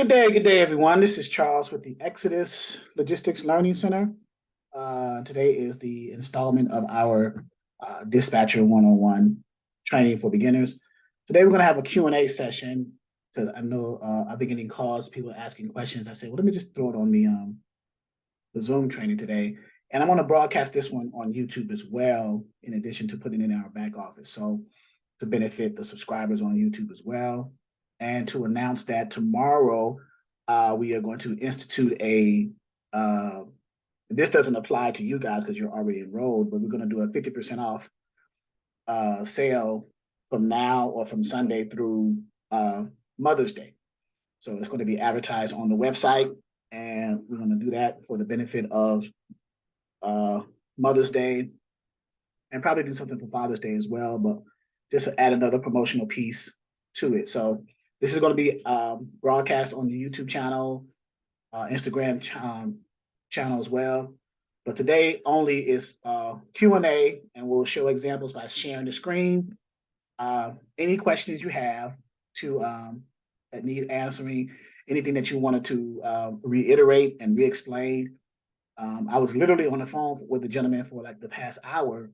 Good day, everyone. This is Charles with the Exodus Logistics Learning Center. Today is the installment of our Dispatcher 101 training for beginners. Today, we're going to have a Q&A session because I know I've been getting calls, people asking questions. I said, well, let me just throw it on the Zoom training today. And I want to broadcast this one on YouTube as well, in addition to putting it in our back office. So to benefit the subscribers on YouTube as well. And to announce that tomorrow, we are going to institute this doesn't apply to you guys because you're already enrolled, but we're going to do a 50% off sale from now or from Sunday through Mother's Day. So it's going to be advertised on the website, and we're going to do that for the benefit of Mother's Day, and probably do something for Father's Day as well, but just to add another promotional piece to it. So this is going to be broadcast on the YouTube channel, Instagram channel as well. But today only is Q&A, and we'll show examples by sharing the screen. Any questions you have that need answering, anything that you wanted to reiterate and re-explain. I was literally on the phone with the gentleman for like the past hour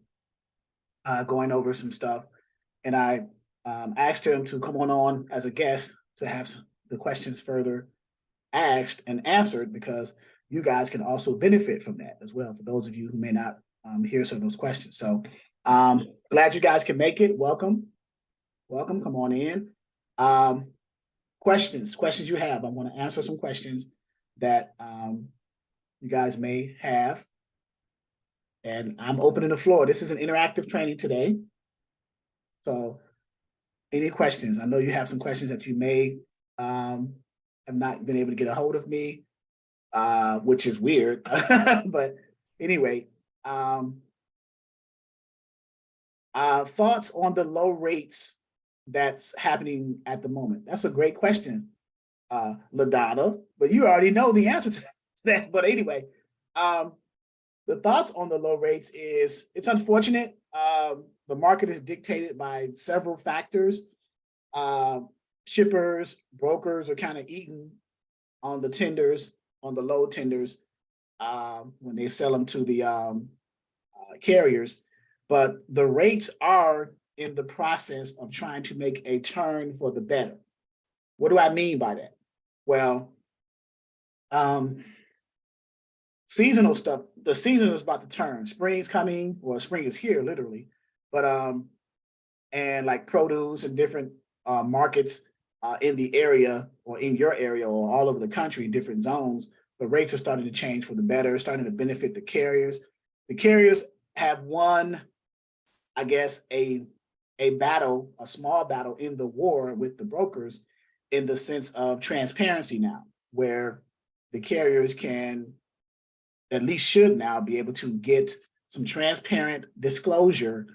going over some stuff, and I asked him to come on as a guest to have the questions further asked and answered, because you guys can also benefit from that as well, for those of you who may not hear some of those questions. So glad you guys can make it. Welcome, come on in. Questions you have. I want to answer some questions that you guys may have. And I'm opening the floor. This is an interactive training today. So any questions? I know you have some questions that you may have not been able to get a hold of me, which is weird. But anyway, thoughts on the low rates that's happening at the moment? That's a great question, LaDonna, but you already know the answer to that. But anyway, the thoughts on the low rates is, it's unfortunate. The market is dictated by several factors. Shippers, brokers are kind of eating on the tenders, on the low tenders, when they sell them to the carriers. But the rates are in the process of trying to make a turn for the better. What do I mean by that? Well, seasonal stuff, the season is about to turn. Spring's coming, well, spring is here literally, but and like produce and different markets in the area, or in your area, or all over the country, different zones, the rates are starting to change for the better, starting to benefit the carriers. The carriers have won, I guess, a battle, a small battle in the war with the brokers, in the sense of transparency now, where the carriers can, at least should now, be able to get some transparent disclosure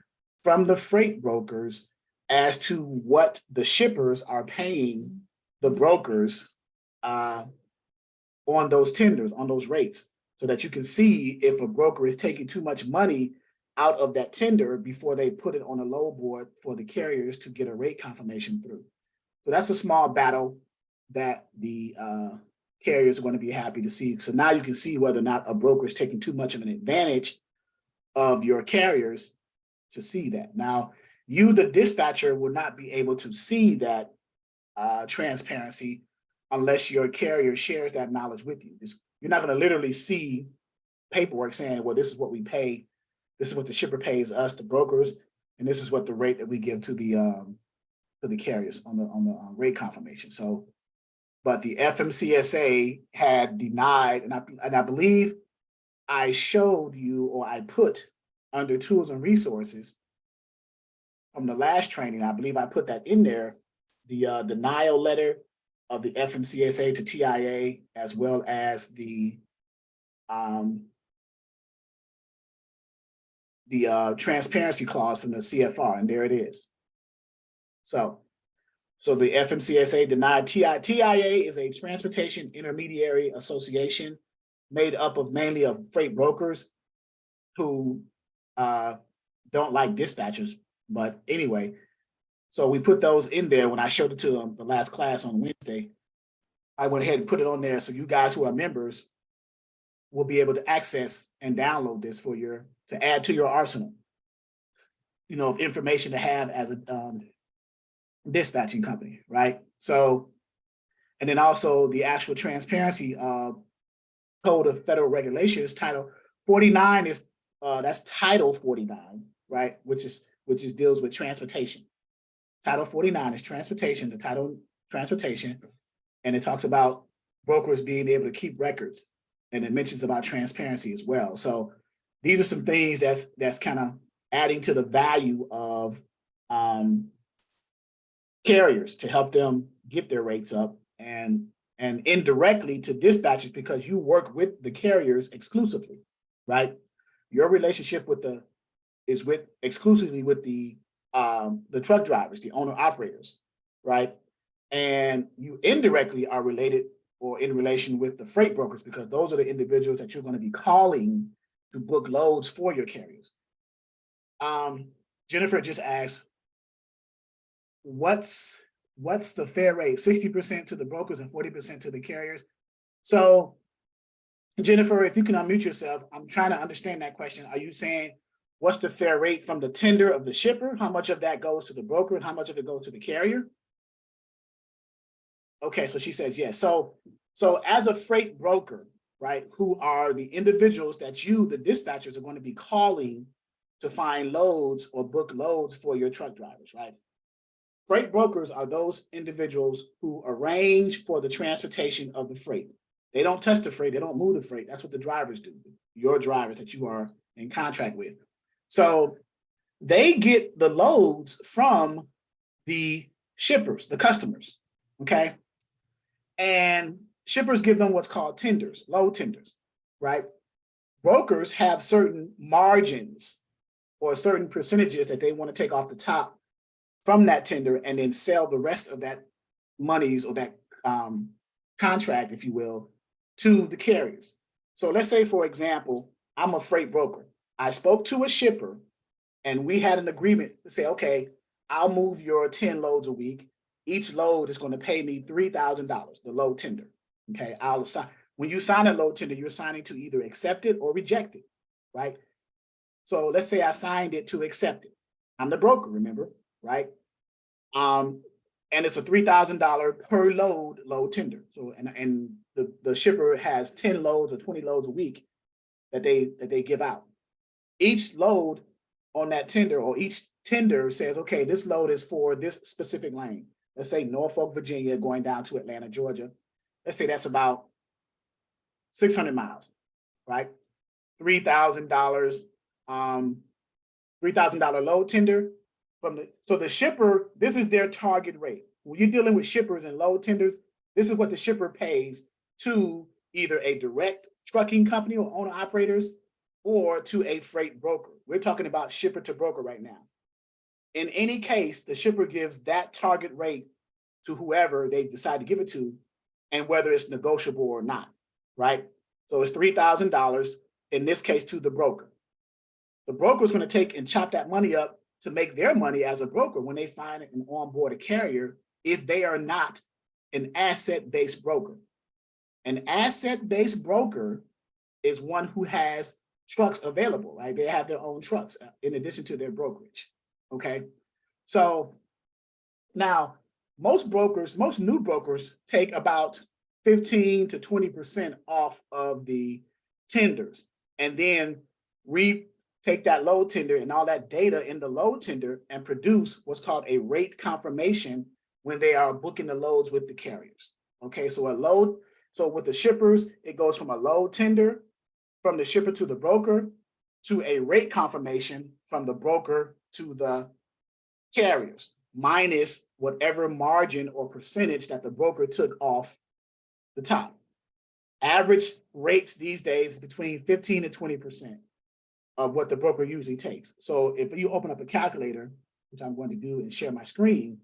from the freight brokers as to what the shippers are paying the brokers on those tenders, on those rates, so that you can see if a broker is taking too much money out of that tender before they put it on a load board for the carriers to get a rate confirmation through. So that's a small battle that the carriers are going to be happy to see. So now you can see whether or not a broker is taking too much of an advantage of your carriers to see that. Now, you, the dispatcher, will not be able to see that transparency unless your carrier shares that knowledge with you. You're not going to literally see paperwork saying, well, this is what we pay. This is what the shipper pays us, the brokers, and this is what the rate that we give to the carriers on the rate confirmation. So, but the FMCSA had denied, and I believe I showed you, or I put under tools and resources from the last training, I believe I put that in there, the denial letter of the FMCSA to TIA, as well as the transparency clause from the CFR, and there it is. So the FMCSA denied TIA. TIA is a Transportation Intermediary Association made up of mainly of freight brokers who don't like dispatchers. But anyway, so we put those in there when I showed it to them the last class on Wednesday. I went ahead and put it on there so you guys who are members will be able to access and download this for to add to your arsenal, of information to have as a dispatching company, right? So, and then also the actual transparency code of federal regulations, Title 49 is that's Title 49, right? Which is deals with transportation. Title 49 is transportation, the title transportation, and it talks about brokers being able to keep records, and it mentions about transparency as well. So these are some things that's kind of adding to the value of carriers to help them get their rates up, and indirectly to dispatchers because you work with the carriers exclusively, right? Your relationship is exclusively with the truck drivers, the owner operators, right? And you indirectly are related or in relation with the freight brokers because those are the individuals that you're going to be calling to book loads for your carriers. Jennifer just asked, what's the fair rate? 60% to the brokers and 40% to the carriers. So Jennifer, if you can unmute yourself, I'm trying to understand that question. Are you saying what's the fair rate from the tender of the shipper? How much of that goes to the broker and how much of it goes to the carrier? Okay, so she says yes. So as a freight broker, right, who are the individuals that you, the dispatchers, are going to be calling to find loads or book loads for your truck drivers, right? Freight brokers are those individuals who arrange for the transportation of the freight. They don't touch the freight, they don't move the freight. That's what the drivers do, your drivers that you are in contract with. So they get the loads from the shippers, the customers, okay? And shippers give them what's called tenders, load tenders, right? Brokers have certain margins or certain percentages that they want to take off the top from that tender and then sell the rest of that monies or that contract, if you will, to the carriers. So let's say, for example, I'm a freight broker. I spoke to a shipper and we had an agreement to say, okay, I'll move your 10 loads a week. Each load is going to pay me $3,000, the load tender. Okay, I'll assign. When you sign a load tender, you're signing to either accept it or reject it, right? So let's say I signed it to accept it. I'm the broker, remember, right? And it's a $3,000 per load tender. So and the shipper has 10 loads or 20 loads a week that they give out. Each load on that tender or each tender says, okay, this load is for this specific lane. Let's say Norfolk, Virginia, going down to Atlanta, Georgia. Let's say that's about 600 miles, right? $3,000, $3,000 load tender. So the shipper, this is their target rate. When you're dealing with shippers and load tenders, this is what the shipper pays to either a direct trucking company or owner operators or to a freight broker. We're talking about shipper to broker right now. In any case, the shipper gives that target rate to whoever they decide to give it to, and whether it's negotiable or not, right? So it's $3,000, in this case, to the broker. The broker is going to take and chop that money up to make their money as a broker when they find and onboard a carrier, if they are not an asset-based broker. An asset-based broker is one who has trucks available, right? They have their own trucks in addition to their brokerage, okay? So now, most new brokers take about 15 to 20% off of the tenders, and then take that load tender and all that data in the load tender and produce what's called a rate confirmation when they are booking the loads with the carriers. Okay, so with the shippers, it goes from a load tender from the shipper to the broker to a rate confirmation from the broker to the carriers, minus whatever margin or percentage that the broker took off the top. Average rates these days between 15 to 20% of what the broker usually takes. So if you open up a calculator, which I'm going to do and share my screen,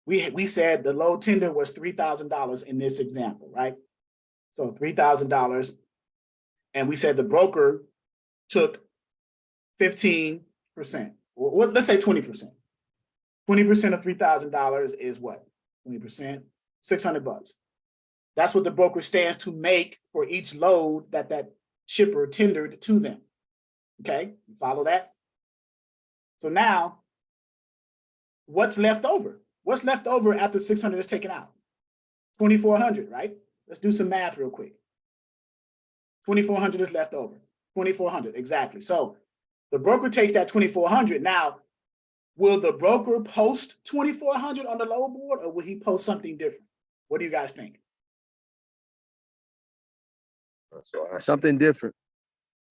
we said the load tender was $3,000 in this example, right? So $3,000, and we said the broker took 15%, or let's say 20%. 20% of $3,000 is what? 20%, $600. That's what the broker stands to make for each load that that shipper tendered to them. Okay, you follow that? So now, what's left over? What's left over after 600 is taken out? 2,400, right? Let's do some math real quick. 2,400 is left over. 2,400, exactly. So the broker takes that 2,400. Now, will the broker post 2,400 on the load board, or will he post something different? What do you guys think? Something different.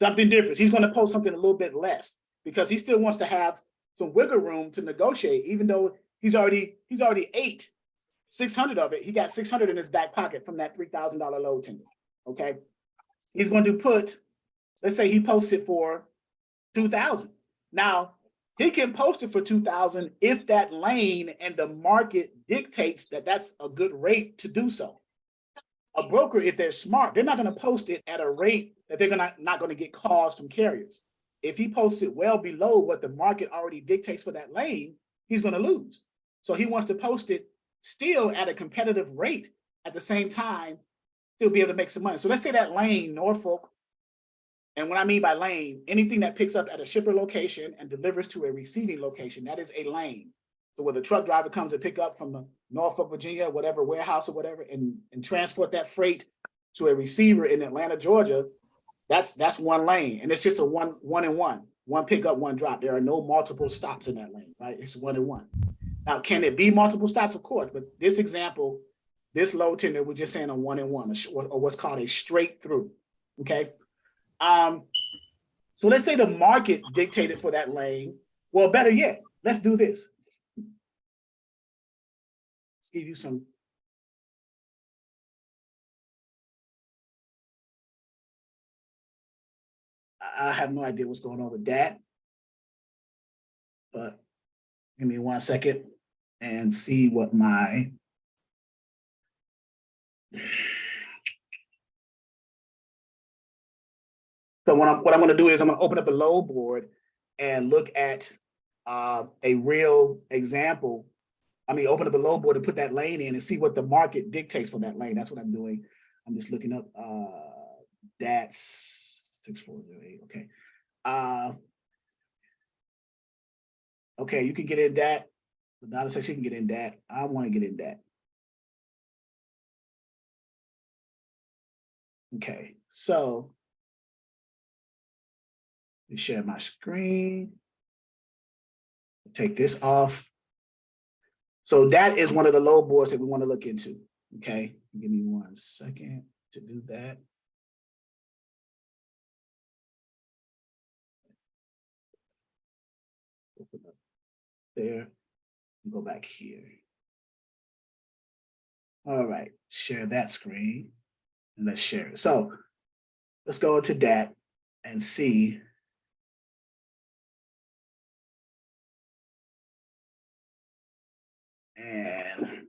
Something different. He's going to post something a little bit less because he still wants to have some wiggle room to negotiate, even though he's already ate 600 of it. He got 600 in his back pocket from that $3,000 load tender. Okay, he's going to put, let's say he posts it for 2,000. Now he can post it for 2,000 if that lane and the market dictates that that's a good rate to do so. A broker, if they're smart, they're not going to post it at a rate that they're not going to get calls from carriers. If he posts it well below what the market already dictates for that lane, he's going to lose. So he wants to post it still at a competitive rate at the same time, still be able to make some money. So let's say that lane, Norfolk, and what I mean by lane, anything that picks up at a shipper location and delivers to a receiving location, that is a lane. So where the truck driver comes to pick up from the Norfolk, Virginia, whatever warehouse or whatever, and transport that freight to a receiver in Atlanta, Georgia, that's one lane. And it's just a one and one pickup, one drop. There are no multiple stops in that lane, right? It's 1 and 1. Now, can it be multiple stops? Of course, but this example, this load tender, we're just saying a 1 and 1, or what's called a straight through, okay? So let's say the market dictated for that lane. Well, better yet, let's do this. Let's give you some. I have no idea what's going on with that, but give me 1 second and see what my So what I'm going to do is I'm going to open up a load board and look at a real example. I mean, open up a load board and put that lane in and see what the market dictates for that lane. That's what I'm doing. I'm just looking up that's 6408. Okay. Okay, you can get in that. The dollar says you can get in that. I want to get in that. Okay, so let me share my screen. Take this off. So that is one of the load boards that we want to look into. Okay, give me 1 second to do that. Open up there and go back here. All right, share that screen and let's share it. So let's go into that and see. And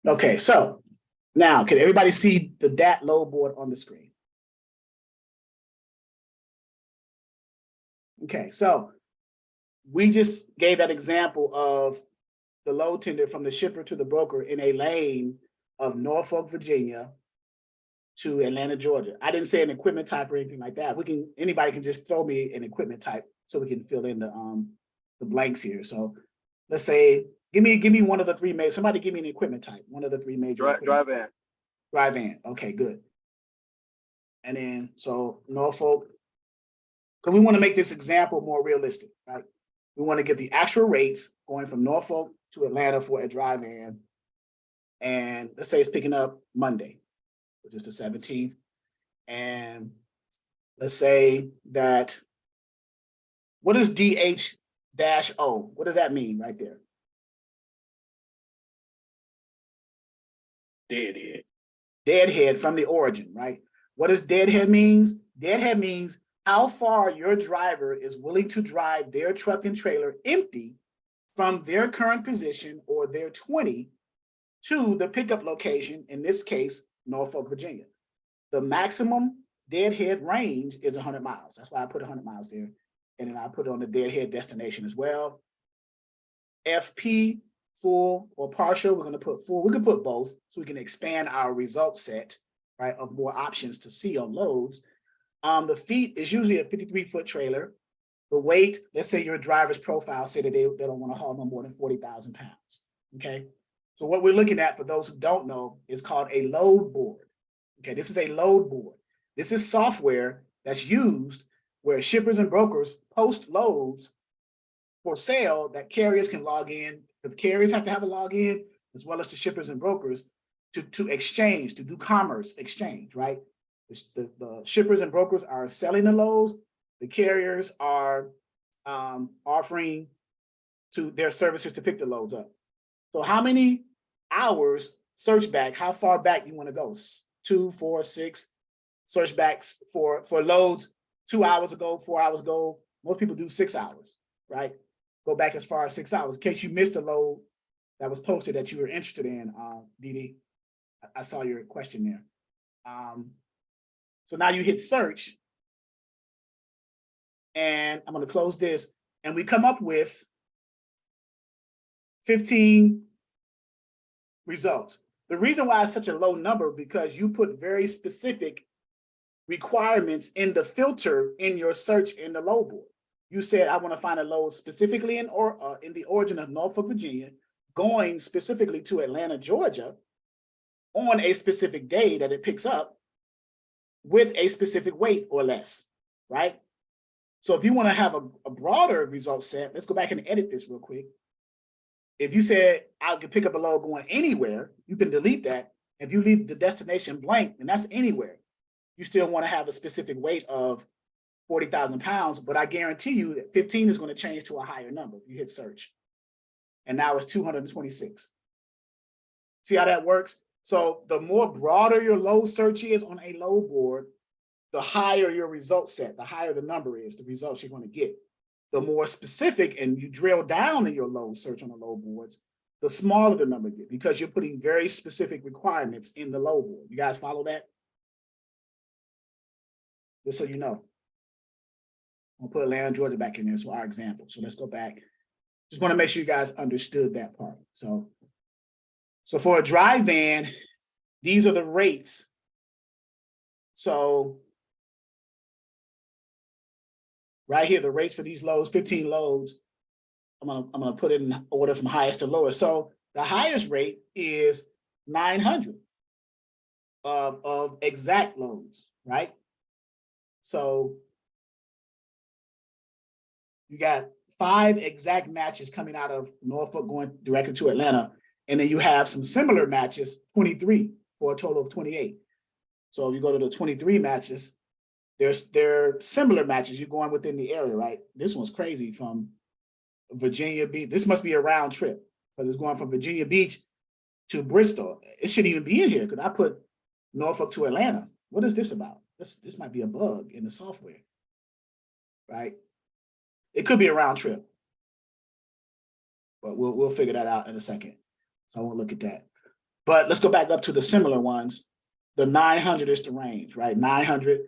okay, so now can everybody see the DAT load board on the screen? Okay, so we just gave that example of the load tender from the shipper to the broker in a lane of Norfolk, Virginia to Atlanta, Georgia. I didn't say an equipment type or anything like that. Anybody can just throw me an equipment type so we can fill in the blanks here. So let's say, give me one of the three major. Somebody give me an equipment type. One of the three major. Dry van. Dry van. Okay, good. And then so Norfolk, because we want to make this example more realistic, right? We want to get the actual rates going from Norfolk to Atlanta for a dry van. And let's say it's picking up Monday, which is the 17th. And let's say that, what is DH-O? What does that mean right there? Deadhead. Deadhead from the origin, right? What does deadhead means? Deadhead means how far your driver is willing to drive their truck and trailer empty from their current position or their 20 to the pickup location, in this case, Norfolk, Virginia. The maximum deadhead range is 100 miles. That's why I put 100 miles there. And then I put it on the deadhead destination as well. FP, full or partial, we're going to put full. We can put both so we can expand our result set, right, of more options to see on loads. The feet is usually a 53-foot trailer. The weight, let's say your driver's profile said that they don't want to haul no more than 40,000 pounds, okay? So what we're looking at, for those who don't know, is called a load board. Okay, this is a load board. This is software that's used where shippers and brokers post loads for sale that carriers can log in. The carriers have to have a login, as well as the shippers and brokers to exchange, to do commerce exchange, right? The shippers and brokers are selling the loads. The carriers are offering to their services to pick the loads up. So how many hours search back, how far back you want to go? 2, 4, 6 search backs for loads 2 hours ago, 4 hours ago. Most people do 6 hours, right? Go back as far as 6 hours in case you missed a load that was posted that you were interested in, Dee. I saw your question there. So now you hit search, and I'm going to close this, and we come up with 15 results. The reason why it's such a low number, because you put very specific requirements in the filter in your search in the load board. You said, I want to find a load specifically in the origin of Norfolk, Virginia, going specifically to Atlanta, Georgia, on a specific day that it picks up with a specific weight or less, right? So if you want to have a broader result set, let's go back and edit this real quick. If you said I could pick up a load going anywhere, you can delete that. If you leave the destination blank, and that's anywhere, you still want to have a specific weight of 40,000 pounds, but I guarantee you that 15 is going to change to a higher number. You hit search, and now it's 226. See how that works? So the more broader your load search is on a load board, the higher your result set, the higher the number is, the results you're going to get. The more specific and you drill down in your load search on the load boards, the smaller the number gets, because you're putting very specific requirements in the load board. You guys follow that? Just so you know. I'll put Atlanta, Georgia back in there, so our example. So let's go back. Just want to make sure you guys understood that part. So for a dry van, these are the rates. So right here, the rates for these loads, 15 loads, I'm gonna put it in order from highest to lowest. So the highest rate is 900 of exact loads, right? So you got 5 exact matches coming out of Norfolk going directly to Atlanta. And then you have some similar matches, 23, for a total of 28. So if you go to the 23 matches, they're similar matches. You're going within the area, right? This one's crazy, from Virginia Beach. This must be a round trip, because it's going from Virginia Beach to Bristol. It shouldn't even be in here, because I put Norfolk to Atlanta. What is this about? This might be a bug in the software, right? It could be a round trip, but we'll figure that out in a second. So I won't look at that. But let's go back up to the similar ones. The 900 is the range, right? 900.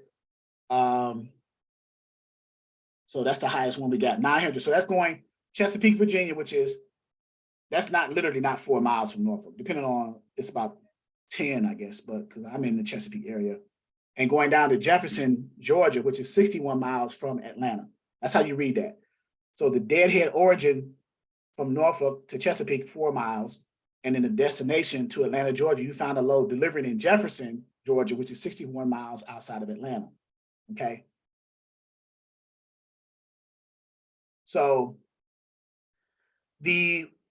So that's the highest one we got, 900. So that's going Chesapeake, Virginia, that's literally not 4 miles from Norfolk, depending on, it's about 10, I guess, but because I'm in the Chesapeake area. And going down to Jefferson, Georgia, which is 61 miles from Atlanta. That's how you read that. So the deadhead origin from Norfolk to Chesapeake, 4 miles. And then the destination to Atlanta, Georgia, you found a load delivering in Jefferson, Georgia, which is 61 miles outside of Atlanta, okay? So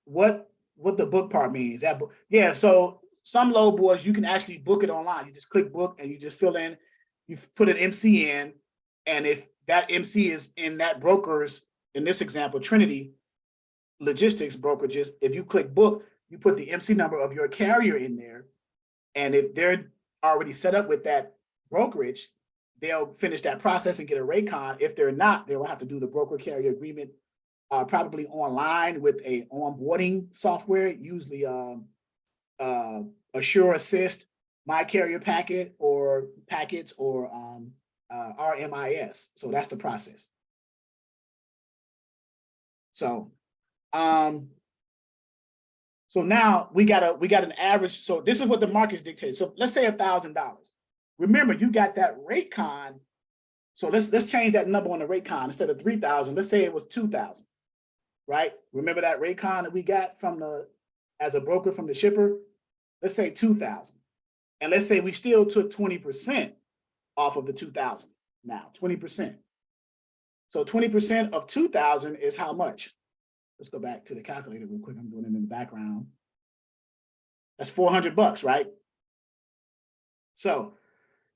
what the book part means, yeah, so some load boards, you can actually book it online. You just click book and you just fill in, you put an MC in, and if that MC is in that broker's, in this example, Trinity Logistics brokerages, if you click book, you put the MC number of your carrier in there. And if they're already set up with that brokerage, they'll finish that process and get a rate con. If they're not, they will have to do the broker carrier agreement, probably online with a onboarding software, usually assure, assist, my carrier packet or packets, or RMIS. So that's the process. So so now we got an average. So this is what the markets dictate. So let's say $1,000. Remember, you got that rate con. So let's change that number on the rate con. Instead of 3,000, let's say it was 2,000, right? Remember that rate con that we got from as a broker from the shipper? Let's say 2,000. And let's say we still took 20% off of the 2,000 now, 20%. So 20% of 2,000 is how much? Let's go back to the calculator real quick. I'm doing it in the background. That's $400, right? So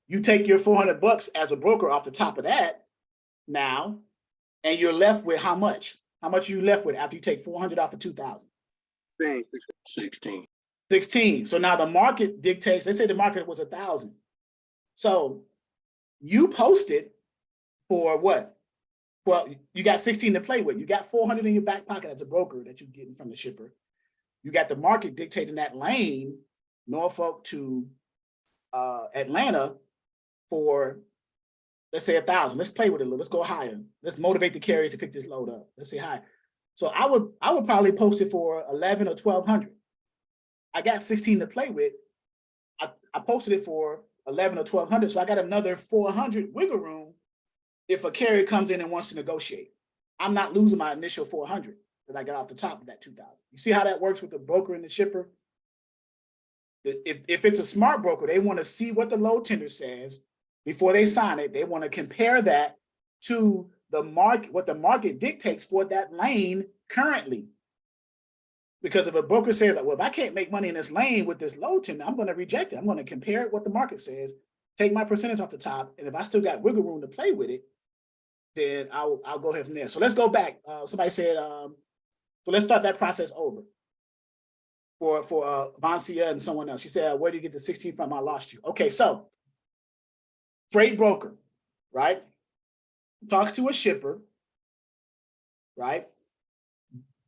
you take your $400 as a broker off the top of that now, and you're left with how much? How much are you left with after you take 400 off of 2,000? 16. 16. So now the market dictates, let's say the market was 1,000. So you posted for what? Well, you got 16 to play with. You got 400 in your back pocket as a broker that you're getting from the shipper. You got the market dictating that lane, Norfolk to Atlanta, for, let's say 1,000. Let's play with it a little. Let's go higher. Let's motivate the carriers to pick this load up. Let's say high. So I would probably post it for 11 or 1,200. I got 16 to play with. I posted it for 11 or 1,200. So I got another 400 wiggle room if a carrier comes in and wants to negotiate. I'm not losing my initial 400 that I got off the top of that 2,000. You see how that works with the broker and the shipper? If it's a smart broker, they want to see what the load tender says before they sign it. They want to compare that to the market, what the market dictates for that lane currently. Because if a broker says, well, if I can't make money in this lane with this load tender, I'm going to reject it. I'm going to compare it what the market says, take my percentage off the top, and if I still got wiggle room to play with it, then I'll go ahead from there. So let's go back. Somebody said, so let's start that process over for Vancia and someone else. She said, where do you get the 16 from? I lost you. Okay, so freight broker, right? Talks to a shipper, right?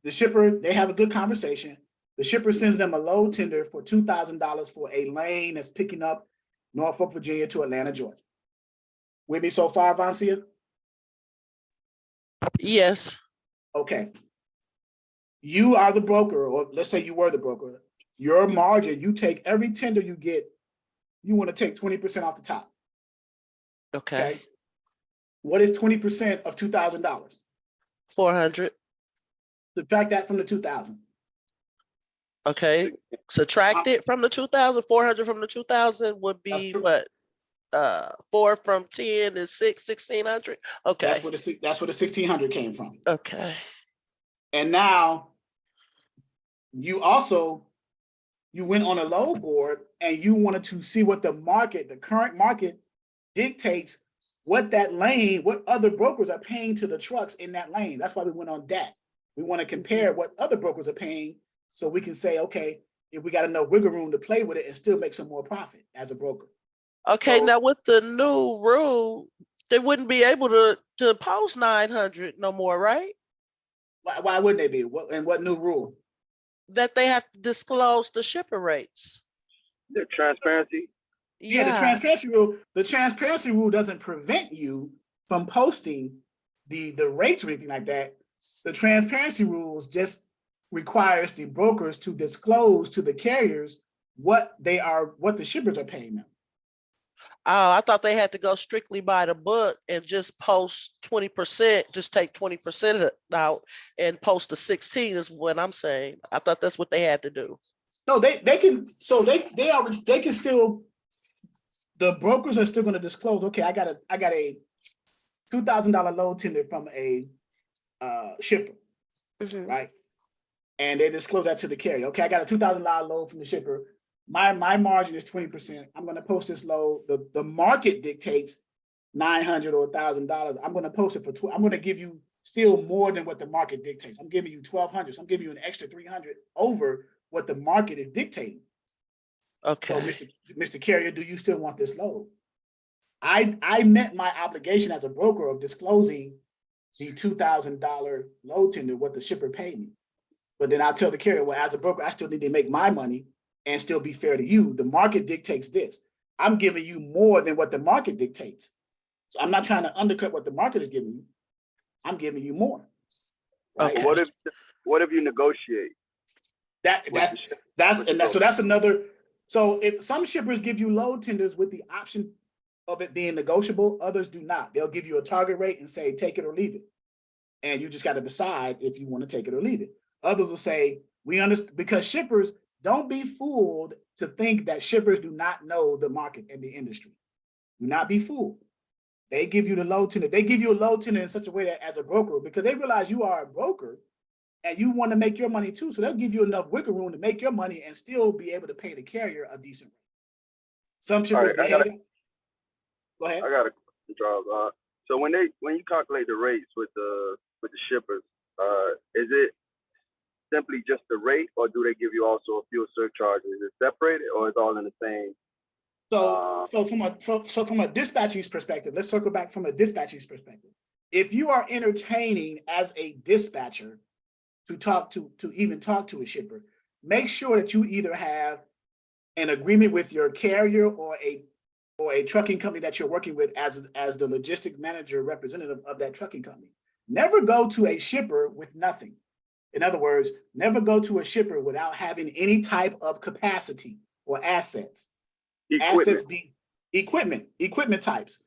The shipper, they have a good conversation. The shipper sends them a load tender for $2,000 for a lane that's picking up Norfolk, Virginia to Atlanta, Georgia. With me so far, Vancia? Yes. Okay. You are the broker, or let's say you were the broker. Your margin, you take every tender you get, you want to take 20% off the top. Okay. What is 20% of $2,000? 400. Subtract that from the 2,000. Okay. Subtract it from the 2,000. 400 from the 2,000 would be what? 4 from 10 is 1,600. Okay. That's where the 1,600 came from. Okay. And now you went on a load board and you wanted to see what the current market dictates what that lane, what other brokers are paying to the trucks in that lane. That's why we went on DAT. We want to compare what other brokers are paying so we can say, okay, if we got enough wiggle room to play with it and still make some more profit as a broker. Okay, So, now with the new rule, they wouldn't be able to post 900 no more, right? why wouldn't they be? What new rule? That they have to disclose the shipper rates. The transparency. Yeah, the transparency rule doesn't prevent you from posting the rates or anything like that. The transparency rules just requires the brokers to disclose to the carriers what the shippers are paying them. Oh, I thought they had to go strictly by the book and just post 20%, just take 20% out and post the 16 is what I'm saying. I thought that's what they had to do. No, they can, so they can still, the brokers are still going to disclose, okay, I got a $2,000 load tender from a shipper, right? And they disclose that to the carrier. Okay, I got a $2,000 load from the shipper. My margin is 20%. I'm going to post this load. The market dictates $900 or $1,000. I'm going to post it for I'm going to give you still more than what the market dictates. I'm giving you 1,200. So I'm giving you an extra 300 over what the market is dictating. Okay. So, Mr. Carrier, do you still want this load? I met my obligation as a broker of disclosing the $2,000 load tender, what the shipper paid me. But then I'll tell the carrier, well, as a broker, I still need to make my money. and still be fair to you. The market dictates this. I'm giving you more than what the market dictates. So I'm not trying to undercut what the market is giving you. I'm giving you more. Right? Okay. What if you negotiate? So that's another. So if some shippers give you load tenders with the option of it being negotiable, others do not. They'll give you a target rate and say, take it or leave it. And you just got to decide if you want to take it or leave it. Others will say, we understand, because shippers, don't be fooled to think that shippers do not know the market and the industry. Do not be fooled. They give you the load tender. They give you a load tender in such a way that as a broker, because they realize you are a broker and you want to make your money too. So they'll give you enough wiggle room to make your money and still be able to pay the carrier a decent rate. Some shippers, go ahead. I got a question, Charles. So when you calculate the rates with the shippers, is it simply just the rate, or do they give you also a fuel surcharge? Is it separated, or is it all in the same? So from a dispatching's perspective, let's circle back from a dispatching's perspective. If you are entertaining as a dispatcher to even talk to a shipper, make sure that you either have an agreement with your carrier or a trucking company that you're working with as the logistic manager representative of that trucking company. Never go to a shipper with nothing. In other words, never go to a shipper without having any type of capacity or assets. Equipment types.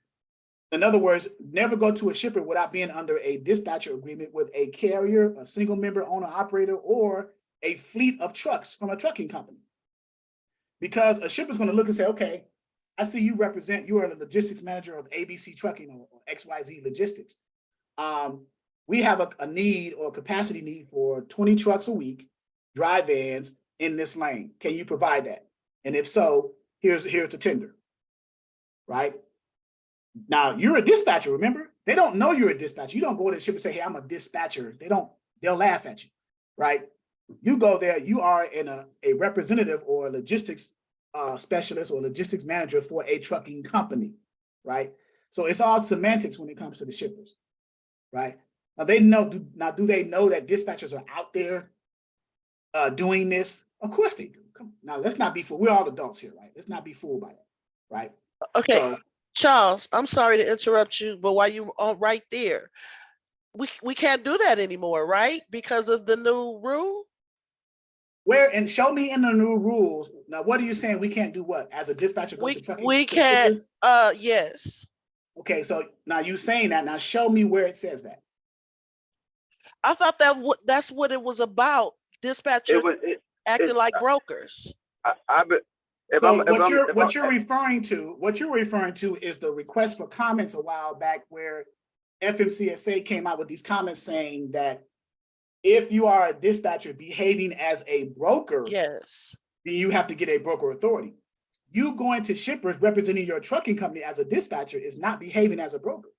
In other words, never go to a shipper without being under a dispatcher agreement with a carrier, a single member owner operator, or a fleet of trucks from a trucking company. Because a shipper's going to look and say, okay, I see you are the logistics manager of ABC Trucking or XYZ Logistics. We have a need or capacity need for 20 trucks a week, dry vans in this lane. Can you provide that? And if so, here's the tender, right? Now you're a dispatcher, remember? They don't know you're a dispatcher. You don't go to the shipper and say, hey, I'm a dispatcher. They'll laugh at you, right? You go there, you are a representative or a logistics specialist or logistics manager for a trucking company, right? So it's all semantics when it comes to the shippers, right? Now do they know that dispatchers are out there doing this? Of course they do. Come on. Now let's not be fooled. We're all adults here, right? Let's not be fooled by that, right? Okay, so, Charles, I'm sorry to interrupt you, but while you are right there, we can't do that anymore, right? Because of the new rule? Where, and show me in the new rules. Now, what are you saying? We can't do what? As a dispatcher, go to trucking? We can't, yes. Okay, so now you saying that, now show me where it says that. I thought that's what it was about. Dispatchers acting like brokers. What you're referring to is the request for comments a while back where FMCSA came out with these comments saying that if you are a dispatcher behaving as a broker, yes, then you have to get a broker authority. You going to shippers representing your trucking company as a dispatcher is not behaving as a broker.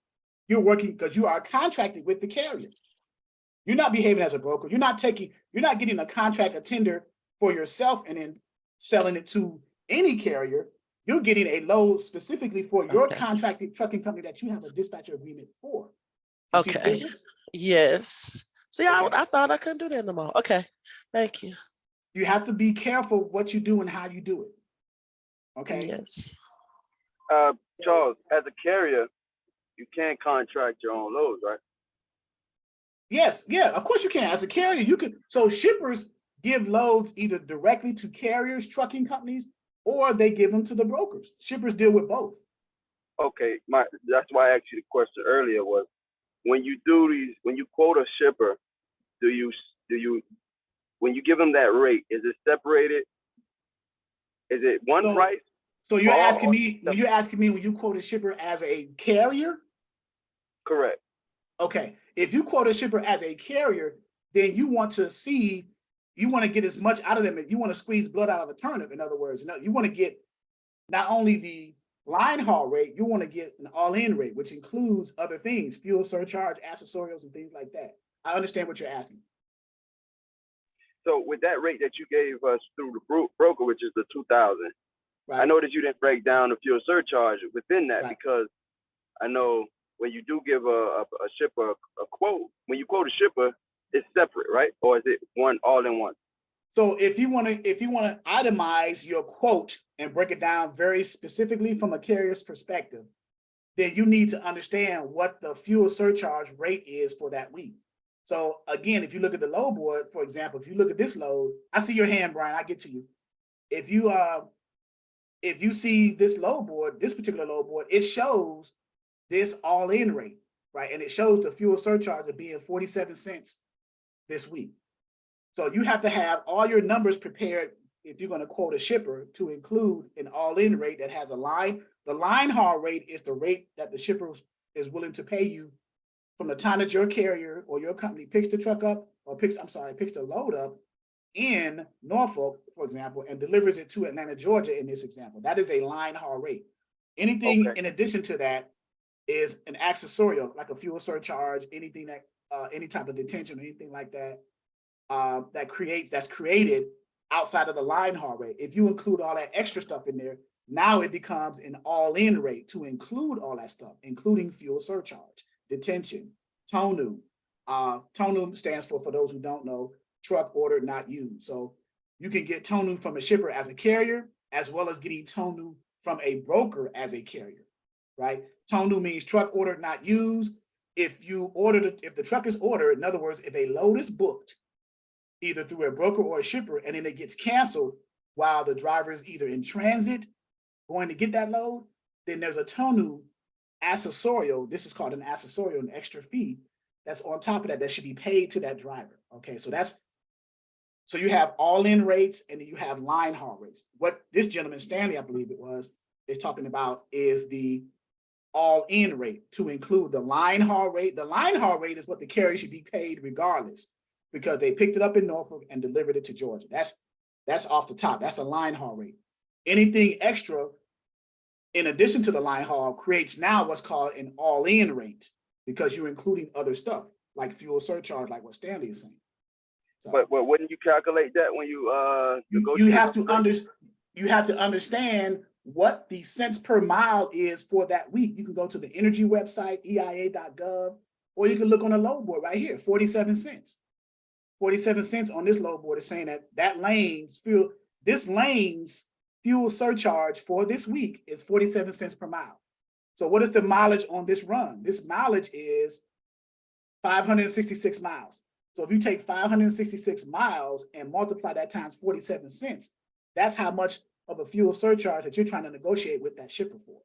You're working because you are contracted with the carrier. You're not behaving as a broker. You're not getting a contract, a tender for yourself and then selling it to any carrier. You're getting a load specifically for your contracted trucking company that you have a dispatcher agreement for. You see the difference? Yes. See, I thought I couldn't do that no more. Okay, thank you. You have to be careful what you do and how you do it. Okay. Yes. Charles, as a carrier, you can't contract your own loads, right? Yes, yeah, of course you can. As a carrier, you can. So shippers give loads either directly to carriers, trucking companies, or they give them to the brokers. Shippers deal with both. Okay, that's why I asked you the question earlier was when you quote a shipper, when you give them that rate, is it separated? Is it one price? So you're asking me when you quote a shipper as a carrier? Correct. Okay, if you quote a shipper as a carrier, then you want to get as much out of them. You want to squeeze blood out of a turnip. In other words, you want to get not only the line haul rate, you want to get an all-in rate, which includes other things, fuel surcharge, accessorials, and things like that. I understand what you're asking. So with that rate that you gave us through the broker, which is the 2,000, right. I know that you didn't break down the fuel surcharge within that, right, because I know when you do give a shipper a quote, when you quote a shipper, it's separate, right? Or is it one all in one? So if you want to itemize your quote and break it down very specifically from a carrier's perspective, then you need to understand what the fuel surcharge rate is for that week. So again, if you look at the load board, for example, if you look at this load, I see your hand, Brian, I get to you. If you see this load board, this particular load board, it shows this all-in rate, right? And it shows the fuel surcharge of being 47 cents this week. So you have to have all your numbers prepared if you're going to quote a shipper to include an all-in rate that has a line. The line haul rate is the rate that the shipper is willing to pay you from the time that your carrier or your company picks the truck up or picks the load up in Norfolk, for example, and delivers it to Atlanta, Georgia in this example. That is a line haul rate. Anything in addition to that is an accessorial, like a fuel surcharge, anything that, any type of detention or anything like that, that's created outside of the line haul rate. If you include all that extra stuff in there, now it becomes an all-in rate to include all that stuff, including fuel surcharge, detention, TONU. TONU stands for those who don't know, truck ordered not used. So you can get TONU from a shipper as a carrier, as well as getting TONU from a broker as a carrier, right? TONU means truck ordered not used. If the truck is ordered, in other words, if a load is booked, either through a broker or a shipper, and then it gets canceled while the driver is either in transit going to get that load, then there's a TONU accessorial. This is called an accessorial, an extra fee that's on top of that should be paid to that driver. Okay, so you have all-in rates and then you have line haul rates. What this gentleman, Stanley, I believe it was, is talking about is the all-in rate to include the line haul rate. The line haul rate is what the carrier should be paid regardless, because they picked it up in Norfolk and delivered it to Georgia. That's off the top. That's a line haul rate. Anything extra in addition to the line haul creates now what's called an all-in rate, because you're including other stuff like fuel surcharge, like what Stanley is saying. So, but wouldn't you calculate that when you you have to understand what the cents per mile is for that week. You can go to the energy website, EIA.gov, or you can look on the load board right here, 47 cents. 47 cents on this load board is saying that this lane's fuel surcharge for this week is 47 cents per mile. So what is the mileage on this run? This mileage is 566 miles. So if you take 566 miles and multiply that times 47 cents, that's how much of a fuel surcharge that you're trying to negotiate with that shipper for.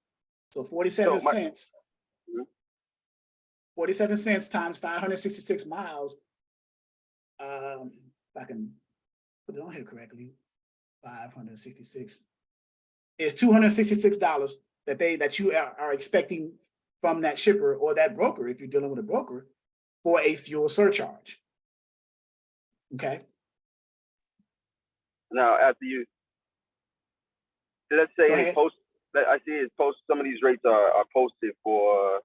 So 47 cents, 47 cents times 566 miles. If I can put it on here correctly, 566 is $266 that you are expecting from that shipper or that broker, if you're dealing with a broker, for a fuel surcharge. Okay. Now, after you, let's say I see it post, some of these rates are posted for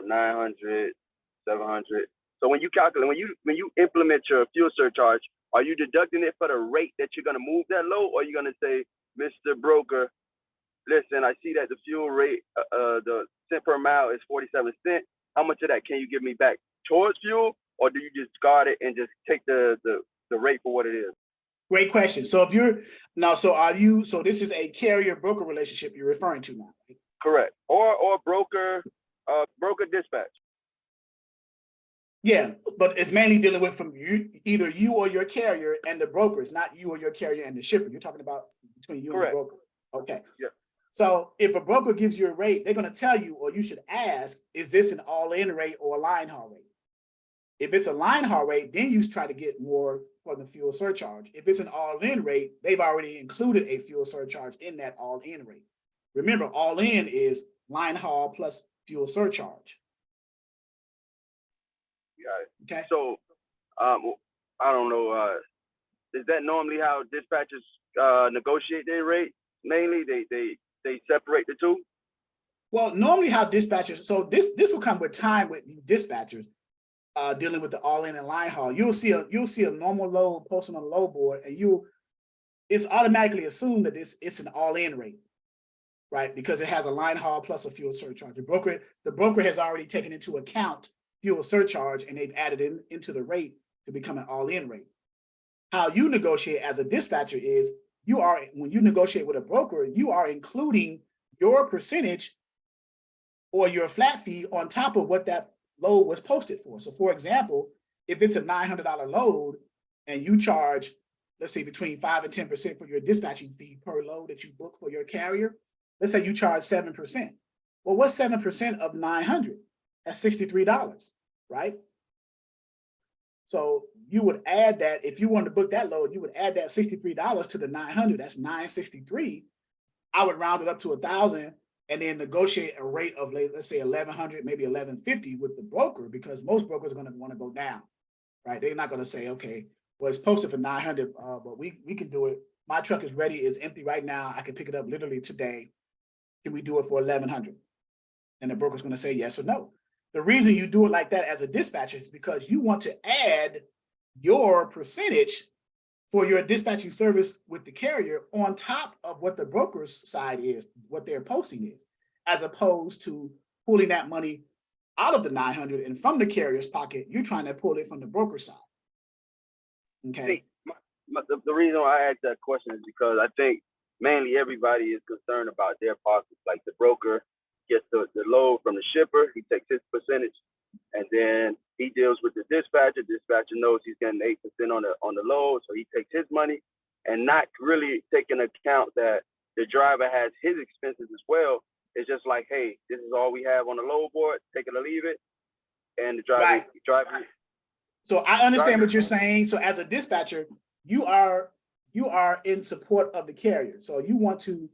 900, 700. So when you calculate, when you implement your fuel surcharge, are you deducting it for the rate that you're going to move that load, or are you going to say, Mr. Broker, listen, I see that the fuel rate, the cent per mile is 47 cents. How much of that can you give me back towards fuel, or do you just guard it and just take the rate for what it is? Great question. So so this is a carrier broker relationship you're referring to now, right? Correct. Or broker dispatch. Yeah, but it's mainly dealing with from either you or your carrier and the brokers, not you or your carrier and the shipper. You're talking about between you and the broker. Okay. Yeah. So if a broker gives you a rate, they're going to tell you, or you should ask, is this an all-in rate or a line haul rate? If it's a line haul rate, then you try to get more for the fuel surcharge. If it's an all-in rate, they've already included a fuel surcharge in that all-in rate. Remember, all-in is line haul plus fuel surcharge. Got it. Okay. So, I don't know. Is that normally how dispatchers negotiate their rate? Mainly, they separate the two. Well, normally how dispatchers. So this will come with time with dispatchers dealing with the all-in and line haul. You'll see a normal load posted on the load board, and it's automatically assumed that it's an all-in rate, right? Because it has a line haul plus a fuel surcharge. The broker has already taken into account fuel surcharge, and they've added into the rate to become an all-in rate. How you negotiate as a dispatcher is when you negotiate with a broker, you are including your percentage or your flat fee on top of what that load was posted for. So for example, if it's a $900 load and you charge, let's say between 5 and 10% for your dispatching fee per load that you book for your carrier, let's say you charge 7%. Well, what's 7% of 900? That's $63, right? So you would add that, if you wanted to book that load, you would add that $63 to the 900, that's 963. I would round it up to 1,000 and then negotiate a rate of, let's say 1,100, maybe 1,150 with the broker, because most brokers are going to want to go down, right? They're not going to say, okay, well, it's posted for 900, but we can do it. My truck is ready, it's empty right now. I can pick it up literally today. Can we do it for 1,100? And the broker's going to say yes or no. The reason you do it like that as a dispatcher is because you want to add your percentage for your dispatching service with the carrier on top of what the broker's side is, what their posting is, as opposed to pulling that money out of the 900 and from the carrier's pocket, you're trying to pull it from the broker side. Okay. The reason why I asked that question is because I think mainly everybody is concerned about their pockets. Like the broker gets the load from the shipper, he takes his percentage, and then he deals with the dispatcher. Dispatcher knows he's getting 8% on the load, so he takes his money, and not really taking account that the driver has his expenses as well. It's just like, hey, this is all we have on the load board, take it or leave it, and the driver. Right. So I understand what you're saying. So as a dispatcher, you are in support of the carrier. So you want to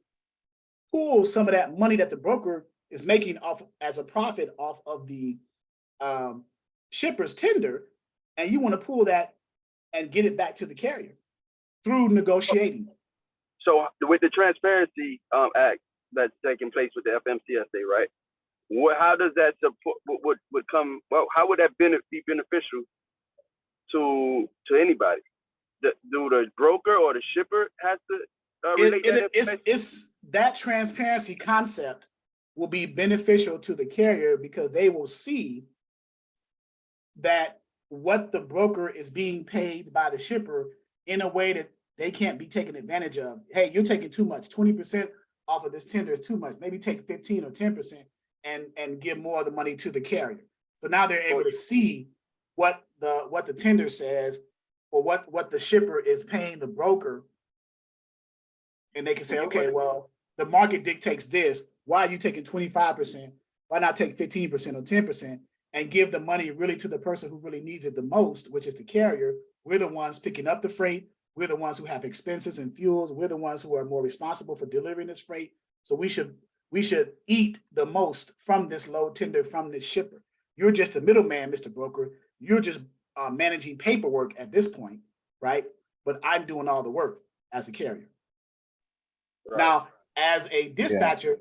pull some of that money that the broker is making off as a profit off of the shipper's tender, and you want to pull that and get it back to the carrier through negotiating. So with the Transparency Act that's taking place with the FMCSA, right? How does that support would come? Well, how would that be beneficial to anybody? Do the broker or the shipper has to relate that information? It's that transparency concept will be beneficial to the carrier because they will see that what the broker is being paid by the shipper in a way that they can't be taken advantage of. Hey, you're taking too much, 20% off of this tender is too much. Maybe take 15 or 10% and give more of the money to the carrier. So now they're able to see what the tender says or what the shipper is paying the broker. And they can say, okay, well, the market dictates this. Why are you taking 25%? Why not take 15% or 10% and give the money really to the person who really needs it the most, which is the carrier? We're the ones picking up the freight. We're the ones who have expenses and fuels. We're the ones who are more responsible for delivering this freight. So we should eat the most from this load tender from this shipper. You're just a middleman, Mr. Broker. You're just managing paperwork at this point, right? But I'm doing all the work as a carrier. Right. Now, as a dispatcher,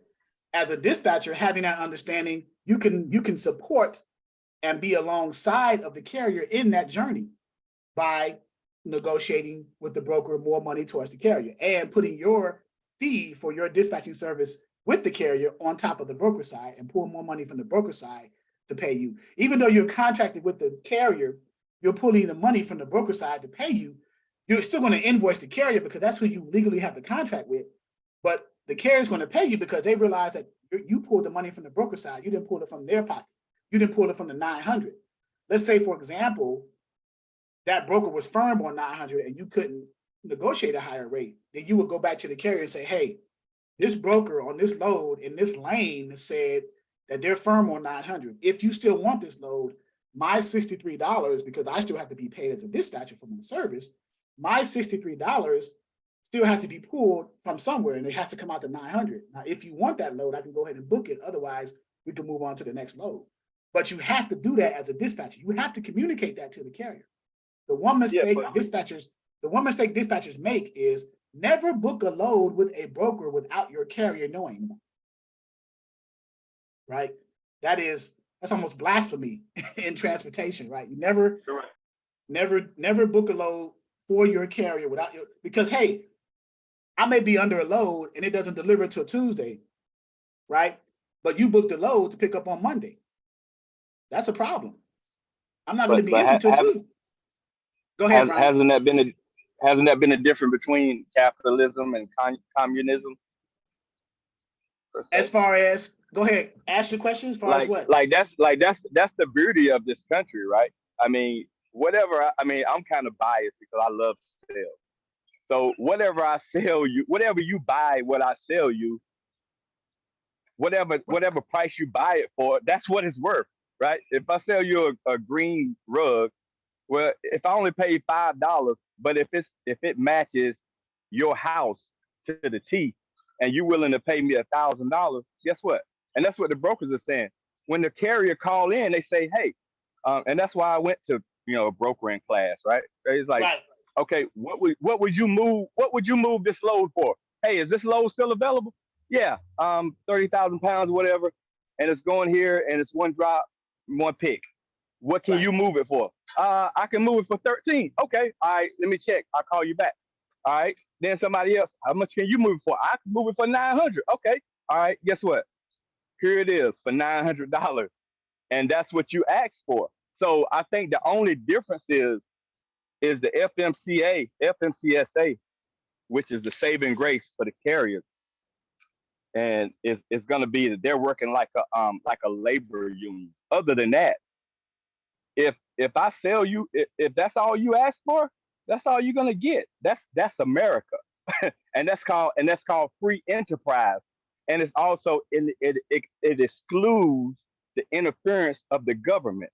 having that understanding, you can support and be alongside of the carrier in that journey by negotiating with the broker more money towards the carrier and putting your fee for your dispatching service with the carrier on top of the broker side and pull more money from the broker side to pay you. Even though you're contracted with the carrier, you're pulling the money from the broker side to pay you. You're still going to invoice the carrier because that's who you legally have the contract with. But the carrier is going to pay you because they realize that you pulled the money from the broker side. You didn't pull it from their pocket. You didn't pull it from the 900. Let's say, for example, that broker was firm on 900 and you couldn't negotiate a higher rate. Then you would go back to the carrier and say, hey, this broker on this load in this lane said that they're firm on 900. If you still want this load, my $63, because I still have to be paid as a dispatcher for my service, my $63 still has to be pulled from somewhere and it has to come out to 900. Now, if you want that load, I can go ahead and book it. Otherwise, we can move on to the next load. But you have to do that as a dispatcher. You have to communicate that to the carrier. The one mistake dispatchers make is never book a load with a broker without your carrier knowing. Right? That's almost blasphemy in transportation, right? You never book a load for your carrier without because hey, I may be under a load and it doesn't deliver until Tuesday, right? But you booked the load to pick up on Monday. That's a problem. I'm not going to be empty till Tuesday. Go ahead, Brian. Hasn't that been the difference between capitalism and communism? As far as, go ahead, ask your question. As far as what? That's the beauty of this country, right? I mean, I'm kind of biased because I love sales. So whatever I sell you, whatever you buy, what I sell you, whatever price you buy it for, that's what it's worth, right? If I sell you a green rug, well, if I only pay $5, but if it matches your house to the T, and you're willing to pay me $1,000, guess what? And that's what the brokers are saying. When the carrier call in, they say, hey, and that's why I went to a brokering class, right? It's like, right. Okay, what would you move? What would you move this load for? Hey, is this load still available? Yeah, 30,000 pounds, whatever, and it's going here, and it's one drop, one pick. What can you move it for? I can move it for 13. Okay, all right, let me check. I'll call you back. All right, then somebody else, how much can you move it for? I can move it for 900. Okay, all right, guess what? Here it is for $900, and that's what you asked for. So I think the only difference is the FMCSA, which is the saving grace for the carriers, and it's going to be that they're working like a labor union. Other than that, if I sell you, if that's all you ask for, that's all you're going to get. That's America, and that's called free enterprise. And it's also it excludes the interference of the government,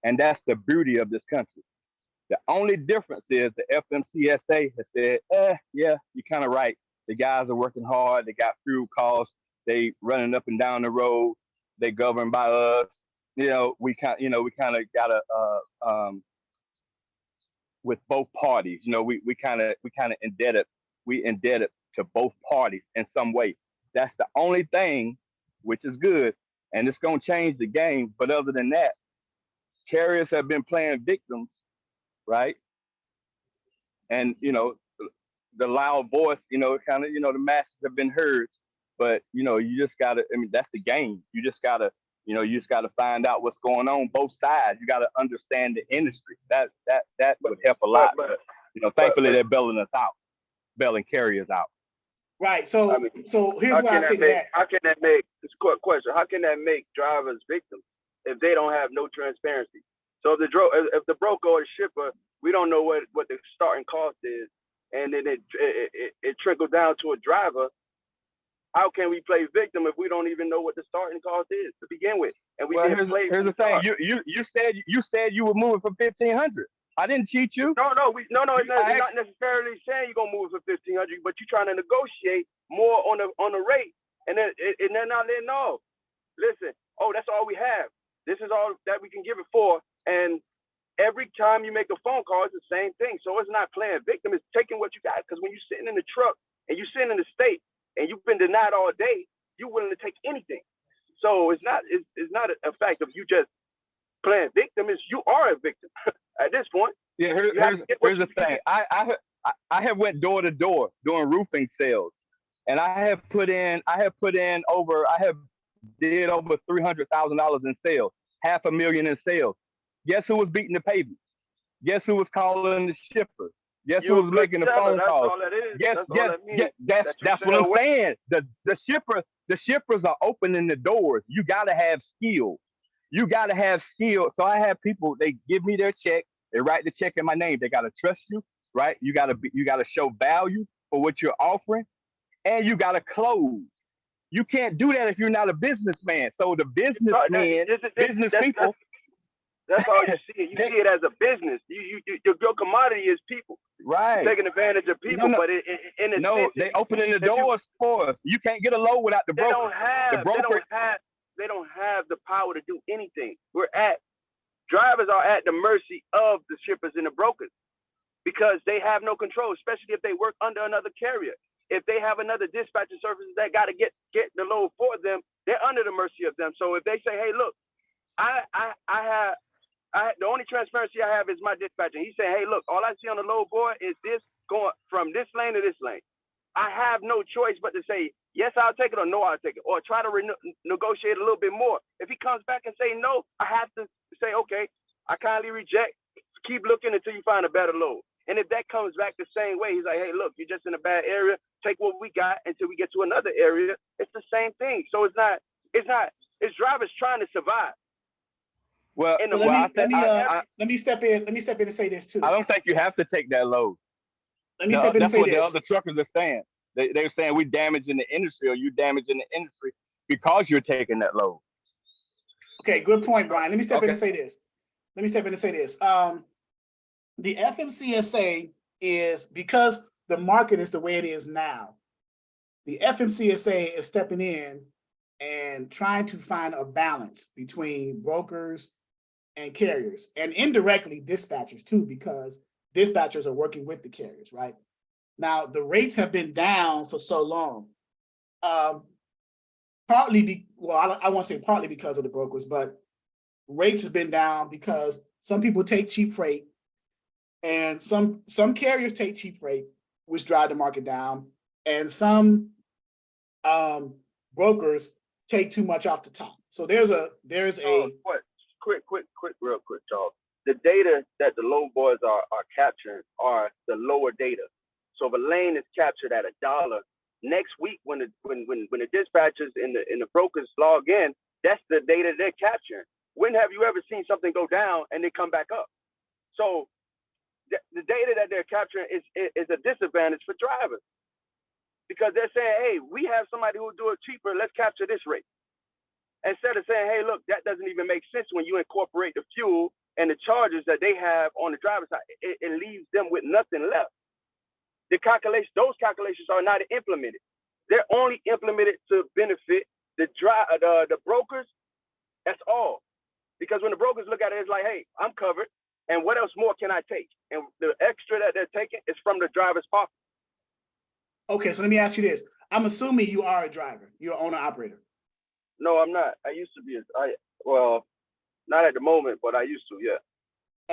and that's the beauty of this country. The only difference is the FMCSA has said, yeah, you're kind of right. The guys are working hard. They got fuel costs. They running up and down the road. They governed by us. We kind of got to with both parties. We kind of indebted. We indebted to both parties in some way. That's the only thing, which is good, and it's gonna change the game. But other than that, carriers have been playing victims, right? And the loud voice, the masses have been heard. But you just gotta. I mean, that's the game. You just gotta find out what's going on both sides. You gotta understand the industry. That would help a lot. But thankfully they're bailing us out, bailing carriers out. Right. So here's what I say to that. How can that make this question? How can that make drivers victims if they don't have no transparency? So if the broker or the shipper, we don't know what the starting cost is, and then it trickles down to a driver. How can we play victim if we don't even know what the starting cost is to begin with? And here's the thing. You said you were moving for 1,500. I didn't cheat you. No. It's not necessarily saying you're gonna move for 1,500, but you're trying to negotiate more on the rate, and then they're not letting know. Listen, that's all we have. This is all that we can give it for, and every time you make a phone call, it's the same thing. So it's not playing victim; it's taking what you got. Because when you're sitting in the truck and you're sitting in the state and you've been denied all day, you're willing to take anything. So it's not a fact of you just playing victim. Is you are a victim at this point. Yeah, here's the thing. I have went door to door doing roofing sales, and I have did over $300,000 in sales, $500,000 in sales. Guess who was beating the pavement? Guess who was calling the shipper? Guess who was making the phone calls? That's what I'm saying. The shippers are opening the doors. You gotta have skill. So I have people, they give me their check, they write the check in my name. They gotta trust you, right? You gotta show value for what you're offering, and you gotta close. You can't do that if you're not a businessman. So the business people. That's all you see it. You see it as a business. Your commodity is people. Right. You're taking advantage of people, but they opening the doors for us. You can't get a load without the broker. They don't have the power to do anything. Drivers are at the mercy of the shippers and the brokers because they have no control, especially if they work under another carrier. If they have another dispatching services that got to get the load for them, they're under the mercy of them. So if they say, hey, look, the only transparency I have is my dispatcher. He said, hey, look, all I see on the load board is this going from this lane to this lane. I have no choice but to say, yes, I'll take it, or no, I'll take it, or try to negotiate a little bit more. If he comes back and say no, I have to say, okay, I kindly reject. Keep looking until you find a better load. And if that comes back the same way, he's like, hey, look, you're just in a bad area. Take what we got until we get to another area. It's the same thing. So it's drivers trying to survive. Well, let me step in and say this too. I don't think you have to take that load. Let me step in and say this. That's what the other truckers are saying. They're saying we're damaging the industry, or you damaging the industry because you're taking that load. Okay, good point, Brian. Let me step in and say this. The FMCSA is, because the market is the way it is now, the FMCSA is stepping in and trying to find a balance between brokers and carriers, and indirectly dispatchers too, because dispatchers are working with the carriers, right? Now, the rates have been down for so long. I won't say partly because of the brokers, but rates have been down because some people take cheap freight, and some carriers take cheap freight, which drive the market down, and some brokers take too much off the top. So there's a real quick, Charles. The data that the low boys are capturing are the lower data. So if a lane is captured at $1, next week when the dispatchers and the brokers log in, that's the data they're capturing. When have you ever seen something go down and they come back up? So the data that they're capturing is a disadvantage for drivers, because they're saying, hey, we have somebody who will do it cheaper, let's capture this rate. Instead of saying, hey, look, that doesn't even make sense when you incorporate the fuel and the charges that they have on the driver's side. It leaves them with nothing left. Those calculations are not implemented. They're only implemented to benefit the brokers. That's all. Because when the brokers look at it, it's like, hey, I'm covered, and what else more can I take? And the extra that they're taking is from the driver's pocket. Okay, so let me ask you this. I'm assuming you are a driver. You're an owner-operator. No, I'm not. I used to be. Well, not at the moment, but I used to, yeah.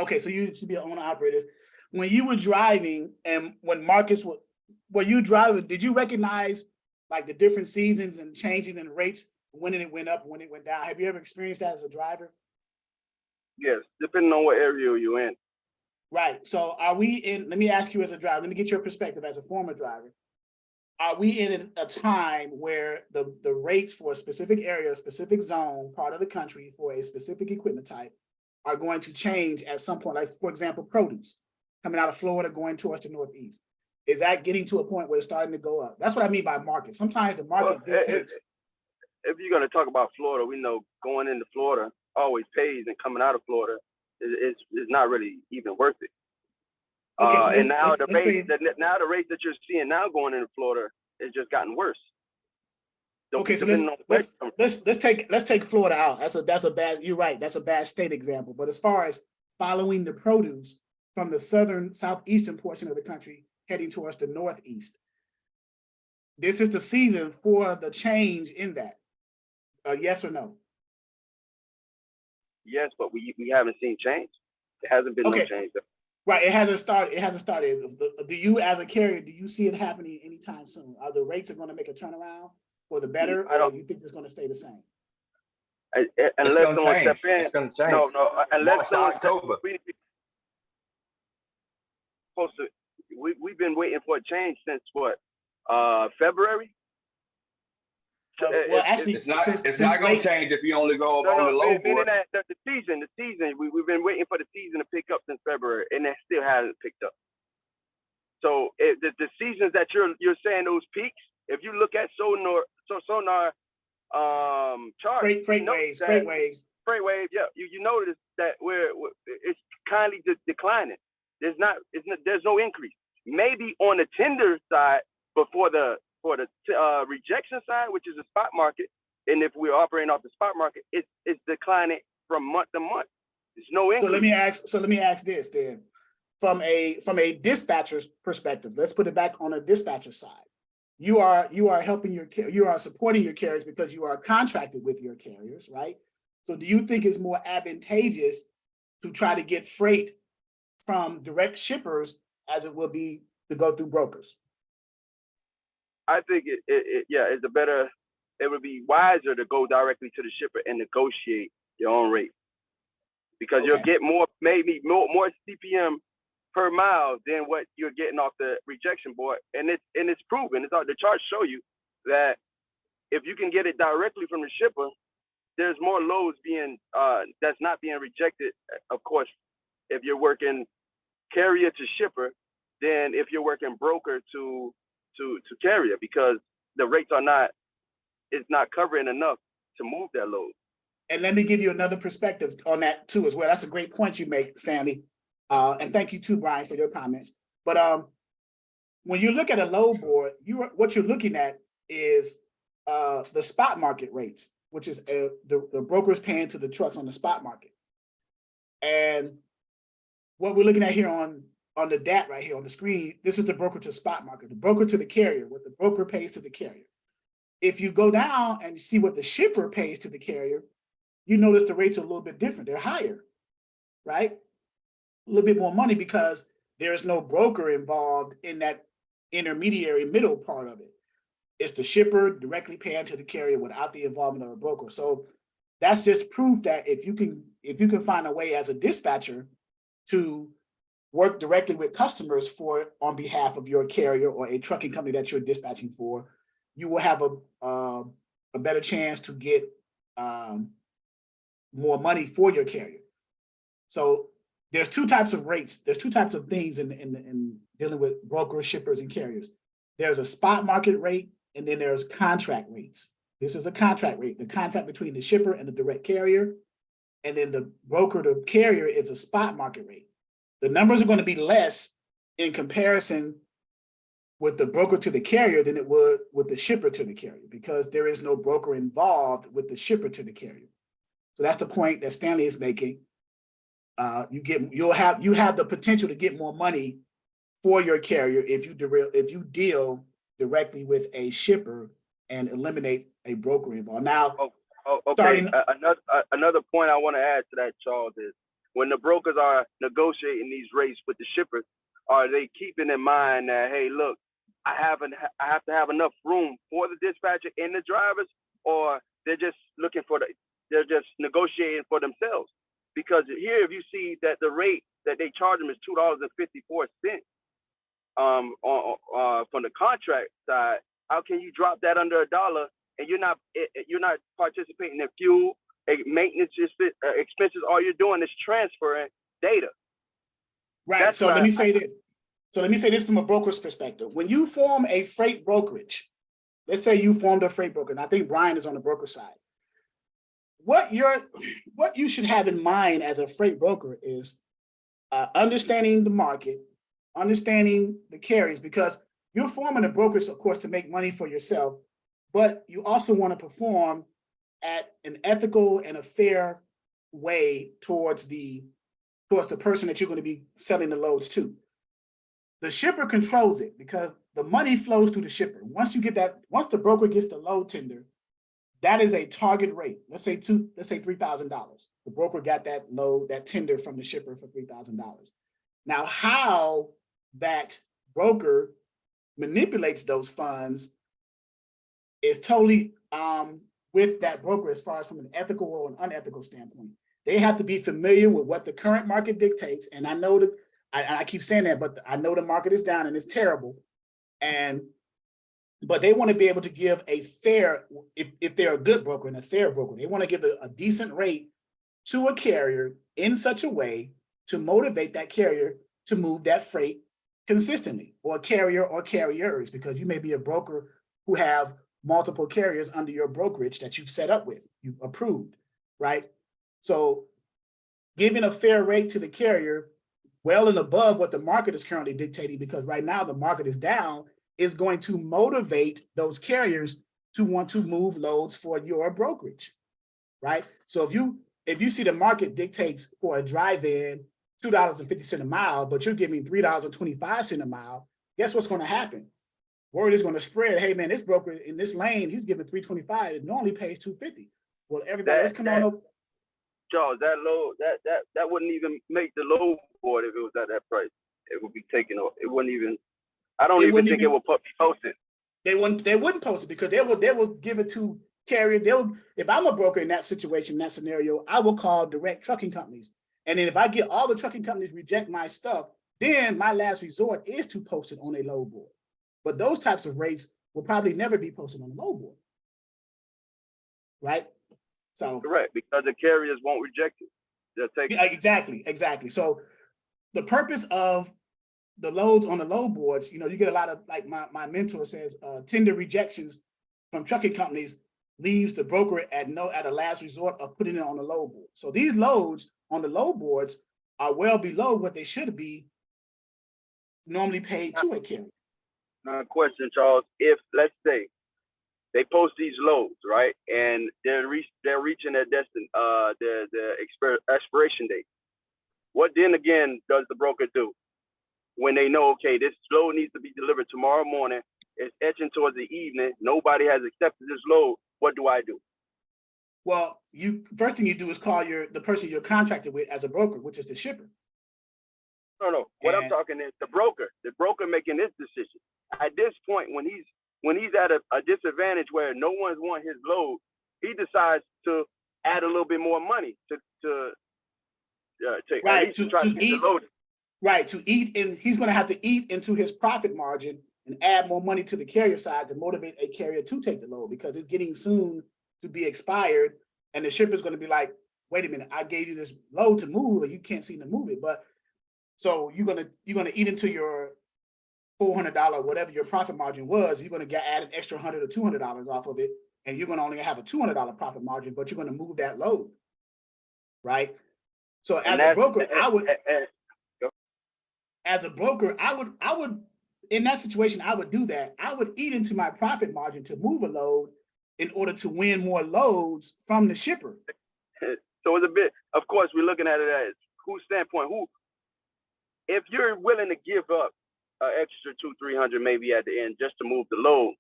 Okay, so you used to be an owner-operator. When you were driving, and when markets were you driving, did you recognize like the different seasons and changing in rates, when it went up, when it went down? Have you ever experienced that as a driver? Yes, depending on what area you're in. Right. So are we in, let me ask you as a driver, let me get your perspective as a former driver. Are we in a time where the rates for a specific area, a specific zone, part of the country for a specific equipment type are going to change at some point? Like, for example, produce coming out of Florida going towards the Northeast. Is that getting to a point where it's starting to go up? That's what I mean by market. Sometimes the market dictates. If you're going to talk about Florida, we know going into Florida always pays, and coming out of Florida is not really even worth it. Okay, so and now the rate that you're seeing now going into Florida has just gotten worse. So okay, so let's take Florida out. That's a bad. You're right. That's a bad state example. But as far as following the produce from the southeastern portion of the country heading towards the northeast, this is the season for the change in that. Yes or no? Yes, but we haven't seen change. There hasn't been no change. Right, it hasn't started. Do you, as a carrier, do you see it happening anytime soon? Are the rates going to make a turnaround for the better, or do you think it's going to stay the same? Unless someone step in. No, unless someone October. We've been waiting for a change since what? February. Well, actually, it's not going to change if you only go on the low board. The season. We've been waiting for the season to pick up since February, and that still hasn't picked up. So the seasons that you're saying, those peaks, if you look at sonar charts, freight waves, yeah, you notice that it's kindly declining. There's no increase. Maybe on the tender side, but for the rejection side, which is the spot market, and if we're operating off the spot market, it's declining from month to month. There's no increase. So let me ask this then, from a dispatcher's perspective. Let's put it back on a dispatcher side. You are supporting your carriers because you are contracted with your carriers, right? So do you think it's more advantageous to try to get freight from direct shippers as it will be to go through brokers? I think it would be wiser to go directly to the shipper and negotiate your own rate, because you'll get maybe more CPM per mile than what you're getting off the rejection board, and it's proven. It's the charts show you that if you can get it directly from the shipper, there's more loads being that's not being rejected. Of course, if you're working carrier to shipper, than if you're working broker to carrier, because the rates are not, it's not covering enough to move that load. And let me give you another perspective on that too as well. That's a great point you make, Stanley. And thank you too, Brian, for your comments. But when you look at a load board, what you're looking at is the spot market rates, which is the brokers paying to the trucks on the spot market. And what we're looking at here on the DAT right here on the screen, this is the broker to spot market, the broker to the carrier, what the broker pays to the carrier. If you go down and you see what the shipper pays to the carrier, you notice the rates are a little bit different. They're higher, right? A little bit more money because there's no broker involved in that intermediary middle part of it. It's the shipper directly paying to the carrier without the involvement of a broker. So that's just proof that if you can find a way as a dispatcher to work directly with customers on behalf of your carrier or a trucking company that you're dispatching for, you will have a better chance to get more money for your carrier. So there's two types of rates. There's two types of things in dealing with brokers, shippers, and carriers. There's a spot market rate, and then there's contract rates. This is a contract rate, the contract between the shipper and the direct carrier. And then the broker to carrier is a spot market rate. The numbers are going to be less in comparison with the broker to the carrier than it would with the shipper to the carrier, because there is no broker involved with the shipper to the carrier. So that's the point that Stanley is making. You have the potential to get more money for your carrier if you deal directly with a shipper and eliminate a broker involved. Now, okay. Another point I want to add to that, Charles, is when the brokers are negotiating these rates with the shippers, are they keeping in mind that, hey, look, I have to have enough room for the dispatcher and the drivers, or they're just looking for they're just negotiating for themselves? Because here, if you see that the rate that they charge them is $2.54 from the contract side, how can you drop that under $1 and you're not participating in fuel, maintenance expenses? All you're doing is transferring data. Right. So let me say this from a broker's perspective. When you form a freight brokerage, let's say you formed a freight broker, and I think Brian is on the broker side. What you should have in mind as a freight broker is understanding the market, understanding the carriers, because you're forming a brokerage, of course, to make money for yourself, but you also want to perform at an ethical and a fair way towards the person that you're going to be selling the loads to. The shipper controls it because the money flows to the shipper. Once the broker gets the load tender, that is a target rate. Let's say $3,000. The broker got that load, that tender from the shipper for $3,000. Now, how that broker manipulates those funds is totally with that broker as far as from an ethical or an unethical standpoint. They have to be familiar with what the current market dictates. And I know that I keep saying that, but I know the market is down and it's terrible. But they want to be able to give a fair, if they're a good broker and a fair broker, they want to give a decent rate to a carrier in such a way to motivate that carrier to move that freight consistently, or a carrier or carriers, because you may be a broker who have multiple carriers under your brokerage that you've set up with, you've approved, right? So giving a fair rate to the carrier, well and above what the market is currently dictating, because right now the market is down, is going to motivate those carriers to want to move loads for your brokerage, right? So if you see the market dictates for a drive-in $2.50 a mile, but you're giving $3.25 a mile, guess what's going to happen? Word is going to spread. Hey man, this broker in this lane, he's giving $3.25. It normally pays $2.50. Well, everybody, let's come on over. Charles, that load, that wouldn't even make the load board if it was at that price. It would be taken off. It wouldn't even. I don't even think it will be posted. They wouldn't post it because they will give it to carrier. If I'm a broker in that situation, in that scenario, I will call direct trucking companies. And then if I get all the trucking companies reject my stuff, then my last resort is to post it on a load board. But those types of rates will probably never be posted on a load board. Right? So correct, because the carriers won't reject it. They'll take it. Exactly. So the purpose of the loads on the load boards, you get a lot of, like my mentor says, tender rejections from trucking companies leaves the broker at a last resort of putting it on the load board. So these loads on the load boards are well below what they should be normally paid to a carrier. Now, question, Charles, if let's say they post these loads, right, and they're reaching their expiration date, what then again does the broker do when they know, okay, this load needs to be delivered tomorrow morning, it's etching towards the evening, nobody has accepted this load, what do I do? Well, first thing you do is call the person you're contracted with as a broker, which is the shipper. No. What I'm talking is the broker making this decision. At this point, when he's at a disadvantage where no one's want his load, he decides to add a little bit more money to eat, and he's going to have to eat into his profit margin and add more money to the carrier side to motivate a carrier to take the load, because it's getting soon to be expired, and the shipper's going to be like, wait a minute, I gave you this load to move and you can't seem to move it. But so you're gonna eat into your $400, whatever your profit margin was. You're gonna add an extra $100 or $200 off of it, and you're gonna only have a $200 profit margin, but you're gonna move that load, right? So as a broker, I would in that situation, I would do that. I would eat into my profit margin to move a load in order to win more loads from the shipper. So it's a bit, of course, we're looking at it as whose standpoint, if you're willing to give up an extra $200-300 maybe at the end just to move the load,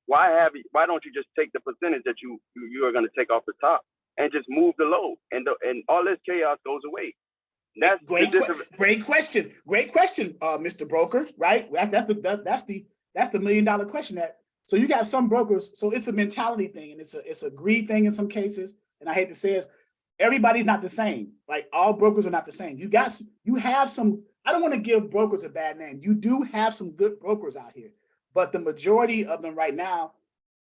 why don't you just take the percentage that you are going to take off the top and just move the load, and all this chaos goes away? That's great question, Mr. Broker. Right? That's the $1 million question. So you got some brokers. So it's a mentality thing, and it's a greed thing in some cases. And I hate to say it, everybody's not the same. Like, all brokers are not the same. You have some. I don't want to give brokers a bad name. You do have some good brokers out here, but the majority of them right now,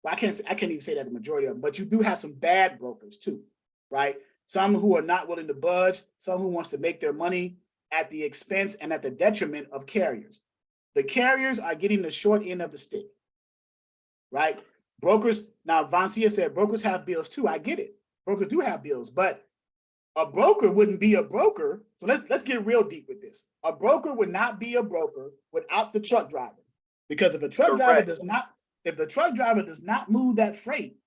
well, I can't even say that the majority of them, but you do have some bad brokers too, right? Some who are not willing to budge, some who wants to make their money at the expense and at the detriment of carriers. The carriers are getting the short end of the stick, right? Brokers, now Vancia said brokers have bills too. I get it. Brokers do have bills, but a broker wouldn't be a broker. So let's get real deep with this. A broker would not be a broker without the truck driver, because if the truck driver does not move that freight,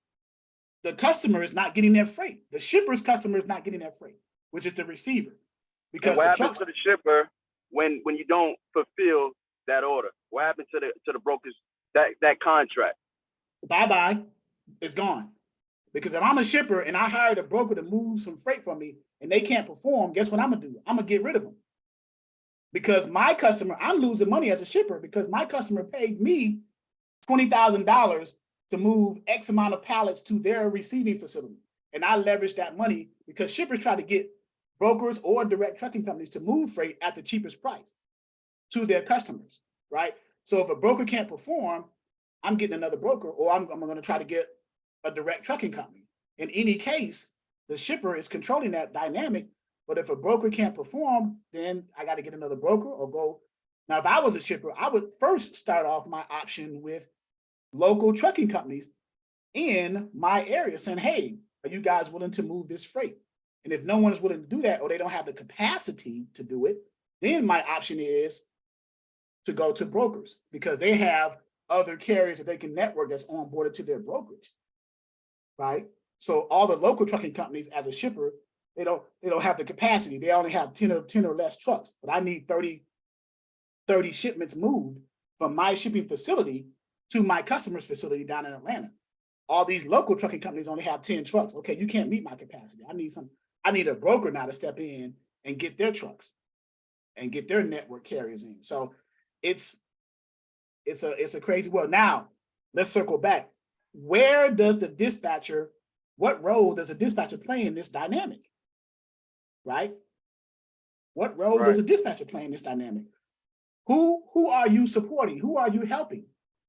the customer is not getting their freight. The shipper's customer is not getting their freight, which is the receiver. Because what happens to the shipper when you don't fulfill that order? What happens to the brokers, that contract? Bye-bye. It's gone. Because if I'm a shipper and I hired a broker to move some freight from me and they can't perform, guess what I'm gonna do? I'm gonna get rid of them. Because my customer, I'm losing money as a shipper because my customer paid me $20,000 to move X amount of pallets to their receiving facility. And I leverage that money because shippers try to get brokers or direct trucking companies to move freight at the cheapest price to their customers, right? So if a broker can't perform, I'm getting another broker, or I'm going to try to get a direct trucking company. In any case, the shipper is controlling that dynamic. But if a broker can't perform, then I got to get another broker or go. Now, if I was a shipper, I would first start off my option with local trucking companies in my area saying, hey, are you guys willing to move this freight? And if no one is willing to do that, or they don't have the capacity to do it, then my option is to go to brokers, because they have other carriers that they can network that's onboarded to their brokerage, right? So all the local trucking companies as a shipper, they don't have the capacity. They only have 10 or less trucks, but I need 30 shipments moved from my shipping facility to my customer's facility down in Atlanta. All these local trucking companies only have 10 trucks. Okay, you can't meet my capacity. I need a broker now to step in and get their trucks and get their network carriers in. So it's a crazy world. Now, let's circle back. Where does the dispatcher, what role does a dispatcher play in this dynamic? Right? What role does a dispatcher play in this dynamic? Who are you supporting? Who are you helping?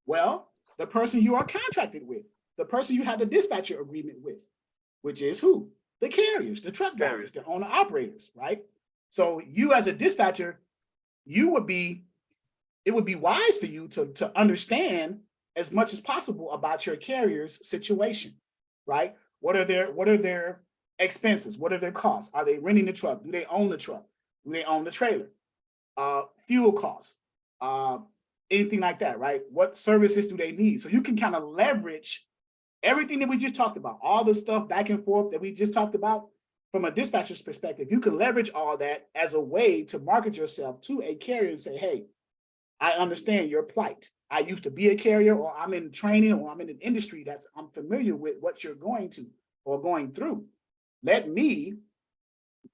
Well, the person you are contracted with, the person you have the dispatcher agreement with, which is who? The carriers, the truck drivers, the owner operators, right? So you as a dispatcher, it would be wise for you to understand as much as possible about your carrier's situation, right? What are their expenses? What are their costs? Are they renting the truck? Do they own the truck? Do they own the trailer? Fuel costs, anything like that, right? What services do they need? So you can kind of leverage everything that we just talked about, all the stuff back and forth that we just talked about from a dispatcher's perspective. You can leverage all that as a way to market yourself to a carrier and say, hey, I understand your plight. I used to be a carrier, or I'm in training, or I'm in an industry I'm familiar with what you're going to or going through. Let me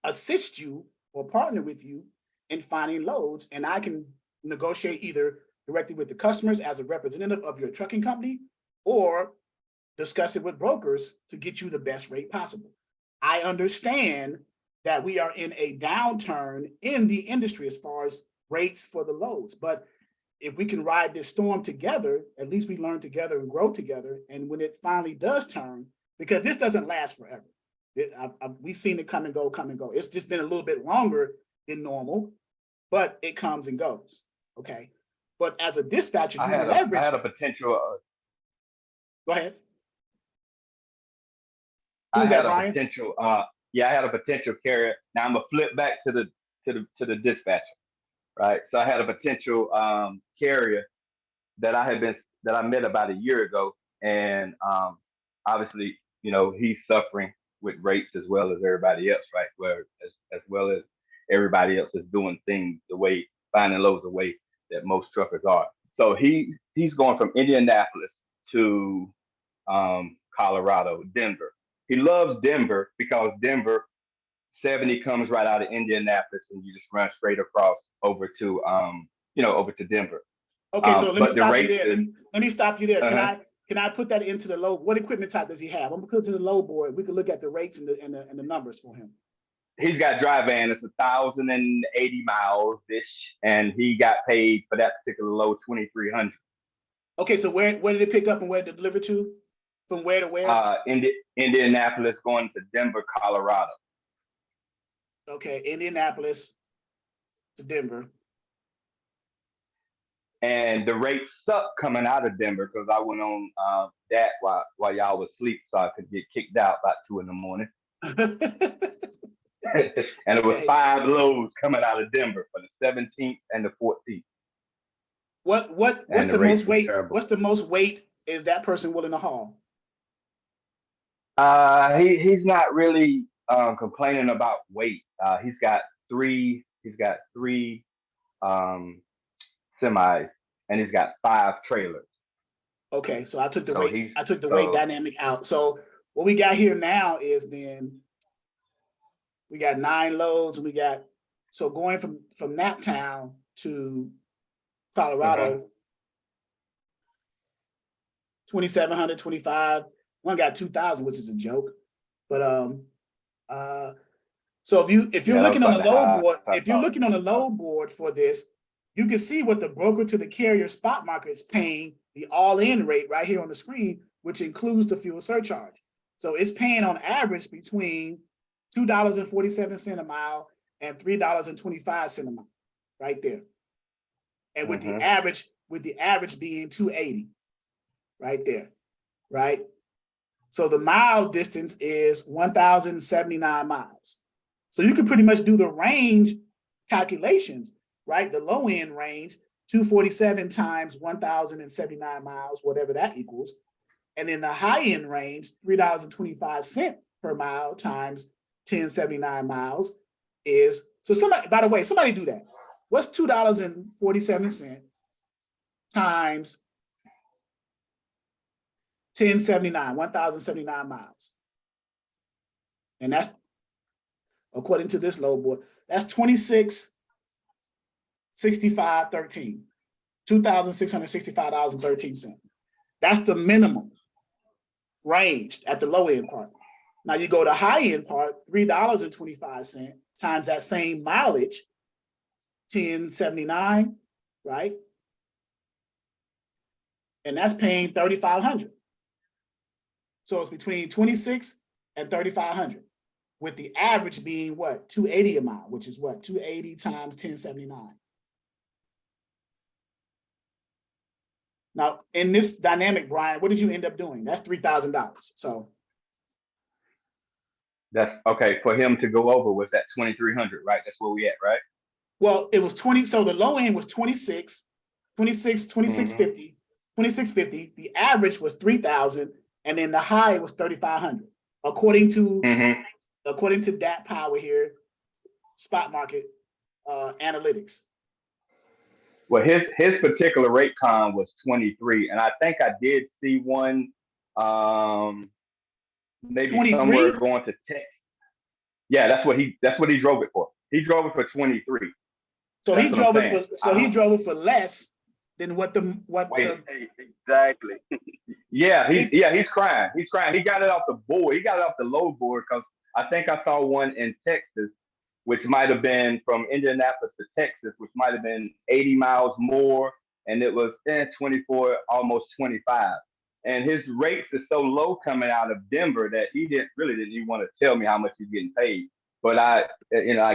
assist you or partner with you in finding loads, and I can negotiate either directly with the customers as a representative of your trucking company, or discuss it with brokers to get you the best rate possible. I understand that we are in a downturn in the industry as far as rates for the loads, but if we can ride this storm together, at least we learn together and grow together. And when it finally does turn, because this doesn't last forever. We've seen it come and go, come and go. It's just been a little bit longer than normal, but it comes and goes, okay? But as a dispatcher, I had a potential. Go ahead. I had a potential. Yeah, I had a potential carrier. Now I'm gonna flip back to the dispatcher, right? So I had a potential carrier that I met about a year ago, and obviously, you know, he's suffering with rates as well as everybody else, right? Where as well as everybody else is doing things finding loads the way that most truckers are. So he's going from Indianapolis to Colorado, Denver. He loves Denver because Denver 70 comes right out of Indianapolis, and you just run straight across over to over to Denver. Okay, so let me stop you there. Let me stop you there. Can I put that into the load? What equipment type does he have? I'm gonna put it to the load board. We can look at the rates and the numbers for him. He's got dry van. It's 1,080 miles ish, and he got paid for that particular load $2,300. Okay, so where did it pick up and where did it deliver to? From where to where? Indianapolis going to Denver, Colorado. Okay, Indianapolis to Denver. And the rates sucked coming out of Denver because I went on that while y'all was asleep, so I could get kicked out about 2 a.m. And it was 5 loads coming out of Denver for the 17th and the 14th. What's the most weight? What's the most weight is that person willing to haul? He's not really complaining about weight. He's got three semis, and he's got 5 trailers. Okay, so I took the weight dynamic out. So what we got here now is then we got 9 loads, and so going from Naptown to Colorado, 2,700, 25. One got 2,000, which is a joke. But so if you're looking on the load board, if you're looking on the load board for this, you can see what the broker to the carrier spot market is paying the all-in rate right here on the screen, which includes the fuel surcharge. So it's paying on average between $2.47 a mile and $3.25 a mile, right there. And with the average being 280, right there, right? So the mile distance is 1,079 miles. So you can pretty much do the range calculations, right? The low end range, 247 times 1,079 miles, whatever that equals. And then the high end range, $3.25 per mile times 1,079 miles is, so somebody, by the way, somebody do that. What's $2.47 times 1,079 miles? And that's, according to this load board, that's 2665.13, $2,665.13. That's the minimum range at the low end part. Now you go to high end part, $3.25 times that same mileage, 1,079 right? And that's paying $3,500. So it's between 26 and 3,500, with the average being what, 280 a mile, which is what, 280 times 1079. Now, in this dynamic, Brian, what did you end up doing? That's $3,000. So that's okay for him to go over was at 2,300, right? That's where we at, right? well, it was 20. So the low end was 26, 2650. The average was 3,000, and then the high was 3,500, according to that power here, spot market analytics. Well, his particular rate con was 23, and I think I did see one maybe 23? Somewhere going to Texas. Yeah, that's what he drove it for. He drove it for 23. So he drove it for he drove it for less than what exactly. He's crying. He's crying. He got it off the board. He got it off the load board because I think I saw one in Texas, which might have been from Indianapolis to Texas, which might have been 80 miles more, and it was 24, almost 25. And his rates are so low coming out of Denver that he didn't even want to tell me how much he's getting paid. But I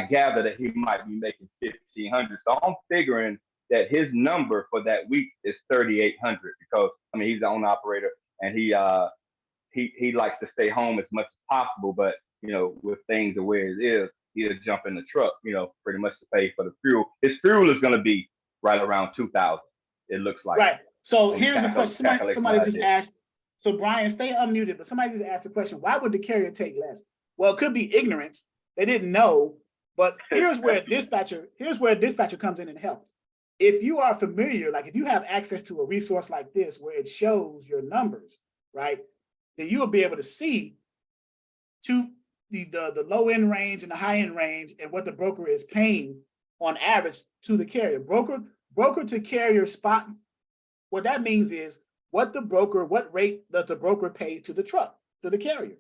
gather that he might be making 1,500. So I'm figuring that his number for that week is 3,800 because he's the owner operator and he likes to stay home as much as possible. But with things the way it is, he'll jump in the truck, pretty much to pay for the fuel. His fuel is going to be right around 2,000. It looks like. Right. So here's a question. Somebody just asked. So Brian, stay unmuted. But somebody just asked a question. Why would the carrier take less? Well, it could be ignorance. They didn't know. But here's where a dispatcher comes in and helps. If you are familiar, like if you have access to a resource like this where it shows your numbers, right, then you will be able to see the low end range and the high end range and what the broker is paying on average to the carrier. Broker to carrier spot. What that means is what rate does the broker pay to the truck, to the carrier,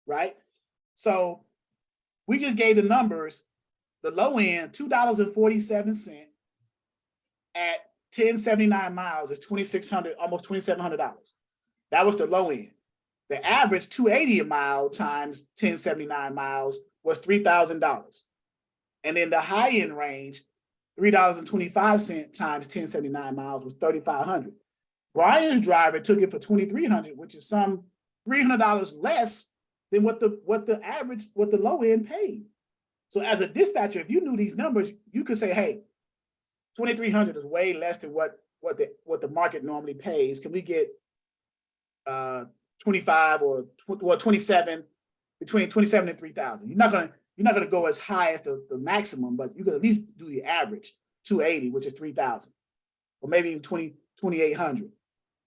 right? So we just gave the numbers. The low end, $2.47 at 1079 miles is $2,600, almost $2,700. That was the low end. The average 280 a mile times 1079 miles was $3,000. And then the high end range, $3.25 times 1079 miles was $3,500. Brian's driver took it for $2,300, which is some $300 less than what the low end paid. So as a dispatcher, if you knew these numbers, you could say, hey, $2,300 is way less than what the market normally pays. Can we get 25 or 27, between 27 and 3,000? You're not gonna go as high as the maximum, but you can at least do the average, 280, which is 3,000, or maybe even 2,800.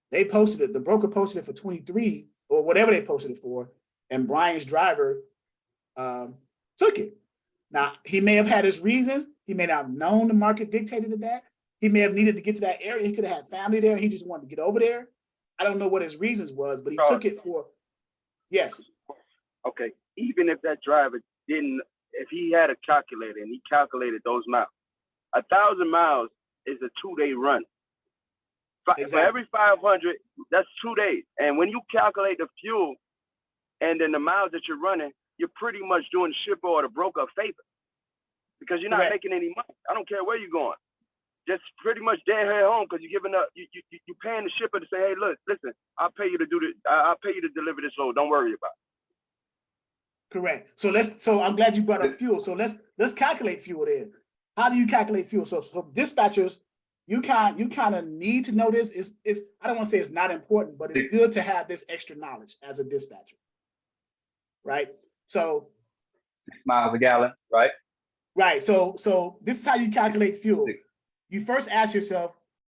They posted it. The broker posted it for 23 or whatever they posted it for, and Brian's driver took it. Now he may have had his reasons. He may not have known the market dictated to that. He may have needed to get to that area. He could have had family there. And he just wanted to get over there. I don't know what his reasons was, but he took it for, yes. Okay, even if that driver didn't, if he had a calculator and he calculated those miles, 1,000 miles is a 2-day run. Exactly. For every 500, that's 2 days. And when you calculate the fuel and then the miles that you're running, you're pretty much doing the shipper or the broker a favor because you're not Correct. making any money. I don't care where you're going. Just pretty much dead head home because you're giving up. You paying the shipper to say, hey, look, listen, I'll pay you to do this. I'll pay you to deliver this load. Don't worry about it. Correct. So I'm glad you brought up fuel. So let's calculate fuel then. How do you calculate fuel? So dispatchers, you kind of need to know this. It's I don't want to say it's not important, but it's good to have this extra knowledge as a dispatcher. Right. So 6 miles a gallon, right? Right. So this is how you calculate fuel. You first ask yourself,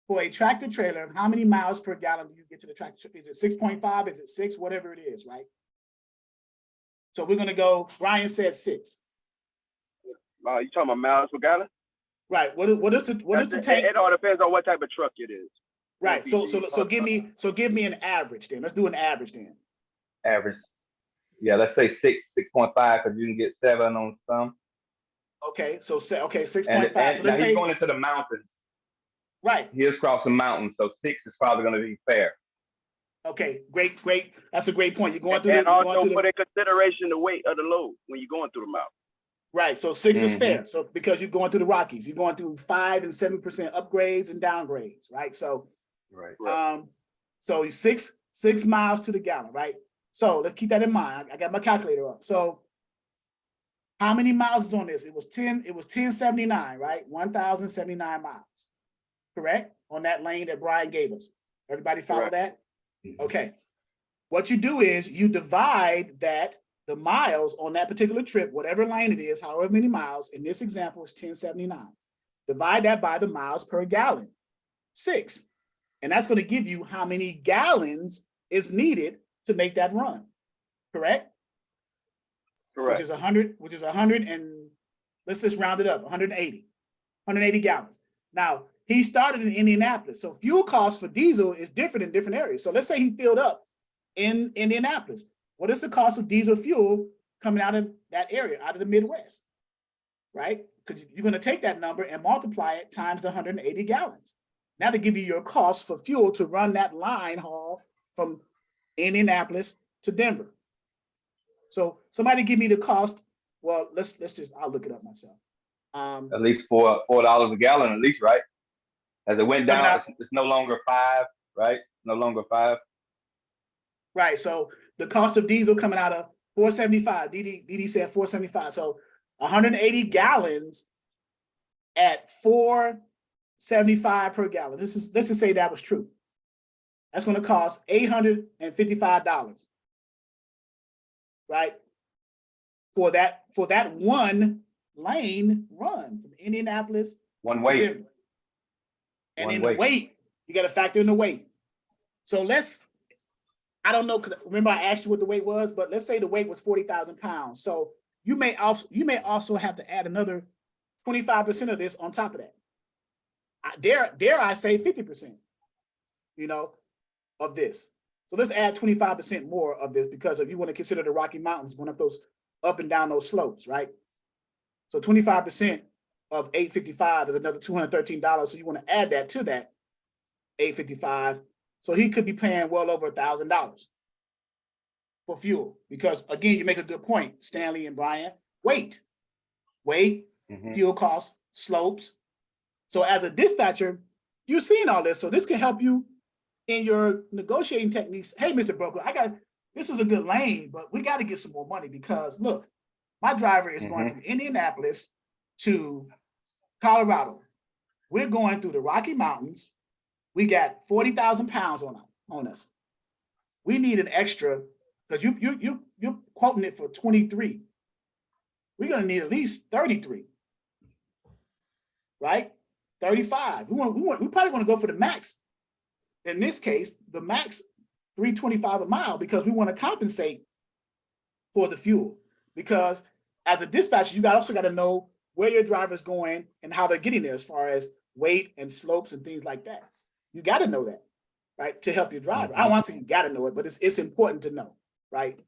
for a tractor trailer, how many miles per gallon do you get to the tractor? Is it 6.5? Is it 6? Whatever it is, right? So we're gonna go. Brian said 6. You talking about miles per gallon? Right. What is the tank? It all depends on what type of truck it is. Right. So give me an average then. Let's do an average then. Average. Yeah, let's say 6.5 because you can get 7 on some. Okay, so 6.5. So let's say he's going into the mountains. Right. Here's crossing mountains, so 6 is probably going to be fair. Okay, great. That's a great point. You're going through and also put in consideration the weight of the load when you're going through the mountain. Right. So 6 is fair. So because you're going through the Rockies, you're going through 5 and 7% upgrades and downgrades, right? So so 6 miles to the gallon, right? So let's keep that in mind. I got my calculator up. So how many miles is on this? It was 1079, right? 1,079 miles. Correct? On that lane that Brian gave us. Everybody follow that? Okay. What you do is you divide the miles on that particular trip, whatever lane it is, however many miles. In this example, it's 1079. Divide that by the miles per gallon, 6. And that's going to give you how many gallons is needed to make that run. Correct? Correct. Which is 100 and let's just round it up, 180 gallons. Now, he started in Indianapolis. So fuel costs for diesel is different in different areas. So let's say he filled up in Indianapolis. What is the cost of diesel fuel coming out of that area, out of the Midwest, right? Because you're going to take that number and multiply it times the 180 gallons. Now to give you your cost for fuel to run that line haul from Indianapolis to Denver. So somebody give me the cost. Well, I'll look it up myself. At least $4 a gallon, at least, right? As it went down, it's no longer 5, right? No longer 5. Right. So the cost of diesel coming out of 475. DD said 475. So 180 gallons at 475 per gallon. Let's just say that was true. That's going to cost $855. Right? For that one lane run from Indianapolis. One way. And in the weight, you got to factor in the weight. So I don't know, because remember I asked you what the weight was, but let's say the weight was 40,000 pounds. So you may also have to add another 25% of this on top of that. Dare I say 50%, of this. So let's add 25% more of this, because if you want to consider the Rocky Mountains going up and down those slopes, right? So 25% of $855 is another $213. So you want to add that to that $855. So he could be paying well over $1,000 for fuel, because again, you make a good point, Stanley and Brian. Weight, fuel costs, slopes. So as a dispatcher, you're seeing all this. So this can help you in your negotiating techniques. Hey, Mr. Broker, this is a good lane, but we got to get some more money, because look, my driver is going from Indianapolis to Colorado. We're going through the Rocky Mountains. We got 40,000 pounds on us. We need an extra, because you're quoting it for 23. We're going to need at least 33, right? 35. We probably want to go for the max. In this case, the max $325 a mile, because we want to compensate for the fuel. Because as a dispatcher, you also got to know where your driver's going and how they're getting there, as far as weight and slopes and things like that. You got to know that, right, to help your driver. I don't want to say you got to know it, but it's important to know, right?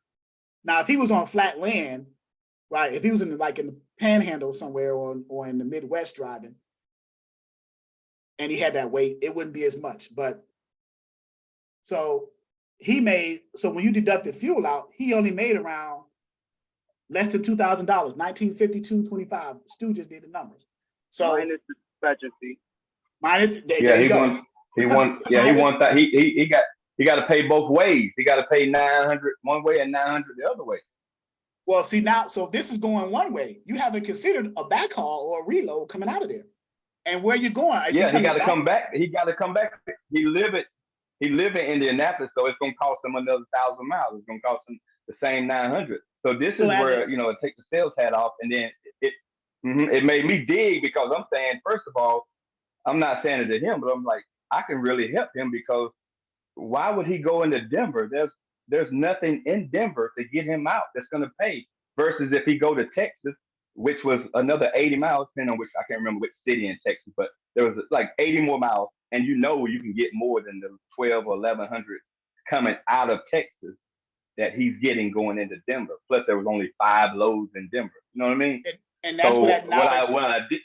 Now, if he was on flat land, right, if he was in the Panhandle somewhere or in the Midwest driving, and he had that weight, it wouldn't be as much. But so when you deducted fuel out, he only made around less than $2,000, $1,952.25. Stu just did the numbers. So minus the dispatcher fee. He won that. He got to pay both ways. He got to pay 900 one way and 900 the other way. Well, see now, so this is going one way. You haven't considered a backhaul or a reload coming out of there, and where you're going. He got to come back. He got to come back. He live in Indianapolis, so it's going to cost him another 1,000 miles. It's going to cost him the same 900. So this is where it take the sales hat off, and then it made me dig, because I'm saying, first of all, I'm not saying it to him, but I'm like, I can really help him, because why would he go into Denver? There's nothing in Denver to get him out that's going to pay, versus if he go to Texas, which was another 80 miles, depending on I can't remember which city in Texas, but there was like 80 more miles, and you can get more than the 1,200 or 1,100 coming out of Texas that he's getting going into Denver. Plus there was only 5 loads in Denver. You know what I mean? And that's what that knowledge. What I did.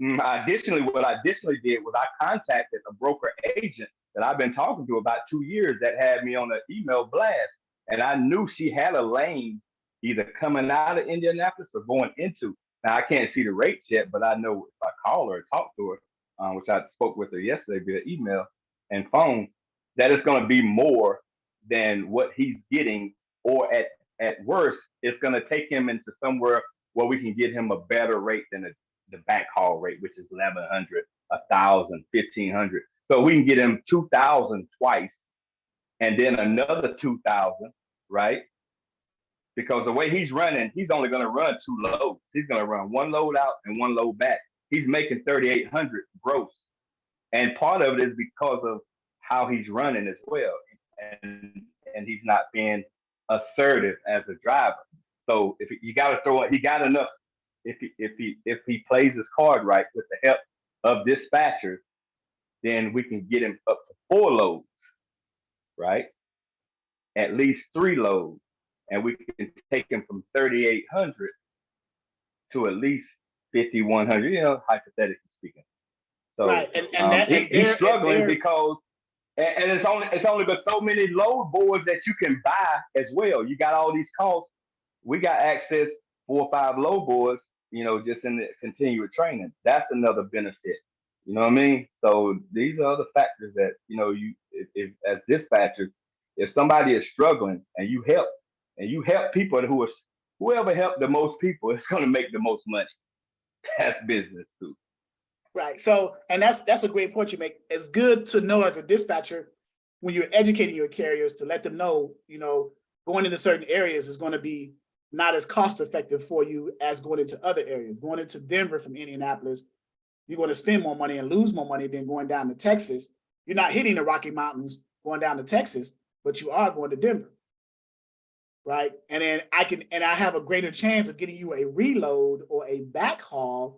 Additionally, what I additionally did was I contacted a broker agent that I've been talking to about 2 years that had me on an email blast. And I knew she had a lane either coming out of Indianapolis or going into. Now, I can't see the rates yet, but I know if I call her or talk to her, which I spoke with her yesterday via email and phone, that it's going to be more than what he's getting, or at worst, it's going to take him into somewhere where we can get him a better rate than the back haul rate, which is 1,100, 1,000, 1,500. So we can get him 2,000 twice, and then another 2,000, right? Because the way he's running, he's only going to run 2 loads. He's going to run 1 load out and 1 load back. He's making 3,800 gross, and part of it is because of how he's running as well, and he's not being assertive as a driver. So if you got to throw it, he got enough. If he plays his card right with the help of dispatchers, then we can get him up to 4 loads, right? At least 3 loads, and we can take him from 3,800 to at least 5,100. You know, hypothetically speaking. So right, and he's struggling because, and it's only but so many load boards that you can buy as well. You got all these costs. We got access 4 or 5 load boards, you know, just in the continuous training. That's another benefit. You know what I mean? So these are other factors that, you know, if as dispatchers, if somebody is struggling and you help people whoever helped the most people is going to make the most money. That's business too. Right. So, and that's a great point you make. It's good to know as a dispatcher when you're educating your carriers to let them know, you know, going into certain areas is going to be not as cost effective for you as going into other areas. Going into Denver from Indianapolis, you're going to spend more money and lose more money than going down to Texas. You're not hitting the Rocky Mountains going down to Texas, but you are going to Denver. Right. And then I have a greater chance of getting you a reload or a backhaul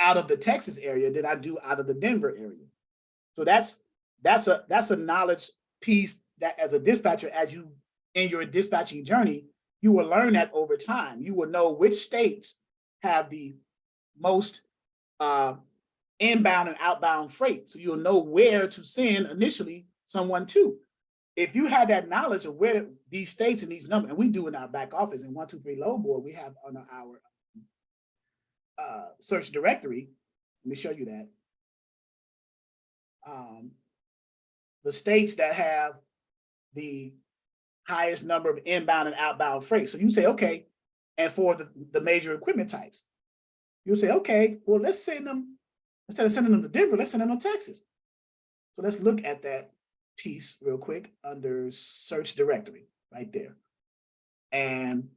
out of the Texas area than I do out of the Denver area. So that's a knowledge piece that as a dispatcher, as you in your dispatching journey, you will learn that over time. You will know which states have the most inbound and outbound freight. So you'll know where to send initially someone to. If you had that knowledge of where these states and these numbers, and we do in our back office in 123 load board, we have on our search directory. Let me show you that. The states that have the highest number of inbound and outbound freight. So you say, okay, and for the major equipment types, you'll say, okay, well, let's send them, instead of sending them to Denver, let's send them to Texas. So let's look at that piece real quick under search directory right there. And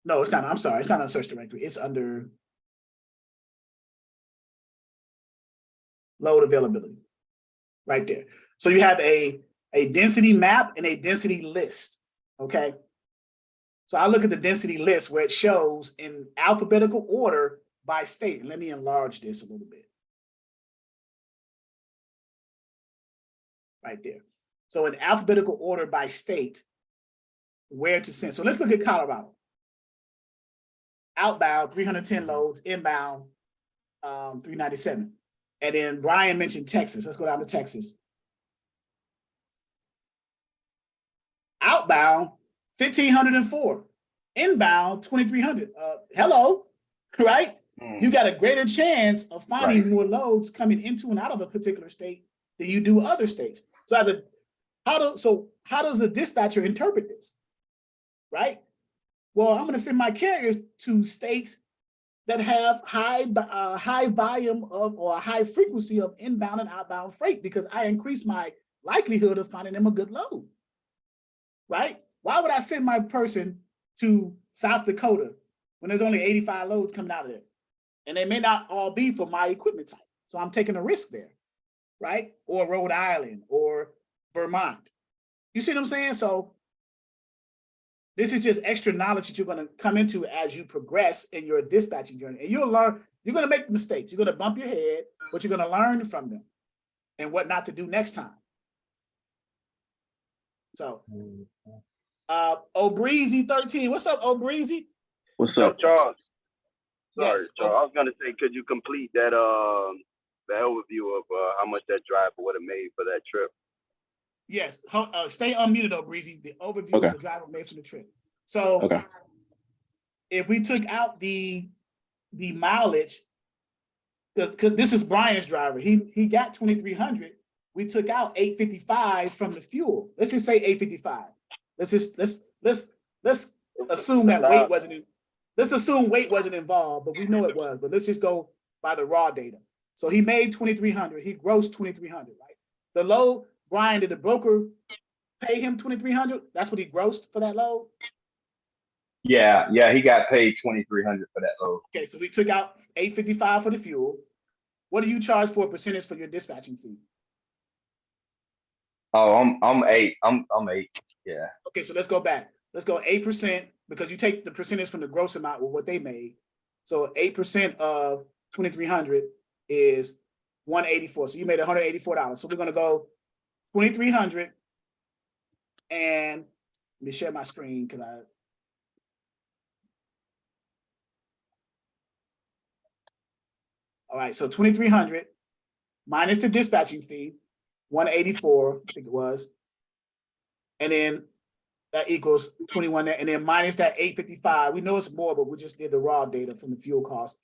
no, it's not. I'm sorry. It's not on search directory. It's under load availability right there. So you have a density map and a density list. Okay. So I look at the density list where it shows in alphabetical order by state. And let me enlarge this a little bit. Right there. So in alphabetical order by state, where to send. So let's look at Colorado. Outbound, 310 loads, inbound, 397. And then Brian mentioned Texas. Let's go down to Texas. Outbound, 1,504. Inbound, 2,300. Hello, right? You got a greater chance of finding more loads coming into and out of a particular state than you do other states. So how does a dispatcher interpret this? Right? Well, I'm going to send my carriers to states that have high volume of or a high frequency of inbound and outbound freight because I increase my likelihood of finding them a good load. Right? Why would I send my person to South Dakota when there's only 85 loads coming out of there? And they may not all be for my equipment type. So I'm taking a risk there. Right? Or Rhode Island or Vermont. You see what I'm saying? So this is just extra knowledge that you're going to come into as you progress in your dispatching journey. And you'll learn, you're going to make mistakes. You're going to bump your head, but you're going to learn from them and what not to do next time. So, O'Breezy 13. What's up, O'Breezy? What's up, Charles? Sorry, Yes. so I was gonna say, could you complete that the overview of how much that driver would have made for that trip? Yes. Stay unmuted though, Breezy. The overview Okay. of the driver made for the trip. So Okay. if we took out the mileage, because this is Brian's driver, he got 2,300. We took out 855 from the fuel. Let's just say 855. Let's assume that weight wasn't in, let's assume weight wasn't involved, but we know it was. But let's just go by the raw data. So he made 2,300. He grossed 2,300. Right. The load, Brian, did the broker pay him 2,300? That's what he grossed for that load. Yeah, he got paid 2,300 for that load. Okay, so we took out 855 for the fuel. What do you charge for a percentage for your dispatching fee? Oh, I'm 8. I'm 8. Yeah. Okay, so let's go back. Let's go 8% because you take the percentage from the gross amount with what they made. So 8% of 2,300 is 184. So you made $184. So we're gonna go 2,300 and let me share my screen because all right, so 2,300 minus the dispatching fee, 184, I think it was. And then that equals 21, and then minus that 855. We know it's more, but we just did the raw data from the fuel cost.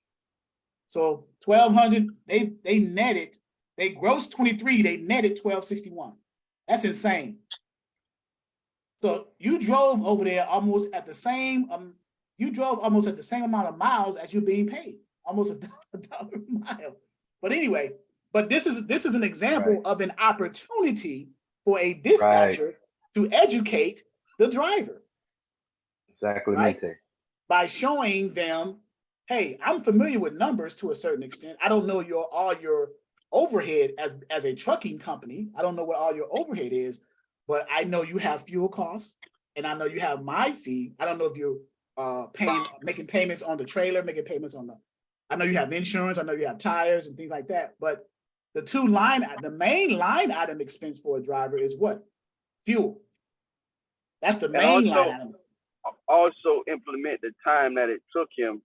So 1,200, they netted, they grossed 23, they netted 1,261. That's insane. So you drove over there almost at the same, you drove almost at the same amount of miles as you're being paid, almost $1 a mile. But anyway, but this is an example of an opportunity for a dispatcher to educate the driver. Exactly. Right? By showing them, hey, I'm familiar with numbers to a certain extent. I don't know all your overhead as a trucking company. I don't know what all your overhead is, but I know you have fuel costs and I know you have my fee. I don't know if you're making payments on the trailer, making payments on I know you have insurance, I know you have tires and things like that, but the main line item expense for a driver is what? Fuel. That's the main line item. Also implement the time that it took him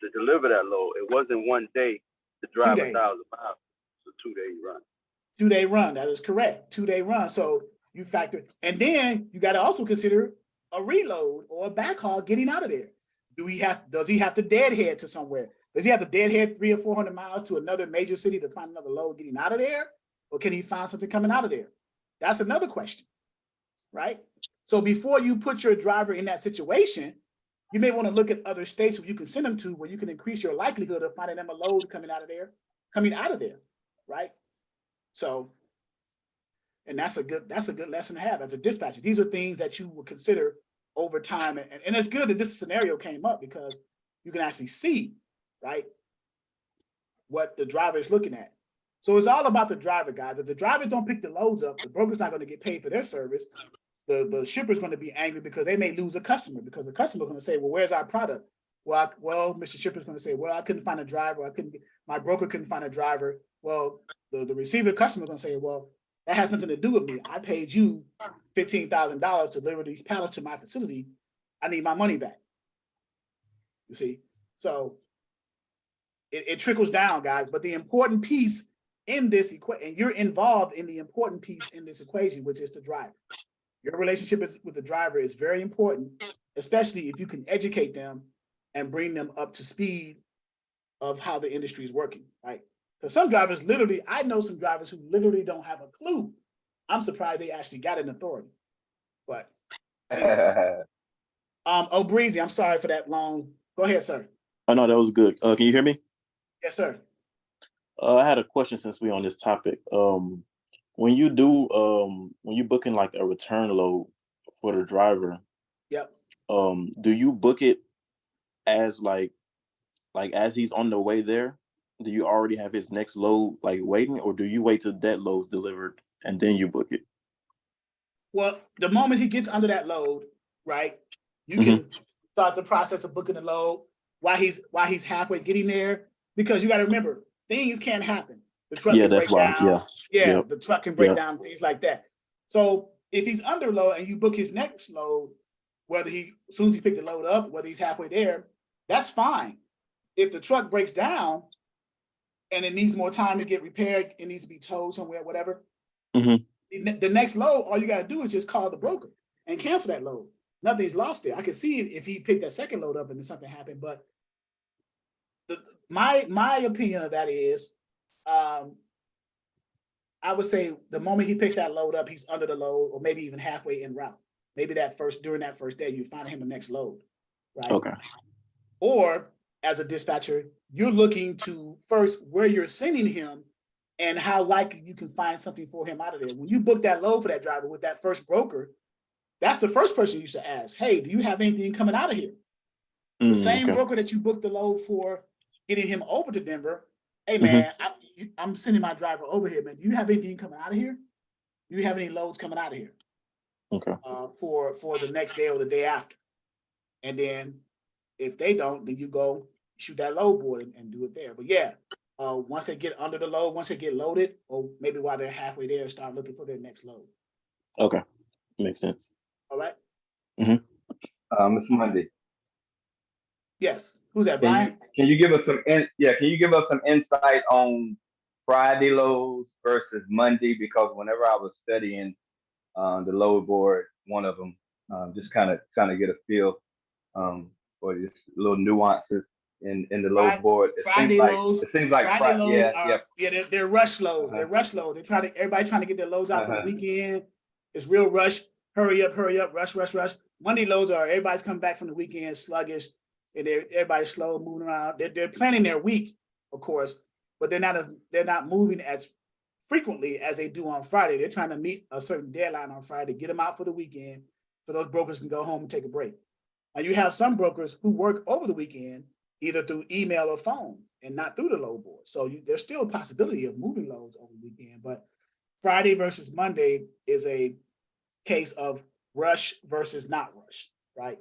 to deliver that load. It wasn't one day to drive 1,000 miles. It's a 2-day run. 2-day run, that is correct. 2-day run. So you factor, and then you got to also consider a reload or a backhaul getting out of there. Does he have to deadhead to somewhere? Does he have to deadhead 300 or 400 miles to another major city to find another load getting out of there? Or can he find something coming out of there? That's another question, right? So before you put your driver in that situation, you may want to look at other states where you can send them to, where you can increase your likelihood of finding them a load coming out of there, right? So, and that's a good lesson to have as a dispatcher. These are things that you will consider over time. And it's good that this scenario came up because you can actually see, right, what the driver is looking at. So it's all about the driver, guys. If the drivers don't pick the loads up, the broker's not going to get paid for their service. The shipper's going to be angry because they may lose a customer because the customer's going to say, well, where's our product? Well, Mr. Shipper's going to say, well, I couldn't find a driver. My broker couldn't find a driver. Well, the receiver customer's going to say, well, that has nothing to do with me. I paid you $15,000 to deliver these pallets to my facility. I need my money back. You see? So it trickles down, guys. But the important piece in this equation, and you're involved in the important piece in this equation, which is the driver. Your relationship with the driver is very important, especially if you can educate them and bring them up to speed of how the industry is working, right? Because some drivers literally, I know some drivers who literally don't have a clue. I'm surprised they actually got an authority. But oh, Breezy, I'm sorry for that long. Go ahead, sir. Oh no, that was good. Can you hear me? Yes, sir. I had a question since we're on this topic. When you booking like a return load for the driver, yep. Do you book it as like as he's on the way there? Do you already have his next load like waiting, or do you wait till that load's delivered and then you book it? Well, the moment he gets under that load, right, you can start the process of booking the load while he's halfway getting there, because you got to remember, things can happen. The truck can break down. The truck can break down, things like that. So if he's under load and you book his next load, as soon as he picked the load up, whether he's halfway there, that's fine. if the truck breaks down and it needs more time to get repaired, it needs to be towed somewhere, whatever. The next load, all you got to do is just call the broker and cancel that load. Nothing's lost there. I can see if he picked that second load up and then something happened, but my opinion of that is, I would say the moment he picks that load up, he's under the load, or maybe even halfway en route. Maybe during that first day, you find him the next load, right? Okay. Or as a dispatcher, you're looking to first where you're sending him and how likely you can find something for him out of there. When you book that load for that driver with that first broker, that's the first person you should ask, hey, do you have anything coming out of here? The same broker that you booked the load for getting him over to Denver, hey man, I'm sending my driver over here, man. Do you have anything coming out of here? Do you have any loads coming out of here? Okay. For the next day or the day after. And then if they don't, then you go shoot that load board and do it there. But yeah, once they get under the load, once they get loaded, or maybe while they're halfway there, start looking for their next load. Okay. Makes sense. All right. Mr. Monday. Yes. Who's that, Brian? Can you give us some insight on Friday loads versus Monday? Because whenever I was studying the load board, one of them, just kind of get a feel for just little nuances in the load board. It seems like Friday loads they're rush loads. They're rush load. Everybody trying to get their loads out for the weekend. It's real rush. Hurry up, rush. Monday loads are everybody's coming back from the weekend sluggish, and everybody's slow moving around. They're planning their week, of course, but they're not moving as frequently as they do on Friday. They're trying to meet a certain deadline on Friday, get them out for the weekend, so those brokers can go home and take a break. Now you have some brokers who work over the weekend, either through email or phone, and not through the load board. So there's still a possibility of moving loads over the weekend, but Friday versus Monday is a case of rush versus not rush, right?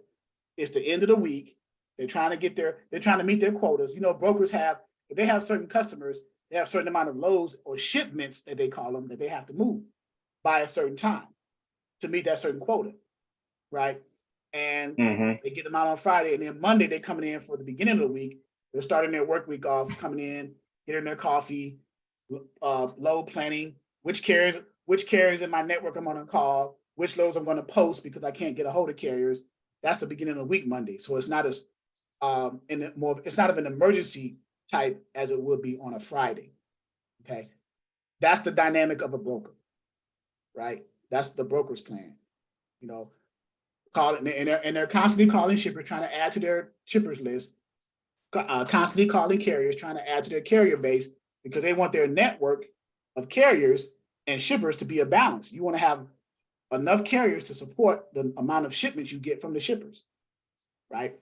It's the end of the week. They're trying to meet their quotas. You know, brokers if they have certain customers, they have a certain amount of loads or shipments that they call them that they have to move by a certain time to meet that certain quota, right? And they get them out on Friday, and then Monday they're coming in for the beginning of the week. They're starting their work week off, coming in, getting their coffee, load planning, which carriers in my network I'm going to call, which loads I'm going to post because I can't get a hold of carriers. That's the beginning of the week Monday, so it's not as it's not of an emergency type as it would be on a Friday. Okay, that's the dynamic of a broker, right? That's the broker's plan. You know, they're constantly calling shippers, trying to add to their shippers list, constantly calling carriers, trying to add to their carrier base because they want their network of carriers and shippers to be a balance. You want to have enough carriers to support the amount of shipments you get from the shippers, right?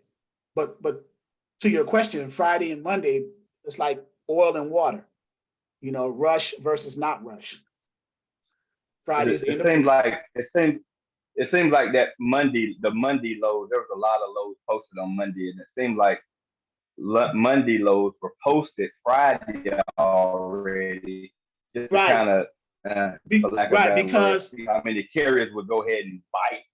But to your question, Friday and Monday, it's like oil and water, you know, rush versus not rush. Fridays. It seems like that the Monday load, there was a lot of loads posted on Monday, and it seemed like Monday loads were posted Friday already, just to kind of, because how many carriers would go ahead and bite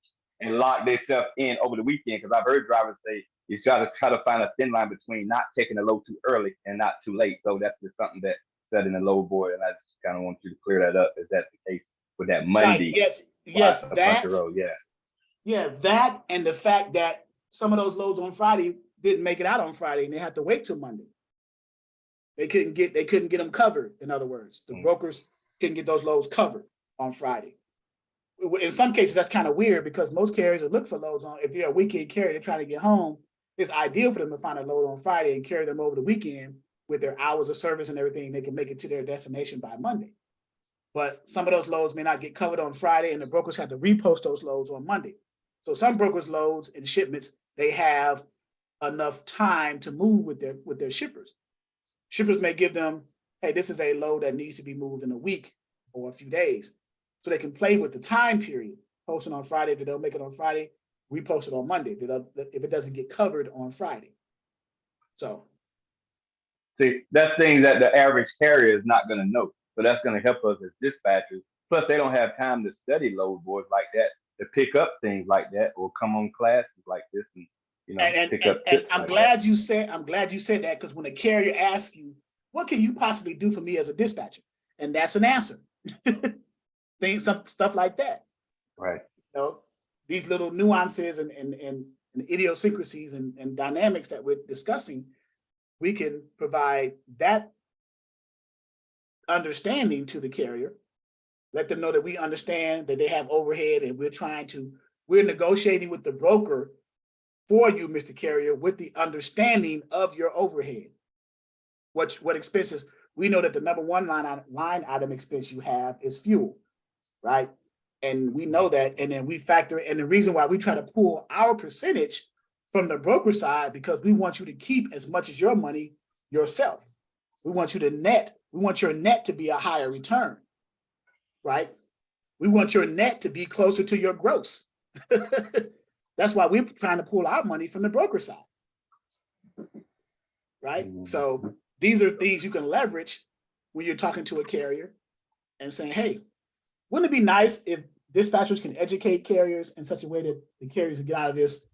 and lock themselves in over the weekend. Because I've heard drivers say you try to find a thin line between not taking a load too early and not too late. So that's just something that said in the load board, and I just kind of want you to clear that up. Is that the case with that Monday? Yes, that and the fact that some of those loads on Friday didn't make it out on Friday, and they had to wait till Monday. They couldn't get them covered. In other words, the brokers couldn't get those loads covered on Friday. In some cases, that's kind of weird because most carriers are looking for loads on. If they're a weekend carrier, they're trying to get home. It's ideal for them to find a load on Friday and carry them over the weekend with their hours of service and everything. They can make it to their destination by Monday. But some of those loads may not get covered on Friday, and the brokers have to repost those loads on Monday. So some brokers' loads and shipments, they have enough time to move with their shippers. Shippers may give them, hey, this is a load that needs to be moved in a week or a few days. So they can play with the time period, posting on Friday, that they'll make it on Friday, repost it on Monday, if it doesn't get covered on Friday. So. See, that's things that the average carrier is not going to know. So that's going to help us as dispatchers. Plus, they don't have time to study load boards like that, to pick up things like that, or come on classes like this and you know, and I'm glad you said that, because when a carrier asks you, what can you possibly do for me as a dispatcher? And that's an answer. Stuff like that. Right. You know, these little nuances and idiosyncrasies and dynamics that we're discussing, we can provide that understanding to the carrier, let them know that we understand that they have overhead, and we're negotiating with the broker for you, Mr. Carrier, with the understanding of your overhead. What expenses? We know that the number one line item expense you have is fuel, right? And we know that, and then we factor in the reason why we try to pull our percentage from the broker side, because we want you to keep as much as your money yourself. We want you to we want your net to be a higher return, right? We want your net to be closer to your gross. That's why we're trying to pull our money from the broker side, right? So these are things you can leverage when you're talking to a carrier and saying, hey, wouldn't it be nice if dispatchers can educate carriers in such a way that the carriers get out of this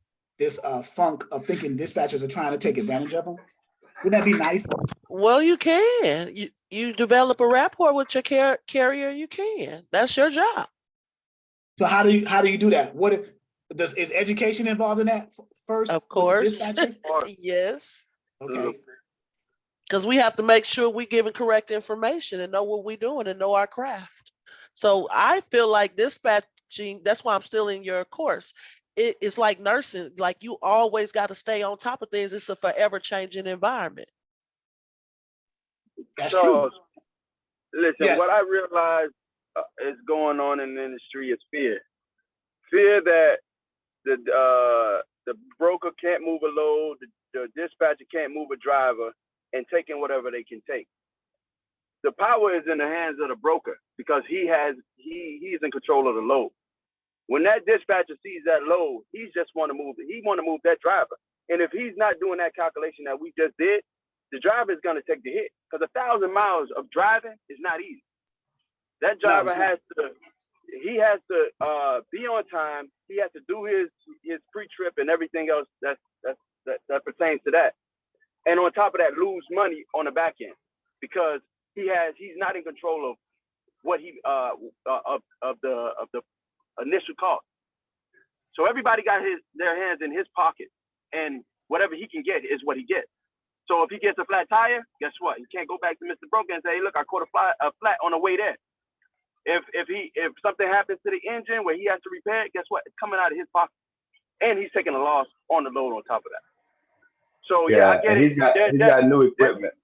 funk of thinking dispatchers are trying to take advantage of them? Wouldn't that be nice? Well, you can. You develop a rapport with your carrier. You can. That's your job. So how do you do that? Is education involved in that first? Of course. Yes. Okay. Because we have to make sure we're giving correct information and know what we're doing and know our craft. So I feel like dispatching, that's why I'm still in your course. It's like nursing, like you always got to stay on top of things. It's a forever changing environment. That's true. Listen, yes. What I realized is going on in the industry is fear. Fear that the broker can't move a load, the dispatcher can't move a driver, and taking whatever they can take. The power is in the hands of the broker, because he's in control of the load. When that dispatcher sees that load, he want to move that driver. And if he's not doing that calculation that we just did, the driver is going to take the hit, because 1,000 miles of driving is not easy. That driver has to be on time. He has to do his pre-trip and everything else that pertains to that. And on top of that, lose money on the back end, because he's not in control of what of the initial cost. So everybody got their hands in his pocket, and whatever he can get is what he gets. So if he gets a flat tire, guess what? He can't go back to Mr. Broker and say, hey, look, I caught a flat on the way there. If something happens to the engine where he has to repair it, guess what? It's coming out of his pocket, and he's taking a loss on the load on top of that. So I get it. He's got new equipment.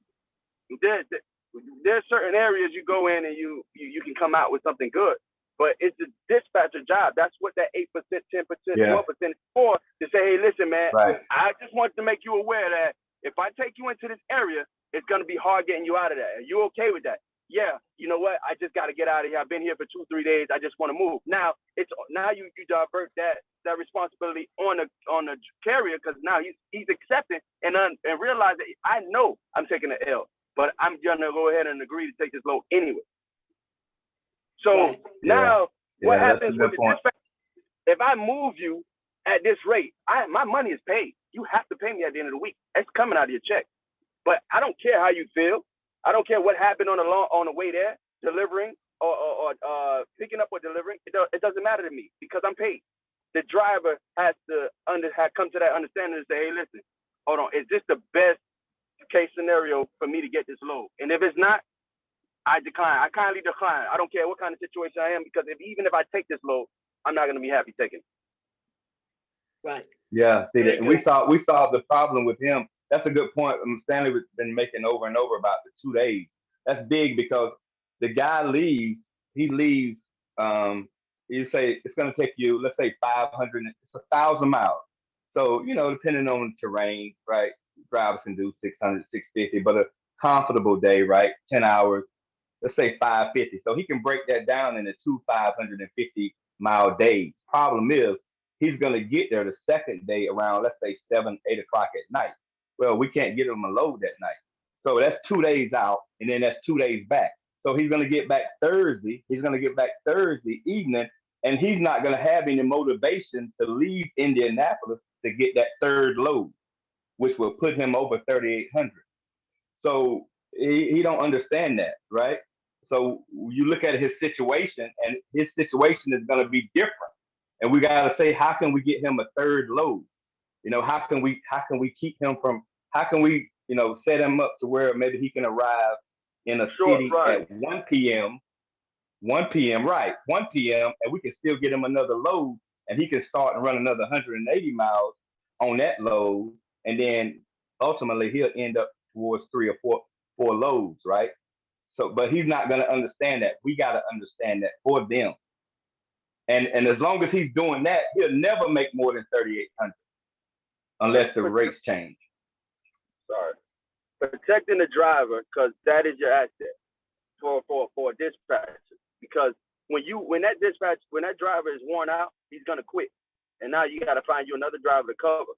There's certain areas you go in and you can come out with something good, but it's the dispatcher job. That's what that 8%, 10%, 12% is for, to say, hey, listen, man, I just want to make you aware that if I take you into this area, it's going to be hard getting you out of that. Are you okay with that? Yeah, you know what? I just got to get out of here. I've been here for 2-3 days. I just want to move. Now you divert that responsibility on the carrier, because now he's accepting and realize that I know I'm taking the L, but I'm gonna go ahead and agree to take this load anyway. So now what happens with the dispatch? If I move you at this rate, my money is paid. You have to pay me at the end of the week. It's coming out of your check. But I don't care how you feel. I don't care what happened on the way there, delivering or picking up or delivering. It doesn't matter to me, because I'm paid. The driver has to come to that understanding and say, hey, listen, hold on, is this the best case scenario for me to get this load? And if it's not, I decline. I kindly decline. I don't care what kind of situation I am, because even if I take this load, I'm not going to be happy taking it. Right. Yeah. See, we solved the problem with him. That's a good point. Stanley has been making over and over about the 2 days. That's big, because the guy leaves. He leaves. You say it's going to take you, let's say 500. It's 1,000 miles. So depending on the terrain, right? Drivers can do 600, 650, but a comfortable day, right? 10 hours. Let's say 550. So he can break that down into 2 550-mile days. Problem is, he's going to get there the second day around, let's say 7, 8 o'clock at night. Well, we can't get him a load that night. So that's 2 days out, and then that's 2 days back. So he's going to get back Thursday. He's going to get back Thursday evening, And he's not going to have any motivation to leave Indianapolis to get that third load, which will put him over 3,800. So he don't understand that, right? So you look at his situation, and his situation is going to be different. And we got to say, how can we get him a third load? You know, how can we keep him from? How can we, you know, set him up to where maybe he can arrive in a city at 1 p.m. 1 p.m. right, 1 p.m. and we can still get him another load, and he can start and run another 180 miles on that load, and then ultimately he'll end up towards 3 or 4 loads, right? So, but he's not going to understand that. We got to understand that for them. And as long as he's doing that, he'll never make more than 3,800 unless the rates change. Sorry. Protecting the driver, because that is your asset for a dispatcher. Because when that driver is worn out, he's gonna quit. And now you gotta find you another driver to cover.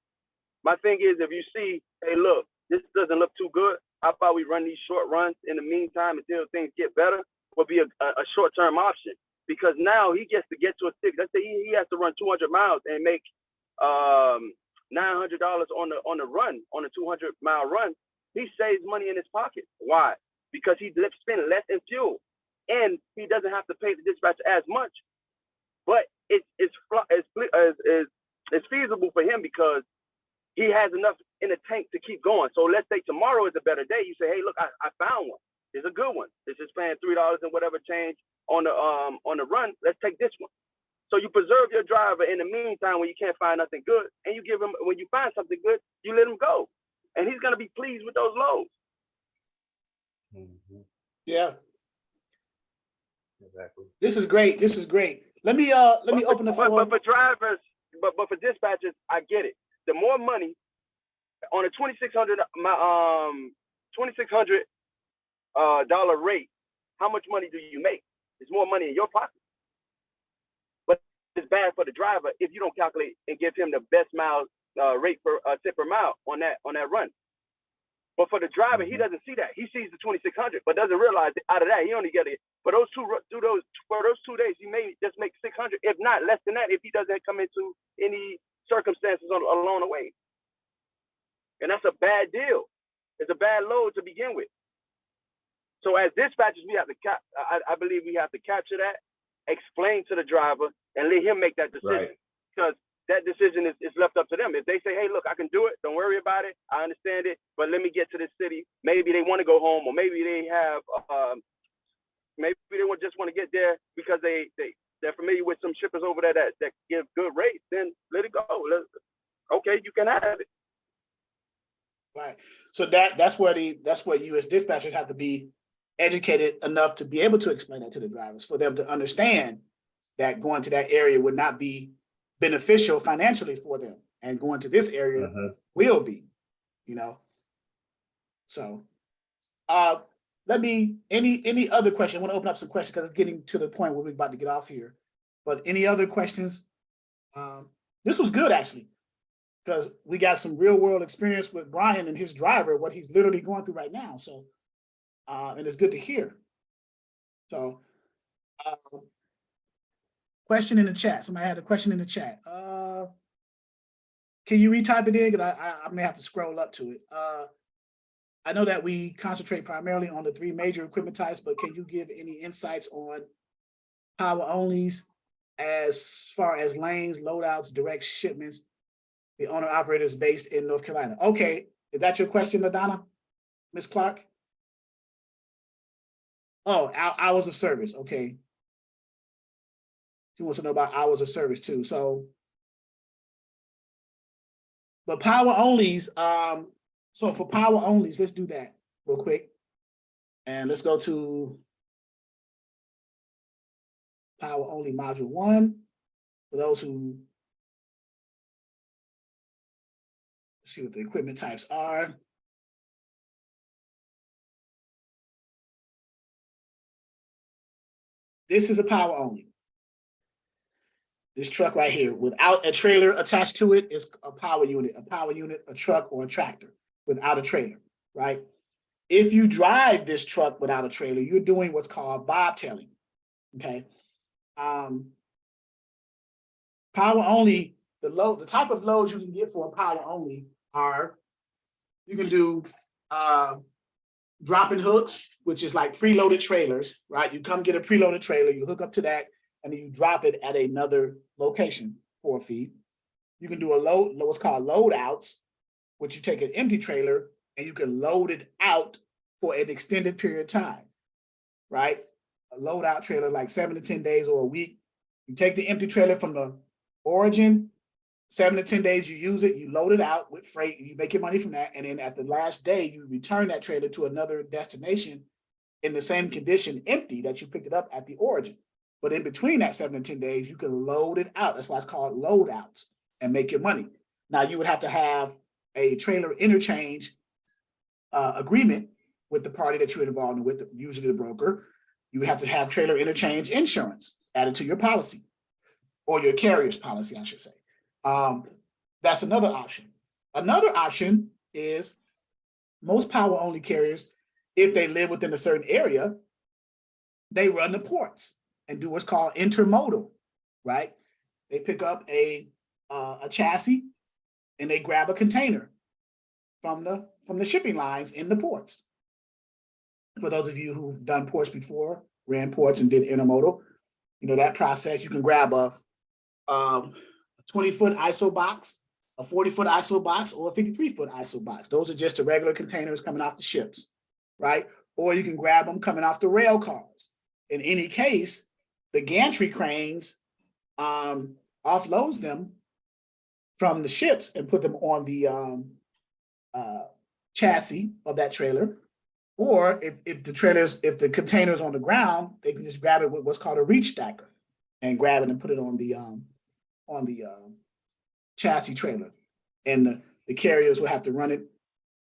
My thing is, if you see, hey, look, this doesn't look too good, how about we run these short runs in the meantime until things get better, will be a short-term option. Because now he gets to get to a six. Let's say he has to run 200 miles and make $900 on the run, on a 200-mile run. He saves money in his pocket. Why? Because he spends less in fuel, and he doesn't have to pay the dispatcher as much. But it's feasible for him because he has enough in the tank to keep going. So let's say tomorrow is a better day. You say, hey, look, I found one. It's a good one. It's just paying $3 and whatever change on the run. Let's take this one. So you preserve your driver in the meantime when you can't find nothing good, and you give him, when you find something good, you let him go, and he's gonna be pleased with those loads. Mm-hmm. Yeah. Exactly. This is great. This is great. Let me open the floor. But for drivers, but for dispatchers, I get it. The more money on a $2,600 dollar rate, how much money do you make? It's more money in your pocket. But it's bad for the driver if you don't calculate and give him the best miles rate per tip per mile on that run. But for the driver, he doesn't see that. He sees the 2,600, but doesn't realize that out of that he only get it for those 2 days. He may just make 600, if not less than that, if he doesn't come into any circumstances along the way. And that's a bad deal. It's a bad load to begin with. So as dispatchers, we have to I believe we have to capture that, explain to the driver, and let him make that decision. Right. Because that decision is left up to them. If they say, hey, look, I can do it, don't worry about it, I understand it, but let me get to this city. Maybe they want to go home, or maybe they have, maybe they just want to get there because they're familiar with some shippers over there that give good rates, then let it go. Okay, you can have it. Right. So that's where you as dispatchers have to be educated enough to be able to explain that to the drivers, for them to understand that going to that area would not be beneficial financially for them, and going to this area will be, you know. So any other question? I want to open up some questions because it's getting to the point where we're about to get off here. But any other questions? This was good, actually, because we got some real world experience with Brian and his driver, what he's literally going through right now. So, and it's good to hear. So, question in the chat. Somebody had a question in the chat. Can you retype it in? Because I may have to scroll up to it. I know that we concentrate primarily on the 3 major equipment types, but can you give any insights on power onlys as far as lanes, loadouts, direct shipments? The owner operator is based in North Carolina. Okay, is that your question, LaDonna? Ms. Clark? Oh, hours of service. Okay. She wants to know about hours of service too. So, but power onlys, so for power onlys, let's do that real quick. And let's go to power only module 1. For those who see what the equipment types are. This is a power only. This truck right here, without a trailer attached to it, is a power unit, a truck, or a tractor without a trailer, right? If you drive this truck without a trailer, you're doing what's called bobtailing, okay? Power only, the type of loads you can get for a power only are, you can do dropping hooks, which is like preloaded trailers, right? You come get a preloaded trailer, you hook up to that, and then you drop it at another location for a fee. You can do what's called load outs, which you take an empty trailer and you can load it out for an extended period of time, right? A load out trailer, like 7 to 10 days or a week. You take the empty trailer from the origin, 7 to 10 days, you use it, you load it out with freight, you make your money from that. And then at the last day, you return that trailer to another destination in the same condition, empty, that you picked it up at the origin. But in between that 7 to 10 days, you can load it out. That's why it's called load outs, and make your money. Now, you would have to have a trailer interchange agreement with the party that you're involved with, usually the broker. You would have to have trailer interchange insurance added to your policy, or your carrier's policy, I should say. That's another option. Another option is most power only carriers, if they live within a certain area, they run the ports and do what's called intermodal, right? They pick up a chassis and they grab a container from the shipping lines in the ports. For those of you who've done ports before, ran ports and did intermodal, you know that process. You can grab a 20-foot ISO box, a 40-foot ISO box, or a 53-foot ISO box. Those are just the regular containers coming off the ships, right? Or you can grab them coming off the rail cars. In any case, the gantry cranes offloads them from the ships and put them on the chassis of that trailer. Or if the container's on the ground, they can just grab it with what's called a reach stacker and grab it and put it on the chassis trailer. And the carriers will have to run it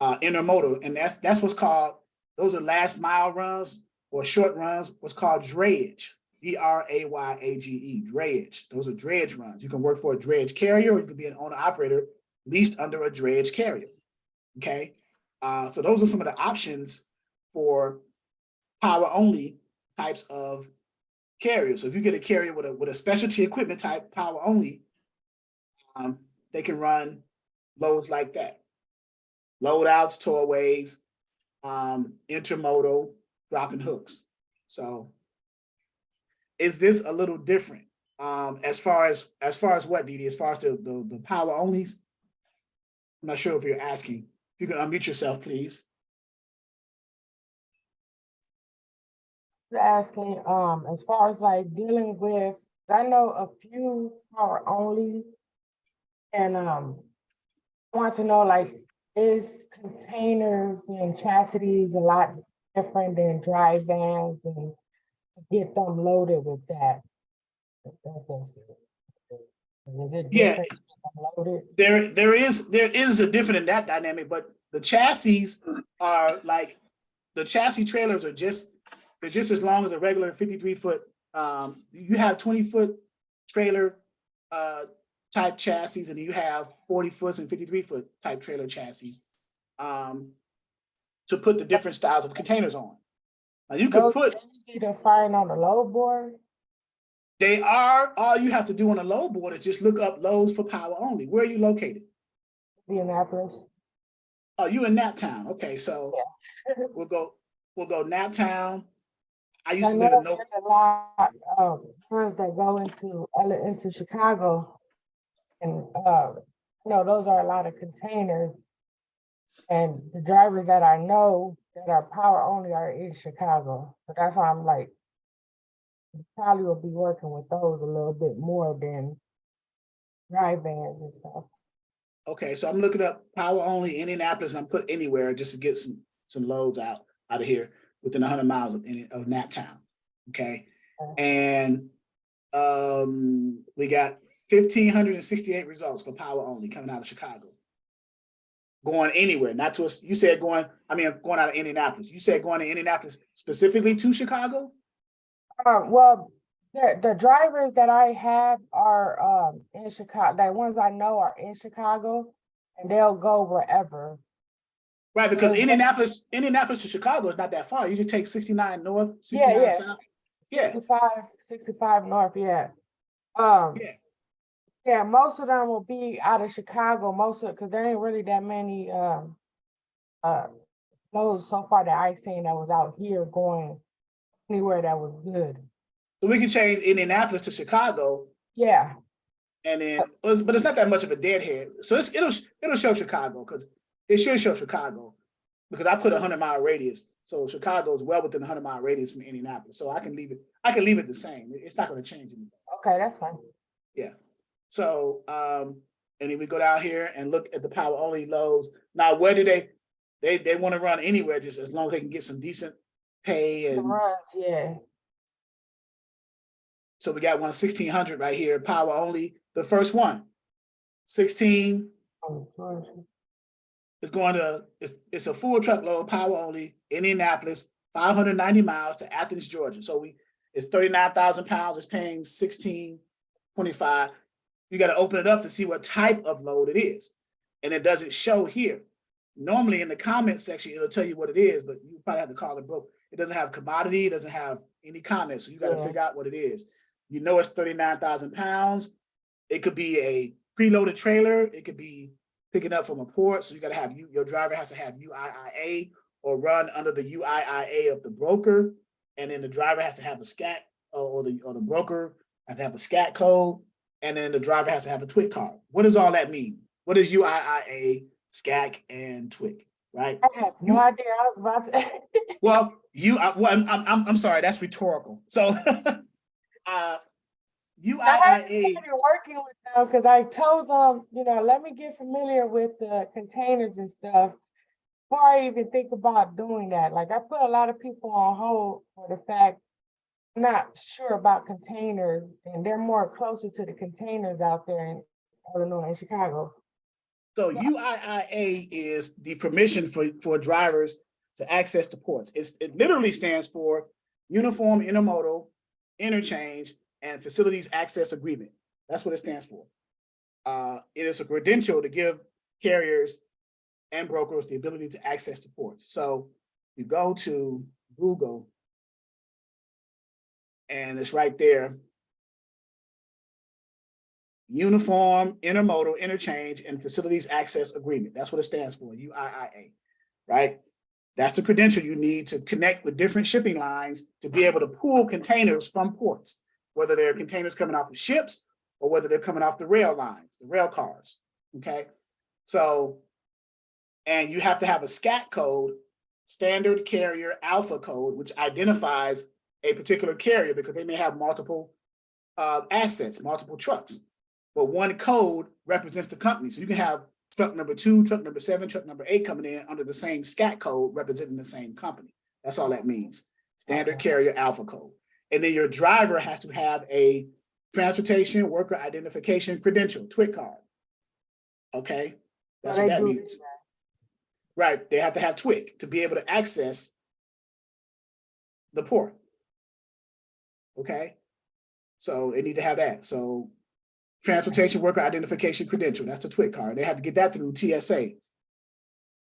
intermodal. And that's what's called, those are last mile runs or short runs, what's called drayage. DRAYAGE, drayage. Those are drayage runs. You can work for a drayage carrier, or you can be an owner operator leased under a drayage carrier. Okay, so those are some of the options for power only types of carriers. So if you get a carrier with a specialty equipment type power only, they can run loads like that: load outs, towaways, intermodal, dropping hooks. So is this a little different as far as what, Didi? As far as the power onlys? I'm not sure if you're asking. If you can unmute yourself, please. Asking as far as like dealing with, I know a few power only, and I want to know, like, is containers and chassis a lot different than dry vans, and get them loaded with that? Is it different? Loaded? There is a different in that dynamic, but the chassis are like, the chassis trailers are just as long as a regular 53-foot. You have 20-foot trailer type chassis, and you have 40-foot and 53-foot type trailer chassis to put the different styles of containers on. Now you could put easy to find on the load board. They are. All you have to do on a load board is just look up loads for power only. Where are you located? Indianapolis. Oh, you in Naptown. Okay, so yeah. we'll go Naptown. I used to live in There's a lot of ones that go into Chicago, and those are a lot of containers. And the drivers that I know that are power only are in Chicago, so that's why I'm like, probably will be working with those a little bit more than dry vans and stuff. Okay, so I'm looking up power only Indianapolis, and I'm put anywhere just to get some loads out of here within 100 miles of Naptown. Okay, and we got 1,568 results for power only coming out of Chicago. Going anywhere, not to us. You said going out of Indianapolis. You said going to Indianapolis specifically to Chicago? Well, the drivers that I have are in Chicago. The ones I know are in Chicago, and they'll go wherever. Right, because Indianapolis to Chicago is not that far. You just take 69 north, 69 south. Yeah. 65 north, yeah. Yeah, most of them will be out of Chicago, because there ain't really that many loads so far that I've seen that was out here going anywhere that was good. So we can change Indianapolis to Chicago, Yeah, and then, but it's not that much of a deadhead. So it'll show Chicago, because it should show Chicago, because I put a 100-mile radius. So Chicago is well within the 100-mile radius from Indianapolis. So I can leave it the same. It's not going to change anything. okay, that's fine. Yeah. So and then we go down here and look at the power only loads. Now, where do they want to run anywhere, just as long as they can get some decent pay. The And runs, yeah. so we got one 1600 right here, power only. The first one, 16. It's going to, it's a full truckload, power only, Indianapolis, 590 miles to Athens, Georgia. So it's 39,000 pounds. It's paying $16.25. You got to open it up to see what type of load it is, and it doesn't show here. Normally in the comment section, it'll tell you what it is, but you probably have to call it broke. It doesn't have commodity. It doesn't have any comments. So you got to figure out what it is. You know, it's 39,000 pounds. It could be a preloaded trailer. It could be picking up from a port. So you got to have your driver has to have UIIA or run under the UIIA of the broker. And then the driver has to have a SCAC or the broker has to have a SCAC code. And then the driver has to have a TWIC card. What does all that mean? What is UIIA, SCAC, and TWIC, right? I have no idea. I was about to. Well, I'm sorry, that's rhetorical. So UIIA. I started working with them because I told them, let me get familiar with the containers and stuff before I even think about doing that. Like, I put a lot of people on hold for the fact I'm not sure about containers, and they're more closer to the containers out there in Illinois and Chicago. So UIIA is the permission for drivers to access the ports. It literally stands for Uniform Intermodal Interchange and Facilities Access Agreement. That's what it stands for. It is a credential to give carriers and brokers the ability to access the ports. So you go to Google, and it's right there. Uniform Intermodal Interchange and Facilities Access Agreement. That's what it stands for, UIIA, right? That's the credential you need to connect with different shipping lines to be able to pull containers from ports, whether they're containers coming off of ships or whether they're coming off the rail lines, the rail cars, okay? So, and you have to have a SCAC code, Standard Carrier Alpha Code, which identifies a particular carrier because they may have multiple assets, multiple trucks. But one code represents the company. So you can have truck number 2, truck number 7, truck number 8 coming in under the same SCAC code representing the same company. That's all that means. Standard Carrier Alpha Code. And then your driver has to have a Transportation Worker Identification Credential, TWIC card. Okay, that's what that means. Right, they have to have TWIC to be able to access the port. Okay, so they need to have that. So Transportation Worker Identification Credential, that's a TWIC card. They have to get that through TSA,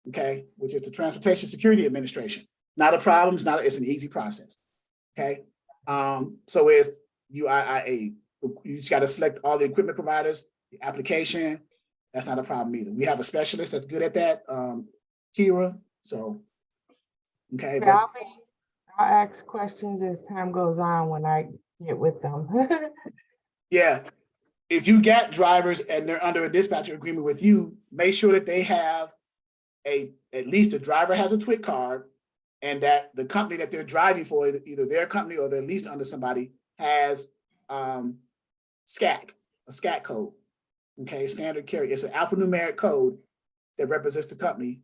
okay, which is the Transportation Security Administration. Not a problem, it's an easy process, okay? So it's UIIA. You just gotta select all the equipment providers, the application, that's not a problem either. We have a specialist that's good at that, Kira, so, okay. Yeah, I'll ask questions as time goes on when I get with them. Yeah. If you get drivers and they're under a dispatcher agreement with you, make sure that they have at least the driver has a TWIC card, and that the company that they're driving for, either their company or they're leased under somebody, has SCAC, a SCAC code. Okay, standard carrier. It's an alphanumeric code that represents the company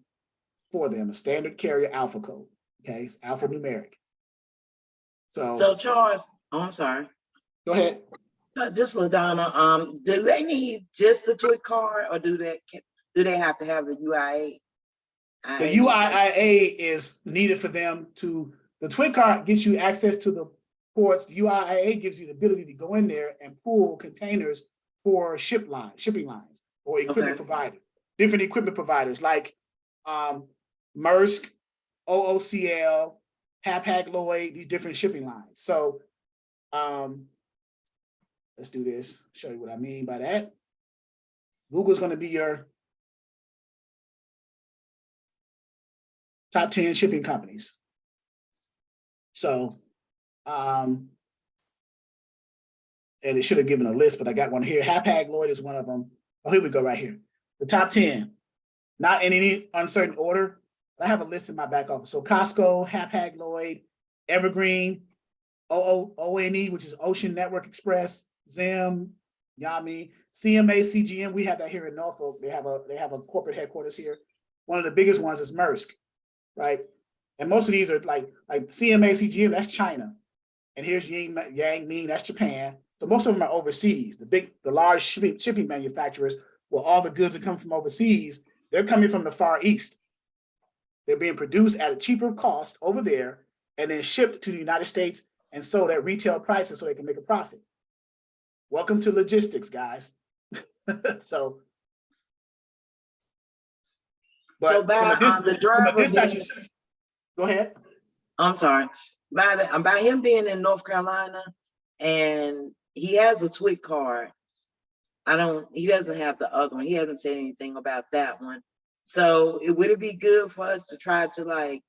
for them, a standard carrier alpha code. Okay, it's alphanumeric. So Charles, I'm sorry. Go ahead. Just LaDonna, do they need just the TWIC card, or do they have to have the UIA? The UIIA is needed for them to, the TWIC card gets you access to the ports. The UIIA gives you the ability to go in there and pull containers for shipping lines or equipment providers, different equipment providers like Maersk, OOCL, Hapag-Lloyd, these different shipping lines. So let's do this, show you what I mean by that. Google's going to be your top 10 shipping companies. So, and it should have given a list, but I got one here. Hapag-Lloyd is one of them. Oh, here we go right here. The top 10, not in any uncertain order. I have a list in my back office. So Costco, Hapag-Lloyd, Evergreen, ONE, which is Ocean Network Express, Zim, Yami, CMA, CGM. We have that here in Norfolk. They have a corporate headquarters here. One of the biggest ones is Maersk, right? And most of these are like CMA, CGM, that's China. And here's Yang Ming, that's Japan. So most of them are overseas. The large shipping manufacturers, where all the goods that come from overseas, they're coming from the Far East. They're being produced at a cheaper cost over there and then shipped to the United States and sold at retail prices so they can make a profit. Welcome to logistics, guys. So by the driver go ahead. I'm sorry. By him being in North Carolina and he has a TWIC card, he doesn't have the other one. He hasn't said anything about that one. So would it be good for us to try to like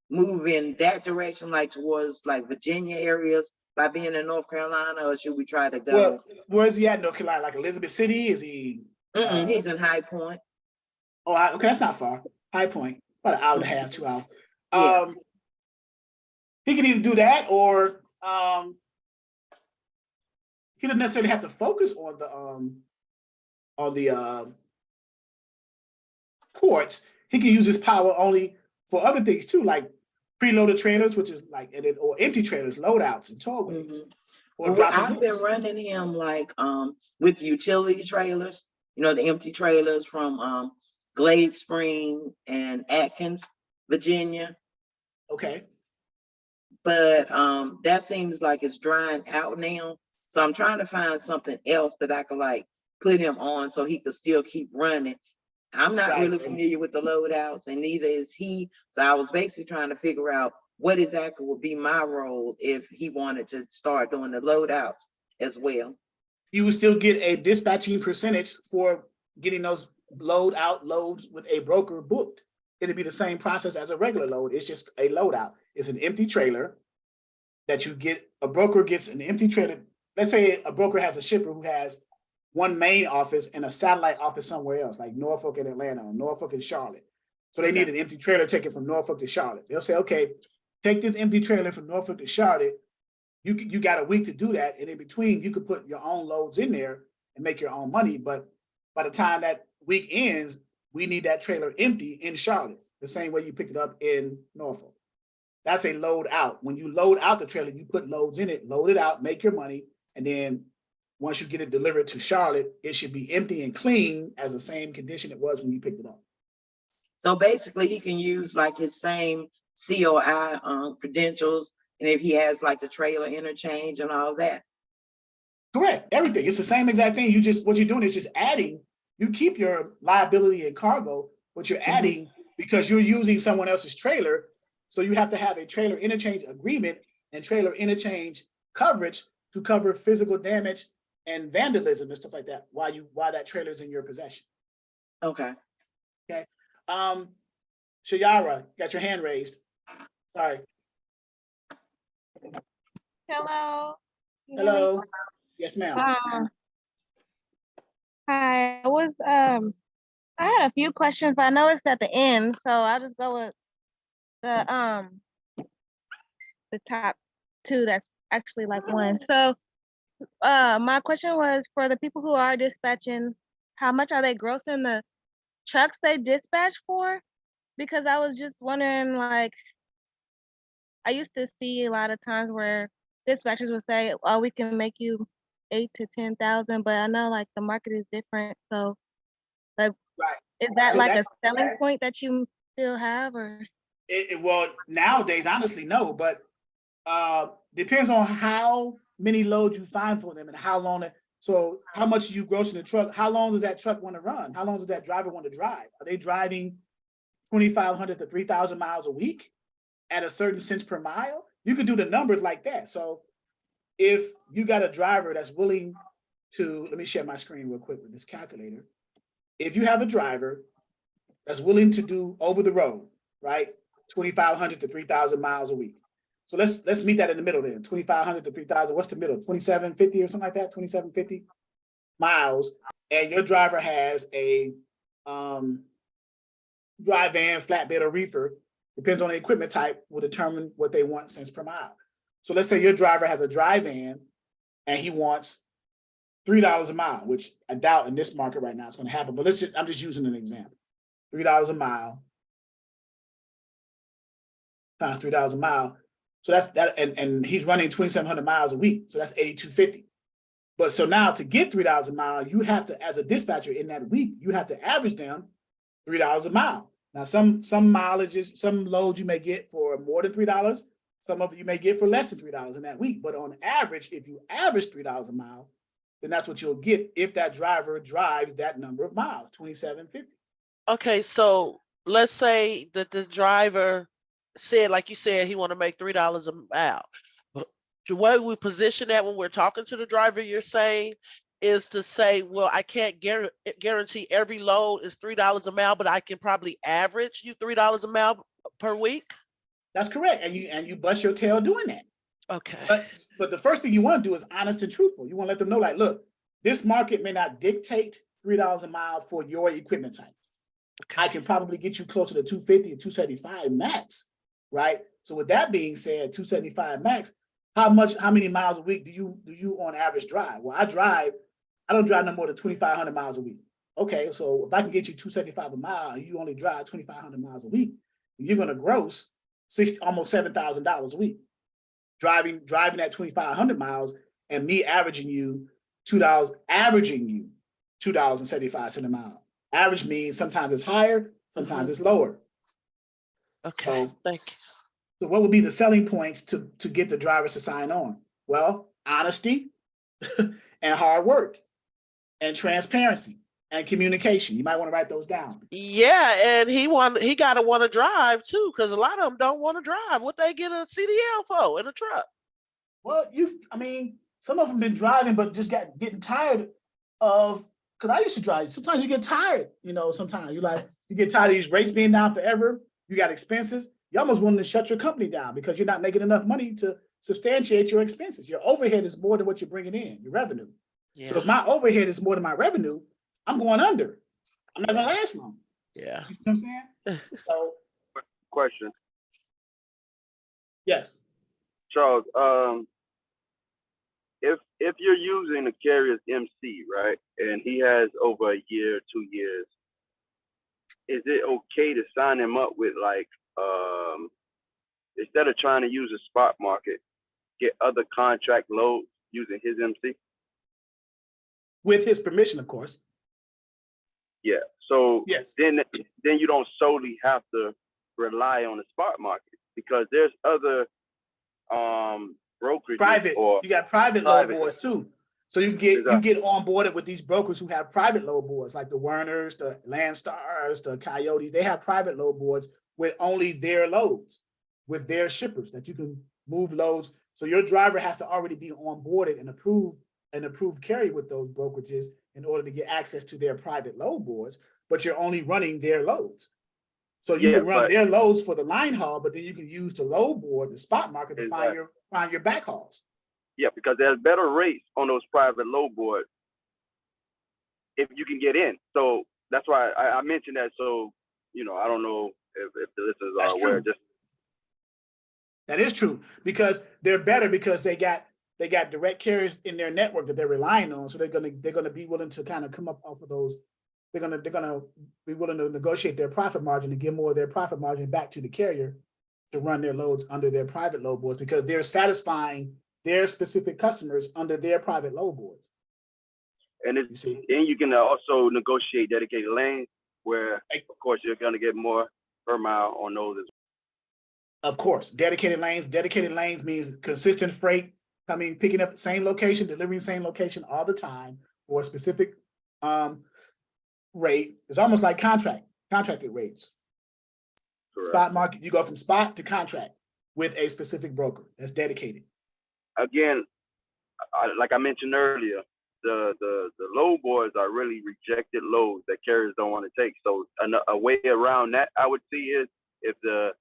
move in that direction, like towards like Virginia areas by being in North Carolina, or should we try to go? Well, where is he at in North Carolina? Like Elizabeth City? Is he? He's in High Point. Oh, okay, that's not far. High Point, about an hour and a half, 2 hours. Yeah. He can either do that, or he doesn't necessarily have to focus on the ports. He can use his power only for other things too, like preloaded trailers, which is like, or empty trailers, loadouts and tollways. Well, I've been running him like with utility trailers, the empty trailers from Glade Spring and Atkins, Virginia. Okay. But that seems like it's drying out now. So I'm trying to find something else that I can like put him on so he could still keep running. I'm not really familiar with the loadouts, and neither is he. So I was basically trying to figure out what exactly would be my role if he wanted to start doing the loadouts as well. You would still get a dispatching percentage for getting those loads with a broker booked. It'd be the same process as a regular load. It's just a loadout. It's an empty trailer that you get. A broker gets an empty trailer. Let's say a broker has a shipper who has one main office and a satellite office somewhere else, like Norfolk and Atlanta, or Norfolk and Charlotte. So they need an empty trailer taken from Norfolk to Charlotte. They'll say, okay, take this empty trailer from Norfolk to Charlotte. You got a week to do that. And in between, you could put your own loads in there and make your own money. But by the time that week ends, we need that trailer empty in Charlotte, the same way you picked it up in Norfolk. That's a load out. When you load out the trailer, you put loads in it, load it out, make your money. And then once you get it delivered to Charlotte, it should be empty and clean as the same condition it was when you picked it up. So basically he can use like his same COI credentials, and if he has like the trailer interchange and all that. Correct, everything. It's the same exact thing. What you're doing is just adding, you keep your liability and cargo, but you're adding because you're using someone else's trailer. So you have to have a trailer interchange agreement and trailer interchange coverage to cover physical damage and vandalism and stuff like that while that trailer is in your possession. Okay. Okay. Shayara, got your hand raised. Sorry. Hello. Hello. Yes, ma'am. Hi. I had a few questions, but I know it's at the end, so I'll just go with the top two. That's actually like one. So my question was for the people who are dispatching, how much are they grossing the trucks they dispatch for? Because I was just wondering, like, I used to see a lot of times where dispatchers would say, oh, we can make you 8,000 to 10,000, but I know like the market is different. So like, is that like a selling point that you still have, or? Well, nowadays, honestly, no, but depends on how many loads you find for them and how long. So how much you gross in the truck? How long does that truck want to run? How long does that driver want to drive? Are they driving 2,500 to 3,000 miles a week at a certain cents per mile? You could do the numbers like that. So if you got a driver that's willing to, let me share my screen real quick with this calculator. if you have a driver that's willing to do over the road, right, 2,500 to 3,000 miles a week. So let's meet that in the middle then. 2,500 to 3,000. What's the middle? 2,750 or something like that. 2,750 miles, and your driver has a dry van, flatbed, or reefer. Depends on the equipment type. Will determine what they want cents per mile. So let's say your driver has a dry van, and he wants $3 a mile, which I doubt in this market right now it's going to happen. But I'm just using an example. $3 a mile times $3 a mile. So that's that, and he's running 2,700 miles a week. So that's $8,250. But so now to get $3 a mile, you have to, as a dispatcher in that week, you have to average them $3 a mile. Now, some mileages, some loads you may get for more than $3. Some of it you may get for less than $3 in that week. But on average, if you average $3 a mile, then that's what you'll get if that driver drives that number of miles, 2,750. Okay, so let's say that the driver said, like you said, he want to make $3 a mile. But the way we position that when we're talking to the driver, you're saying, is to say, well, I can't guarantee every load is $3 a mile, but I can probably average you $3 a mile per week. That's correct, and you bust your tail doing that. Okay. But the first thing you want to do is honest and truthful. You want to let them know, like, look, this market may not dictate $3 a mile for your equipment type. Okay. I can probably get you closer to 250 or 275 max, right? So with that being said, 275 max, how many miles a week do you on average drive? Well, I don't drive no more than 2,500 miles a week. Okay, so if I can get you 275 a mile and you only drive 2,500 miles a week, you're going to gross almost $7,000 a week. Driving at 2,500 miles and me averaging you $2.75 a mile. Average means sometimes it's higher, sometimes it's lower. Okay, So, thank you. So what would be the selling points to get the drivers to sign on? Well, honesty and hard work and transparency and communication. You might want to write those down. Yeah, and he gotta want to drive too, because a lot of them don't want to drive. What they get a CDL for in a truck? Well, some of them been driving, but just getting tired of, because I used to drive. Sometimes you get tired, sometimes you get tired of these rates being down forever. You got expenses. You almost want to shut your company down because you're not making enough money to substantiate your expenses. Your overhead is more than what you're bringing in, your revenue. Yeah. So if my overhead is more than my revenue, I'm going under. I'm not going to last long. Yeah. You know what I'm saying? So. Question. Yes. Charles, if you're using the carrier's MC, right, and he has over a year, 2 years, is it okay to sign him up with instead of trying to use a spot market, get other contract loads using his MC? With his permission, of course. Yeah. So yes. Then you don't solely have to rely on the spot market because there's other brokerages. You got private load boards too. So you get onboarded with these brokers who have private load boards, like the Werners, the Landstars, the Coyotes. They have private load boards with only their loads, with their shippers that you can move loads. So your driver has to already be onboarded and approved carry with those brokerages in order to get access to their private load boards, but you're only running their loads. So you can run their loads for the line haul, but then you can use the load board, the spot market, to find your back hauls. Yeah, because there's better rates on those private load boards if you can get in. So that's why I mentioned that. So, I don't know if the listeners are aware. That is true, because they're better because they got direct carriers in their network that they're relying on. So they're gonna be willing to kind of come up off of those. They're gonna be willing to negotiate their profit margin to give more of their profit margin back to the carrier to run their loads under their private load boards, because they're satisfying their specific customers under their private load boards. And you can also negotiate dedicated lanes where, of course, you're gonna get more per mile on those as well. Of course, dedicated lanes means consistent freight picking up the same location, delivering same location all the time for a specific rate. It's almost like contracted rates. Correct. Spot market, you go from spot to contract with a specific broker that's dedicated. Again, like I mentioned earlier, the load boards are really rejected loads that carriers don't want to take. So a way around that I would see is if the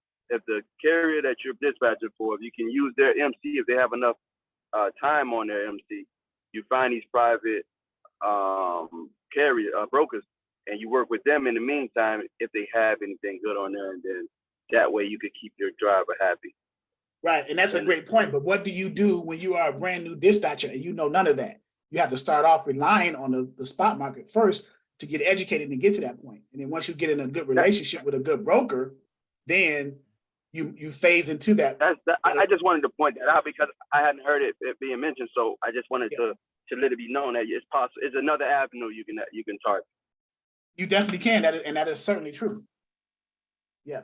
carrier that you're dispatching for, if you can use their MC, if they have enough time on their MC, you find these private carrier brokers, and you work with them in the meantime if they have anything good on there, and then that way you could keep your driver happy. Right, and that's a great point. But what do you do when you are a brand new dispatcher and you know none of that? You have to start off relying on the spot market first to get educated and get to that point. And then once you get in a good relationship with a good broker, then you phase into that. I just wanted to point that out because I hadn't heard it being mentioned. So I just wanted to let it be known that it's possible. It's another avenue you can target. You definitely can. That is certainly true. Yeah.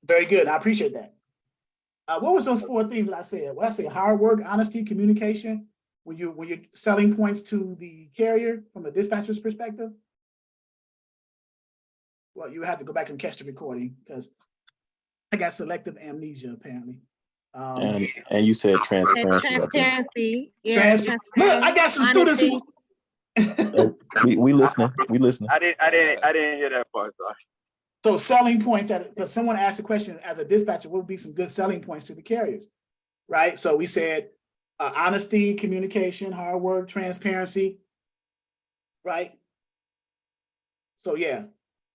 Very good. I appreciate that. What was those 4 things that I said? What I say: hard work, honesty, communication. When you're selling points to the carrier from a dispatcher's perspective. Well, you have to go back and catch the recording because I got selective amnesia apparently. And you said transparency. Transparency. Look, I got some students who. we listening. We listening. I didn't hear that part. Sorry. So selling points, because someone asked a question as a dispatcher, what would be some good selling points to the carriers, right? So we said honesty, communication, hard work, transparency, right? So yeah,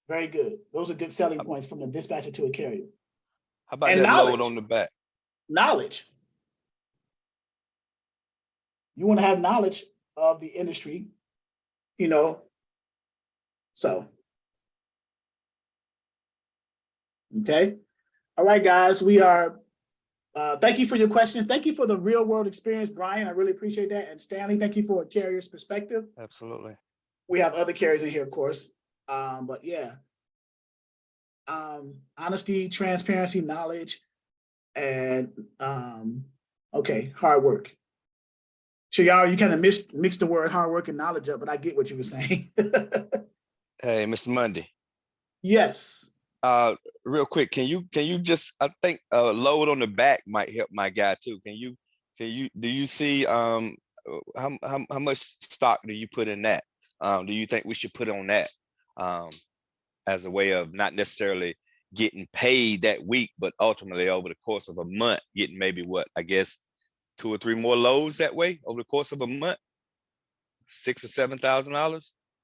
very good. Those are good selling points from a dispatcher to a carrier. How about that load on the back? Knowledge. You want to have knowledge of the industry, so. Okay. All right, guys, we are, thank you for your questions. Thank you for the real world experience, Brian. I really appreciate that. And Stanley, thank you for a carrier's perspective. Absolutely. We have other carriers in here, of course. But yeah, honesty, transparency, knowledge, and okay, hard work. Shayar, you kind of mixed the word hard work and knowledge up, but I get what you were saying. Hey, Mr. Monday. Yes. Real quick, can you just, I think load on the back might help my guy too. Do you see how much stock do you put in that? Do you think we should put on that as a way of not necessarily getting paid that week, but ultimately over the course of a month, getting maybe what, I guess 2 or 3 more loads that way over the course of a month, $6,000 or $7,000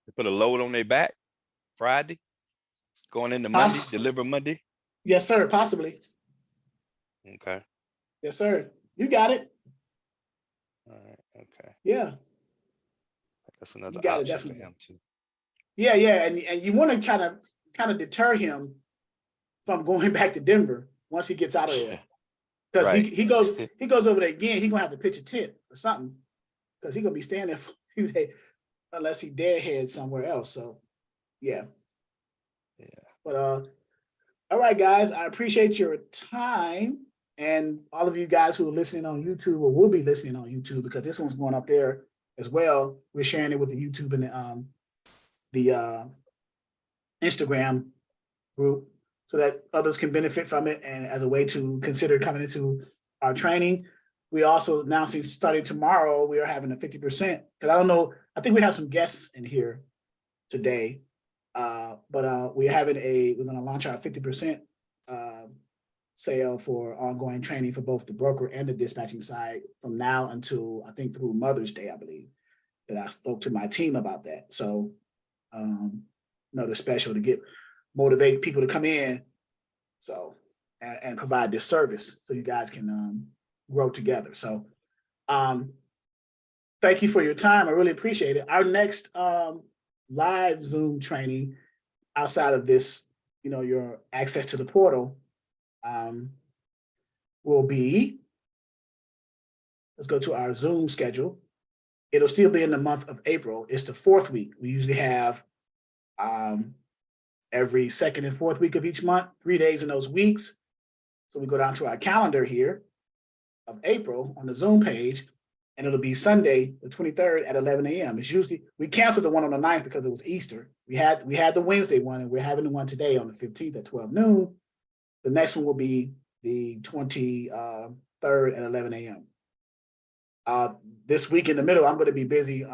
to put a load on their back Friday? Going into Monday, deliver Monday? Yes, sir, possibly. Okay. Yes, sir. You got it. All right, okay. Yeah. That's another You got it, option definitely. for him too. Yeah, and you want to kind of deter him from going back to Denver once he gets out of there. Because Right. he goes over there again, he's gonna have to pitch a tent or something. Because he's gonna be staying there for a few days unless he deadhead somewhere else. So yeah. Yeah. But all right, guys, I appreciate your time and all of you guys who are listening on YouTube or will be listening on YouTube because this one's going up there as well. We're sharing it with the YouTube and the Instagram group so that others can benefit from it and as a way to consider coming into our training. We also announcing starting tomorrow, we are having a 50%, because I don't know, I think we have some guests in here today. But we're going to launch our 50% sale for ongoing training for both the broker and the dispatching side from now until I think through Mother's Day, I believe. And I spoke to my team about that. So another special to motivate people to come in. So and provide this service so you guys can grow together. So thank you for your time. I really appreciate it. Our next live Zoom training outside of this, your access to the portal will be, let's go to our Zoom schedule. It'll still be in the month of April. It's the 4th week. We usually have every 2nd and 4th week of each month, 3 days in those weeks. So we go down to our calendar here of April on the Zoom page, and it'll be Sunday, the 23rd at 11 a.m. It's usually, we canceled the one on the 9th because it was Easter. We had the Wednesday one, and we're having the one today on the 15th at 12 noon. The next one will be the 23rd at 11 a.m. This week in the middle, I'm going to be busy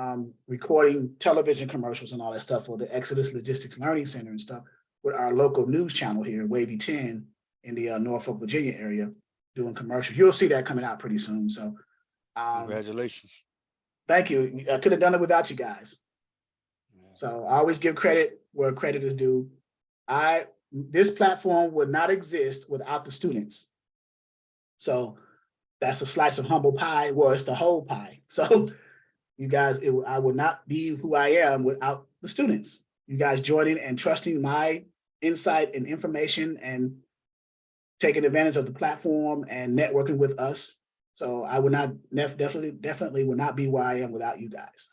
recording television commercials and all that stuff for the Exodus Logistics Learning Center and stuff with our local news channel here, Wavy 10, in the Norfolk, Virginia area, doing commercials. You'll see that coming out pretty soon. So, Congratulations. thank you. I could have done it without you guys. So I always give credit where credit is due. This platform would not exist without the students. So that's a slice of humble pie. Well, it's the whole pie. So you guys, I would not be who I am without the students. You guys joining and trusting my insight and information and taking advantage of the platform and networking with us. So I would not definitely would not be where I am without you guys.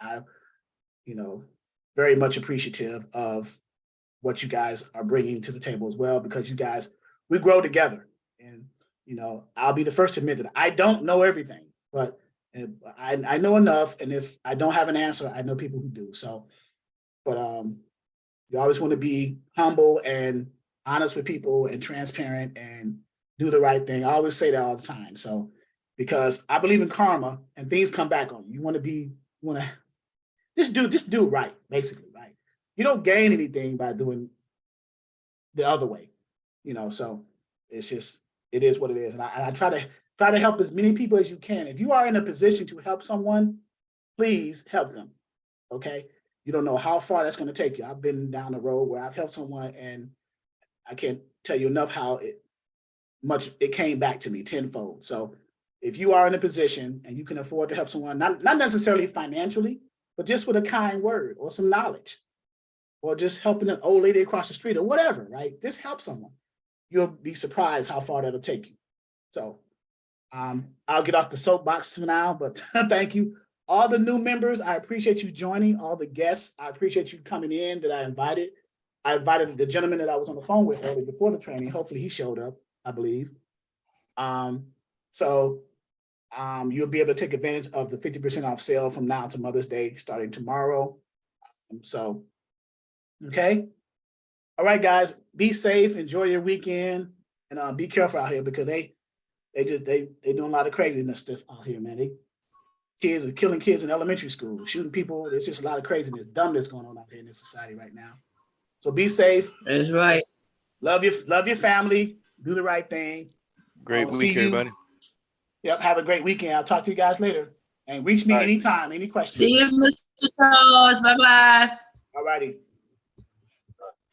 Very much appreciative of what you guys are bringing to the table as well, because you guys, we grow together. And, I'll be the first to admit that I don't know everything, but I know enough. And if I don't have an answer, I know people who do. So, but you always want to be humble and honest with people and transparent and do the right thing. I always say that all the time. So, because I believe in karma and things come back on you. You want to just do right, basically, right? You don't gain anything by doing the other way, so it's just, it is what it is. And I try to help as many people as you can. If you are in a position to help someone, please help them, okay? You don't know how far that's going to take you. I've been down the road where I've helped someone and I can't tell you enough how much it came back to me tenfold. So if you are in a position and you can afford to help someone, not necessarily financially, but just with a kind word or some knowledge, or just helping an old lady across the street or whatever, right? Just help someone. You'll be surprised how far that'll take you. So I'll get off the soapbox for now, but thank you. All the new members, I appreciate you joining. All the guests, I appreciate you coming in that I invited. I invited the gentleman that I was on the phone with earlier before the training. Hopefully he showed up, I believe. You'll be able to take advantage of the 50% off sale from now to Mother's Day, starting tomorrow. Okay. All right, guys, be safe, enjoy your weekend, and be careful out here because they doing a lot of craziness stuff out here, man. Kids are killing kids in elementary school, shooting people. There's just a lot of craziness, dumbness going on out here in this society right now. So be safe. That's right. Love your family. Do the right thing. Great week, everybody. Yep. Have a great weekend. I'll talk to you guys later. And reach me anytime, any questions. See you, Mr. Charles. Bye-bye. All righty.